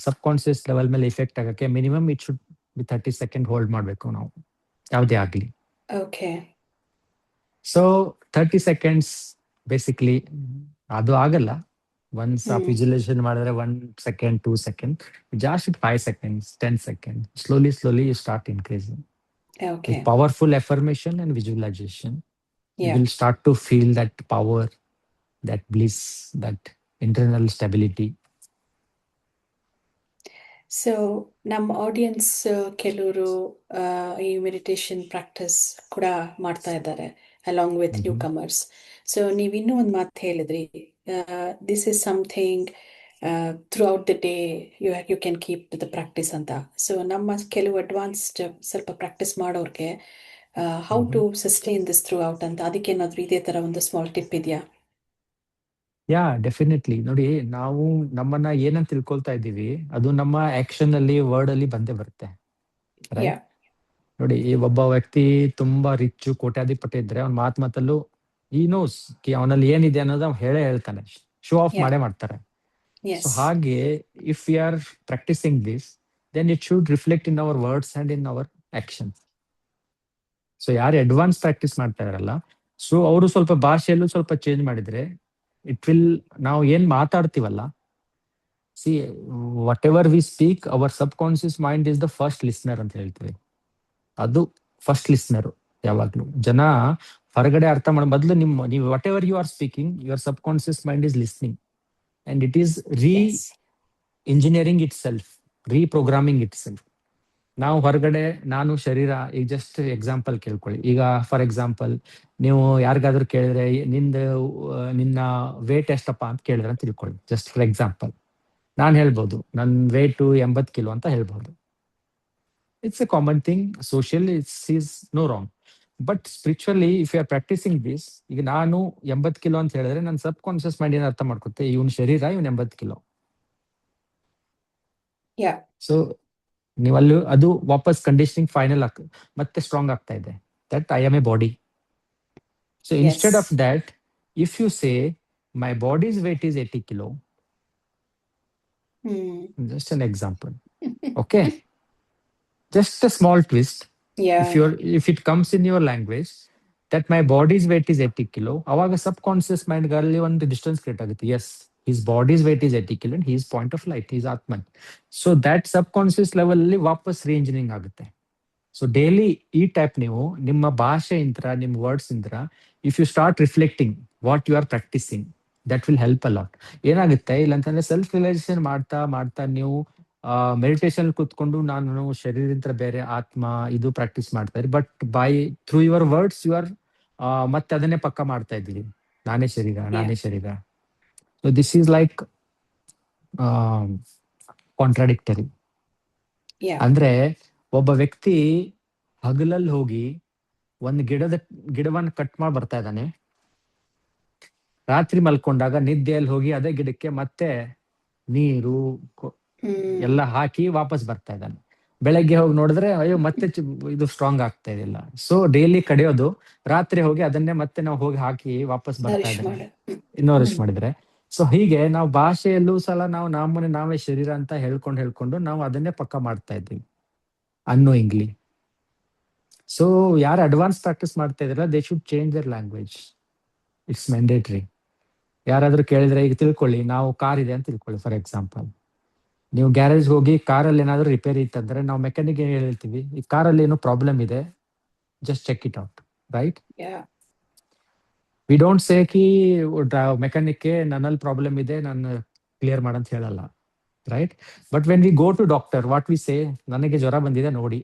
ಸಬ್ conscious level ಮೇಲೆ effect ಆಗಕ್ಕೆ minimum it should be 30 second hold ಮಾಡಬೇಕು ನಾವು, ಯಾವುದೇ ಆಗಲಿ. Okay. So 30 seconds basically ಅದು ಆಗಲ್ಲ. ಒನ್ಸ್ ಆ ವಿಜುವಲೈಸೇಷನ್ ಮಾಡಿದ್ರೆ 1 second 2 second, ಜಾಸ್ತಿ 5 seconds 10 seconds, slowly you start increasing. Okay. With powerful affirmation and visualization, you Yeah. will start to feel that power, that bliss, that internal stability. So ನಮ್ಮ audience ಕೆಲವರು ಈ meditation practice ಕೂಡ ಮಾಡ್ತಾ ಇದ್ದಾರೆ along with newcomers. So ನೀವು ಇನ್ನೂ ಒಂದು ಮಾತು ಹೇಳಿದ್ರಿ, this is something throughout the day you can keep the practice ಅಂತ. ಸೊ ನಮ್ಮ ಕೆಲವು ಅಡ್ವಾನ್ಸ್ಡ್ ಸ್ವಲ್ಪ ಪ್ರಾಕ್ಟೀಸ್ ಮಾಡೋರಿಗೆ how to sustain this throughout ಅಂತ, ಅದಕ್ಕೇನಾದ್ರೂ ಇದೇ ತರ ಒಂದು ಸ್ಮಾಲ್ ಟಿಪ್ ಇದೆಯಾ? ಡೆಫಿನೆಟ್ಲಿ. ನೋಡಿ, ನಾವು ನಮ್ಮನ್ನ ಏನಂತ ತಿಳ್ಕೊಳ್ತಾ ಇದ್ದೀವಿ ಅದು ನಮ್ಮ ಆಕ್ಷನ್ ಅಲ್ಲಿ, ವರ್ಡ್ ಅಲ್ಲಿ ಬಂದೇ ಬರುತ್ತೆ. Yeah. ನೋಡಿ, ಈ ಒಬ್ಬ ವ್ಯಕ್ತಿ ತುಂಬಾ ರಿಚ್ ಕೋಟ್ಯಾಧಿಪತಿ ಇದ್ರೆ ಅವ್ನ ಮಾತಲ್ಲೂ ಈ ನೋಸ್ ಅವನಲ್ಲಿ ಏನಿದೆ ಅನ್ನೋದು ಅವ್ನು ಹೇಳ್ತಾನೆ, ಶೋ ಆಫ್ ಮಾಡೇ ಮಾಡ್ತಾರೆ. ಸೊ ಹಾಗೆ if you are practising this, then it should reflect in our words and in our action. So ಯಾರು ಅಡ್ವಾನ್ಸ್ ಪ್ರಾಕ್ಟೀಸ್ ಮಾಡ್ತಾ ಇರಲ್ಲ, ಸೊ ಅವರು ಸ್ವಲ್ಪ ಭಾಷೆಯಲ್ಲೂ ಸ್ವಲ್ಪ ಚೇಂಜ್ ಮಾಡಿದ್ರೆ ಇಟ್ ವಿಲ್, ನಾವು ಏನ್ ಮಾತಾಡ್ತೀವಲ್ಲ, see whatever we speak, our subconscious mind is the first listener ಅಂತ ಹೇಳ್ತೀವಿ. ಅದು ಫಸ್ಟ್ ಲಿಸ್ನರ್. ಯಾವಾಗ್ಲೂ ಜನ ಹೊರಗಡೆ ಅರ್ಥ ಮಾಡೋ ಮೊದಲು ನೀವು whatever you are speaking, your subconscious mind is listening and it is engineering itself, reprogramming itself. ನಾವು ಹೊರಗಡೆ ನಾನು ಶರೀರ, ಈಗ ಜಸ್ಟ್ ಎಕ್ಸಾಂಪಲ್ ಕೇಳ್ಕೊಳ್ಳಿ. ಈಗ ಫಾರ್ ಎಕ್ಸಾಂಪಲ್ ನೀವು ಯಾರಿಗಾದ್ರೂ ಕೇಳಿದ್ರೆ ನಿನ್ನ ವೇಟ್ ಎಷ್ಟಪ್ಪ ಅಂತ ಕೇಳಿದ್ರೆ ಅಂತ ತಿಳ್ಕೊಳ್ಳಿ. ಜಸ್ಟ್ ಫಾರ್ ಎಕ್ಸಾಂಪಲ್ ನಾನು ಹೇಳ್ಬೋದು ನನ್ನ ವೇಟ್ 80 ಕಿಲೋ ಅಂತ ಹೇಳ್ಬೋದು. It's a common thing, social it's is no wrong. But spiritually if you are practising this, ಈಗ ನಾನು 80 ಕಿಲೋ ಅಂತ ಹೇಳಿದ್ರೆ ನನ್ನ ಸಬ್ ಕಾನ್ಶಿಯಸ್ ಮೈಂಡ್ ಏನ್ ಅರ್ಥ ಮಾಡ್ಕೊತ್ತೆ, ಇವನ್ ಶರೀರ, ಇವನ್ 80 ಕಿಲೋ. ಸೊ ನೀವಲ್ಲೂ ಅದು ವಾಪಸ್ ಕಂಡೀಷನಿಂಗ್ ಫೈನಲ್ ಮತ್ತೆ ಸ್ಟ್ರಾಂಗ್ ಆಗ್ತಾ ಇದೆ, that I am a body. So instead of that, if you say my body's weight is 80 kilo, just an example, okay, just a small twist. If it comes in your language that my body's weight is 80 kilo, awaga subconscious mind galli one distance create agutte. Yes, his body's weight is 80 kilo and he is point of light, he is atman. So that subconscious level alli vapas re-engineering agutte. So daily ee type ನೀವು ನಿಮ್ಮ ಭಾಷೆ ಇಂತ್ರ, ನಿಮ್ಮ words ಇಂತ್ರ, if you start reflecting what you are practicing, that will help a lot. ಏನಾಗುತ್ತೆ ಇಲ್ಲಂತಂದ್ರೆ self realisation ಮಾಡ್ತಾ ಮಾಡ್ತಾ ನೀವು meditation ಕೂತ್ಕೊಂಡು ನಾನು ಶರೀರ ಬೇರೆ ಆತ್ಮ ಇದು ಪ್ರಾಕ್ಟೀಸ್ ಮಾಡ್ತಾ ಇರಿ, but by through your words you are ಮತ್ತೆ ಅದನ್ನೇ ಪಕ್ಕ ಮಾಡ್ತಾ ಇದ್ದೀರಿ, ನಾನೇ ಶರೀರ ನಾನೇ ಶರೀರ. So this is like contradictory. Yeah. ಅಂದ್ರೆ ಒಬ್ಬ ವ್ಯಕ್ತಿ ಹಗಲಲ್ಲಿ ಹೋಗಿ ಒಂದು ಗಿಡವನ್ನ ಕಟ್ ಮಾಡಿ ಬರ್ತಾ ಇದ್ದಾನೆ, ರಾತ್ರಿ ಮಲ್ಕೊಂಡಾಗ ನಿದ್ದೆಯಲ್ಲಿ ಹೋಗಿ ಅದೇ ಗಿಡಕ್ಕೆ ಮತ್ತೆ ನೀರು Mm. ಎಲ್ಲ ಹಾಕಿ ವಾಪಸ್ ಬರ್ತಾ ಇದ್ದಾನೆ. ಬೆಳಗ್ಗೆ ಹೋಗಿ ನೋಡಿದ್ರೆ ಅಯ್ಯೋ ಮತ್ತೆ ಇದು ಸ್ಟ್ರಾಂಗ್ ಆಗ್ತಾ ಇದಿಲ್ಲ. ಸೊ ಡೈಲಿ ಕಡಿಯೋದು, ರಾತ್ರಿ ಹೋಗಿ ಅದನ್ನೇ ಮತ್ತೆ ನಾವು ಹೋಗಿ ಹಾಕಿ ವಾಪಸ್ ಬರ್ತಾ Nourish ಇದ್ದಾನೆ, ಮಾಡು. ಇನ್ನೋರಿಶ್ ಮಾಡಿದ್ರೆ. ಸೊ ಹೀಗೆ ನಾವು ಭಾಷೆಯಲ್ಲೂ ಸಲ ನಾವು ನಮ್ಮನೆ ನಾವೇ ಶರೀರ ಅಂತ ಹೇಳ್ಕೊಂಡು ನಾವು ಅದನ್ನೇ ಪಕ್ಕ ಮಾಡ್ತಾ ಇದ್ದೀವಿ ಅನ್ನೋಯಿಂಗ್ಲಿ. ಸೊ ಯಾರು ಅಡ್ವಾನ್ಸ್ ಪ್ರಾಕ್ಟೀಸ್ ಮಾಡ್ತಾ ಇದ್ರಲ್ಲ, they should change their language. It's mandatory. ಯಾರಾದ್ರೂ ಕೇಳಿದ್ರೆ, ಈಗ ತಿಳ್ಕೊಳ್ಳಿ, ನಾವು ಕಾರ್ ಇದೆ ಅಂತ ತಿಳ್ಕೊಳ್ಳಿ ಫಾರ್ ಎಕ್ಸಾಂಪಲ್. ನೀವು ಗ್ಯಾರೇಜ್ ಹೋಗಿ ಕಾರಲ್ಲಿ ಏನಾದ್ರು ರಿಪೇರಿ ಇತ್ತಂದ್ರೆ ನಾವು ಮೆಕ್ಯಾನಿಕ್ ಏನ್ ಹೇಳ್ತೀವಿ, ಈ ಕಾರಲ್ಲಿ ಏನೋ ಪ್ರಾಬ್ಲಮ್ ಇದೆ, just check it out, right? Yeah. We don't say ಕಿ ಮೆಕ್ಯಾನಿಕ್ ನನ್ನಲ್ಲಿ ಪ್ರಾಬ್ಲಮ್ ಇದೆ, ನಾನು ಕ್ಲಿಯರ್ ಮಾಡಂತ ಹೇಳಲ್ಲ, right? But when we go to doctor, what we say, ನನಗೆ ಜ್ವರ ಬಂದಿದೆ ನೋಡಿ,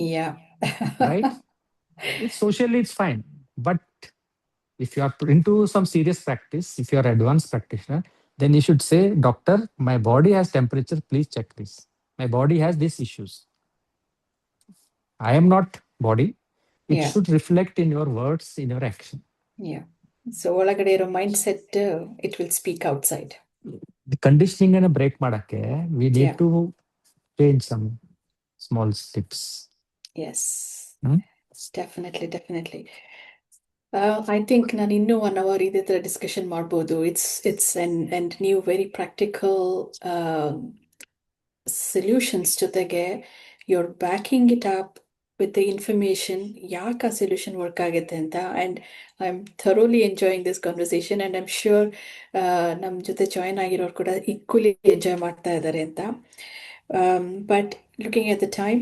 Yeah. Right? It's socially it's fine, but if you are into some serious practice, if you are advanced practitioner, then you should say, doctor, my body has temperature, please check this. My body has these issues. I am not body. It Yeah. should reflect in your words, in your action. Yeah. So ಒಳಗಡೆ ಇರೋ mind set it will speak outside. The conditioning ಅನ್ನ break ಮಾಡಕ್ಕೆ we need Yeah. to change some small steps. Yes. Hmm? Definitely. I think ನಾನು ಇನ್ನೂ 1 hour ಇದೇ ಥರ discussion ಮಾಡ್ಬೋದು. It's and ನೀವು ವೆರಿ ಪ್ರಾಕ್ಟಿಕಲ್ ಸೊಲ್ಯೂಷನ್ಸ್ ಜೊತೆಗೆ you're backing it up with the information ಯಾಕೆ ಆ ಸೊಲ್ಯೂಷನ್ ವರ್ಕ್ ಆಗುತ್ತೆ ಅಂತ. And I am thoroughly enjoying this conversation and I am sure ನಮ್ಮ ಜೊತೆ ಜಾಯ್ನ್ ಆಗಿರೋರು ಕೂಡ ಈಕ್ವಲಿ ಎಂಜಾಯ್ ಮಾಡ್ತಾ ಇದ್ದಾರೆ ಅಂತ. But looking at the time,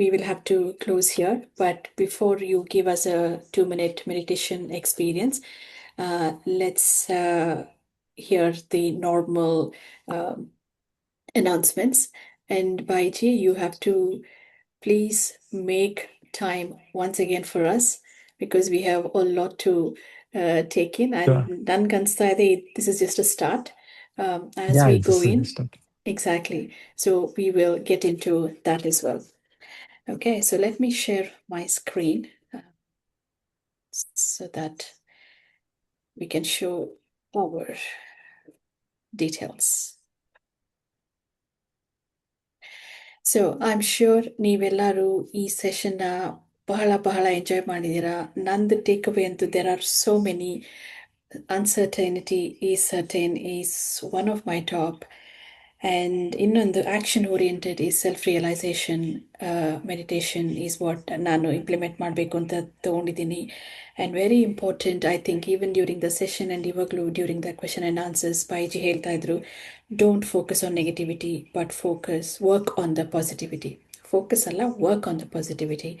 we will have to close here. But before you give us a 2-minute meditation experience, let's hear the normal announcements. And Baiji, you have to please make time once again for us, because we have a lot to take in. And Sure. this is just a start. As Yeah, we this go is in, the start. exactly. So we will get into that as well. Okay, so let me share my screen so that we can show our details. So I am sure ನೀವೆಲ್ಲರೂ ಈ ಸೆಷನ್ನ ಬಹಳ enjoy ಮಾಡಿದ್ದೀರಾ. ನಂದು takeaway ಅಂತೂ there are so many. Uncertainty is certain is one of my top. And ಇನ್ನೊಂದು action oriented is self realisation meditation is what ನಾನು implement ಮಾಡಬೇಕು ಅಂತ ತೊಗೊಂಡಿದ್ದೀನಿ. And very important, I think even during the session and ಇವಾಗಲೂ during the question and answers Bhaiji ಹೇಳ್ತಾ ಇದ್ರು, don't focus on negativity but work on the positivity. Focus ಅಲ್ಲ, work on the positivity.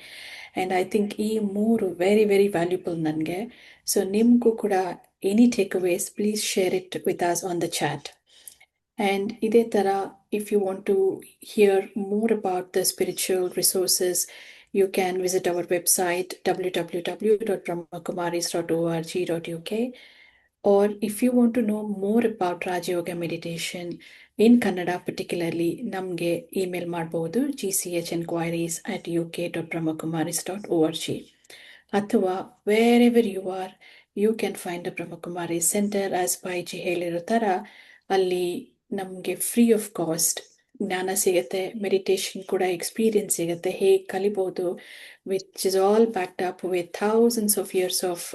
And I think ಈ 3 very valuable ನನಗೆ. So ನಿಮಗೂ ಕೂಡ any takeaways, please share it with us on the chat. And ಇದೇ ಥರ, if you want to hear more about the spiritual resources, you can visit our website www.brahmakumaris.org.uk. Or if you want to know more about Raja Yoga meditation in Kannada particularly, ನಮಗೆ email ಮಾಡಬಹುದು gchenquiries@uk.brahmakumaris.org. ಅಥವಾ wherever you are, you can find a Brahmakumaris center. as ಬಾಯಿಜಿ ಹೇಳಿರೋ ಥರ ಅಲ್ಲಿ ನಮಗೆ free of cost ಜ್ಞಾನ ಸಿಗುತ್ತೆ, meditation ಕೂಡ ಎಕ್ಸ್ಪೀರಿಯನ್ಸ್ ಸಿಗುತ್ತೆ, ಹೇಗೆ ಕಲಿಬೋದು, which is all backed up with thousands of years of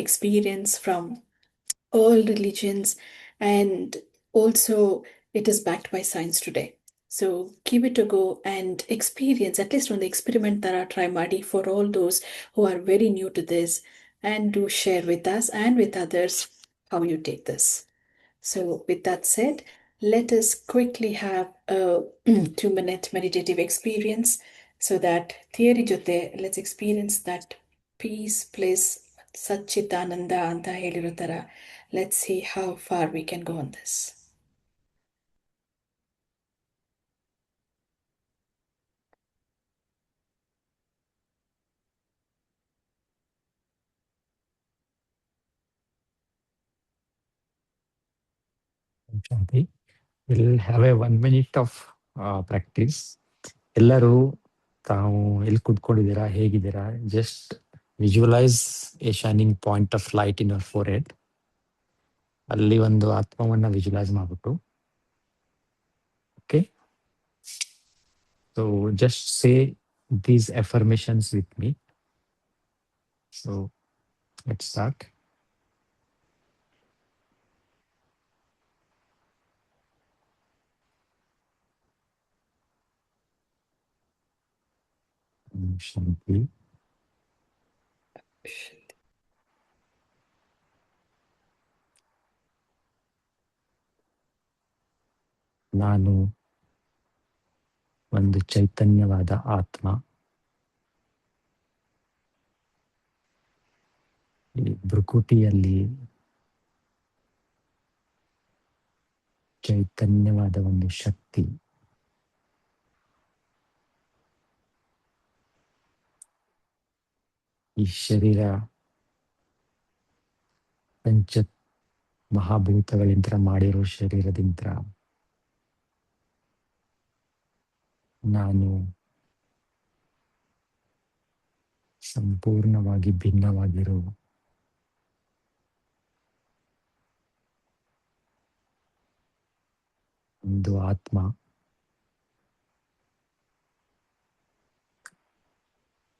experience from all religions, and also it is backed by science today. So give it a go and experience, at least on the experiment that are try ಮಾಡಿ for all those who are very new to this, and do share with us and with others how you take this. So with that said, let us quickly have a 2-minute meditative experience, so that theory jote let's experience that peace, bliss, Satchitananda anta heliro tara. Let's see how far we can go on this. Shanti, we'll have a 1 minute of practice. ಎಲ್ಲರೂ ತಾವು ಎಲ್ಲಿ ಕುತ್ಕೊಂಡಿದ್ದೀರಾ, ಹೇಗಿದ್ದೀರಾ, just visualise a shining point of light in our forehead. ಅಲ್ಲಿ ಒಂದು ಆತ್ಮವನ್ನ visualise ಮಾಡ್ಬಿಟ್ಟು, okay. So just say these affirmations with me. So let's start. Shanti. ನಾನು ಒಂದು ಚೈತನ್ಯವಾದ ಆತ್ಮ. ಈ ಭೃಕುಟಿಯಲ್ಲಿ ಚೈತನ್ಯವಾದ ಒಂದು ಶಕ್ತಿ ಈ ಶರೀರ ಪಂಚ ಮಹಾಭೂತಗಳಿಂದ ಮಾಡಿರೋ ಶರೀರದಿಂದ ನಾನು ಸಂಪೂರ್ಣವಾಗಿ ಭಿನ್ನವಾಗಿರೋ ಒಂದು ಆತ್ಮ.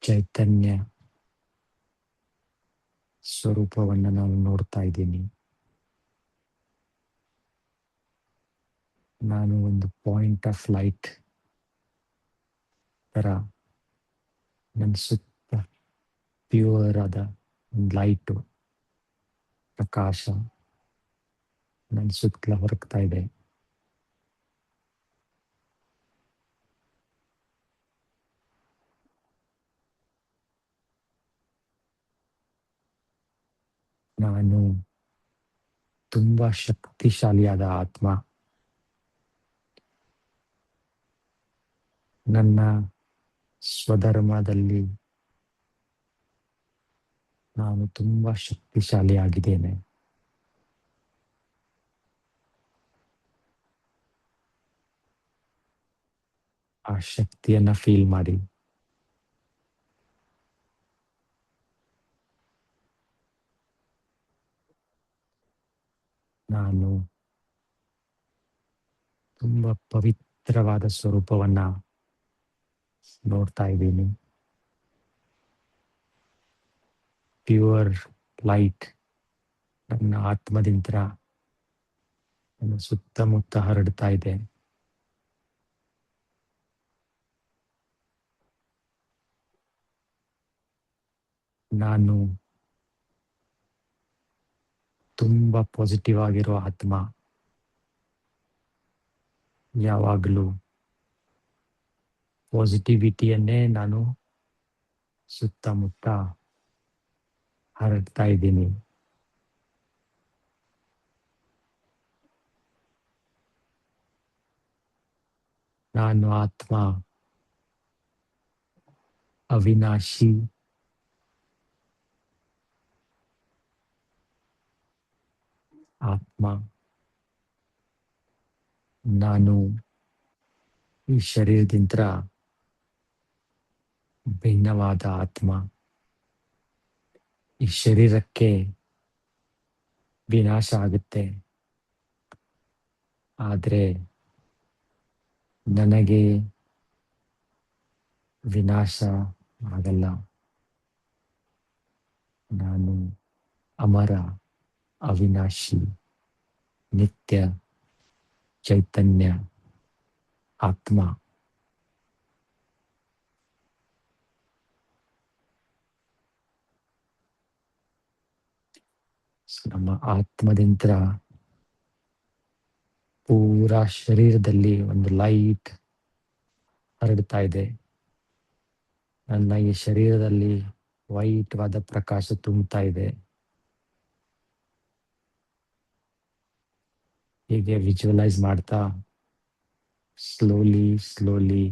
ಚೈತನ್ಯ ಸ್ವರೂಪವನ್ನು ನಾನು ನೋಡ್ತಾ ಇದ್ದೀನಿ. ನಾನು ಒಂದು ಪಾಯಿಂಟ್ ಆಫ್ ಲೈಟ್ ತರ ನನ್ನ ಸುತ್ತ ಪ್ಯೂರ್ ಆದ ಒಂದು ಲೈಟು, ಪ್ರಕಾಶ ನನ್ನ ಸುತ್ತಲ ಹೊರಗ್ತಾ ಇದೆ. ನಾನು ತುಂಬಾ ಶಕ್ತಿಶಾಲಿಯಾದ ಆತ್ಮ. ನನ್ನ ಸ್ವಧರ್ಮದಲ್ಲಿ ನಾನು ತುಂಬಾ ಶಕ್ತಿಶಾಲಿಯಾಗಿದ್ದೇನೆ. ಆ ಶಕ್ತಿಯನ್ನ ಫೀಲ್ ಮಾಡಿ. ನಾನು ತುಂಬಾ ಪವಿತ್ರವಾದ ಸ್ವರೂಪವನ್ನ ನೋಡ್ತಾ ಇದ್ದೀನಿ. ಪ್ಯೂರ್ ಲೈಟ್ ನನ್ನ ಆತ್ಮದಿಂದ ನನ್ನ ಸುತ್ತಮುತ್ತ ಹರಡ್ತಾ ಇದೆ. ನಾನು ತುಂಬಾ ಪಾಸಿಟಿವ್ ಆಗಿರೋ ಆತ್ಮ. ಯಾವಾಗಲೂ ಪಾಸಿಟಿವಿಟಿಯನ್ನೇ ನಾನು ಸುತ್ತಮುತ್ತ ಹರಡ್ತಾ ಇದ್ದೀನಿ. ನಾನು ಆತ್ಮ ಅವಿನಾಶಿ. ಆತ್ಮ. ನಾನು ಈ ಶರೀರದಿಂದ ಭಿನ್ನವಾದ ಆತ್ಮ. ಈ ಶರೀರಕ್ಕೆ ವಿನಾಶ ಆಗುತ್ತೆ, ಆದರೆ ನನಗೆ ವಿನಾಶ ಆಗಲ್ಲ. ನಾನು ಅಮರ, ಅವಿನಾಶಿ, ನಿತ್ಯ ಚೈತನ್ಯ ಆತ್ಮ. ನಮ್ಮ ಆತ್ಮದಿಂದ ಪೂರಾ ಶರೀರದಲ್ಲಿ ಒಂದು ಲೈಟ್ ಹರಡ್ತಾ ಇದೆ. ನನ್ನ ಈ ಶರೀರದಲ್ಲಿ ವೈಟ್ ವಾದ ಪ್ರಕಾಶ ತುಂಬುತ್ತಾ ಇದೆ. ಹೀಗೆ ವಿಜುವಲೈಸ್ ಮಾಡ್ತಾ ಸ್ಲೋಲಿ ಸ್ಲೋಲಿ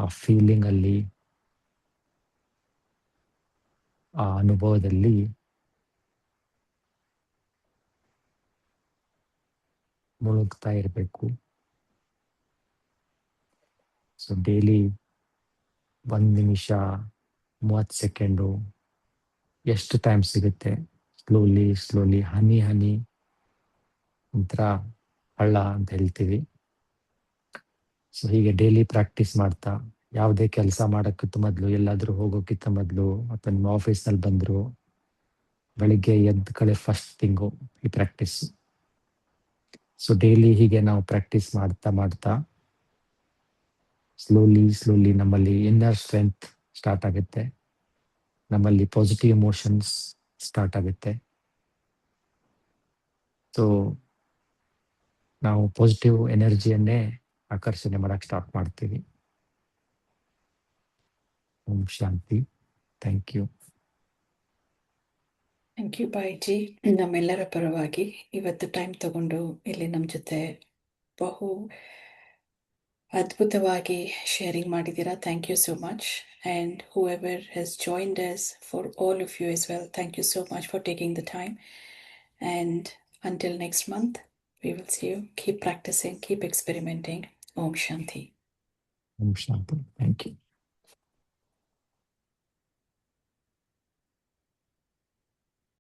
ಆ ಫೀಲಿಂಗ್ ಅಲ್ಲಿ, ಆ ಅನುಭವದಲ್ಲಿ ಮುಳುಗ್ತಾ ಇರಬೇಕು. ಸೊ ಡೈಲಿ 1 ನಿಮಿಷ 30 ಸೆಕೆಂಡು ಎಷ್ಟು ಟೈಮ್ ಸಿಗುತ್ತೆ, ಸ್ಲೋಲಿ ಹನಿ ಒಂಥರ ಹಳ್ಳ ಅಂತ ಹೇಳ್ತೀವಿ. ಸೊ ಹೀಗೆ ಡೈಲಿ ಪ್ರಾಕ್ಟೀಸ್ ಮಾಡ್ತಾ, ಯಾವುದೇ ಕೆಲಸ ಮಾಡೋಕ್ಕಿಂತ ಮೊದಲು, ಎಲ್ಲಾದ್ರೂ ಹೋಗೋಕ್ಕಿಂತ ಮೊದಲು, ಅಥವಾ ನಿಮ್ಮ ಆಫೀಸ್ನಲ್ಲಿ ಬಂದ್ರು, ಬೆಳಿಗ್ಗೆ ಎದ್ದ ಕಡೆ ಫಸ್ಟ್ ಥಿಂಗು ಈ ಪ್ರಾಕ್ಟೀಸ್. ಸೊ ಡೈಲಿ ಹೀಗೆ ನಾವು ಪ್ರಾಕ್ಟೀಸ್ ಮಾಡ್ತಾ ಸ್ಲೋಲಿ ನಮ್ಮಲ್ಲಿ ಇನ್ನರ್ ಸ್ಟ್ರೆಂತ್ ಸ್ಟಾರ್ಟ್ ಆಗುತ್ತೆ, ನಮ್ಮಲ್ಲಿ ಪಾಸಿಟಿವ್ ಎಮೋಷನ್ಸ್ ಸ್ಟಾರ್ಟ್ ಆಗುತ್ತೆ. ಸೊ ನಾವು ಪಾಸಿಟಿವ್ ಎನರ್ಜಿಯನ್ನೇ ಆಕರ್ಷಣೆ ಮಾಡಕ್ ಸ್ಟಾರ್ಟ್ ಮಾಡ್ತೀವಿ. ಓಂ ಶಾಂತಿ. Thank you. Thank you Bhaiji. ನಮ್ಮೆಲ್ಲರ ಪರವಾಗಿ ಇವತ್ತು ಟೈಮ್ ತಗೊಂಡು ಇಲ್ಲಿ ನಮ್ಮ ಜೊತೆ ಬಹು ಅದ್ಭುತವಾಗಿ ಶೇರಿಂಗ್ ಮಾಡಿದ್ದೀರಾ. Thank you so much. And whoever has joined us, for all of you as well, thank you so much for taking the time. And until next month, we will see you. Keep practicing, keep experimenting. Om Shanti. Om Shanti. Thank you.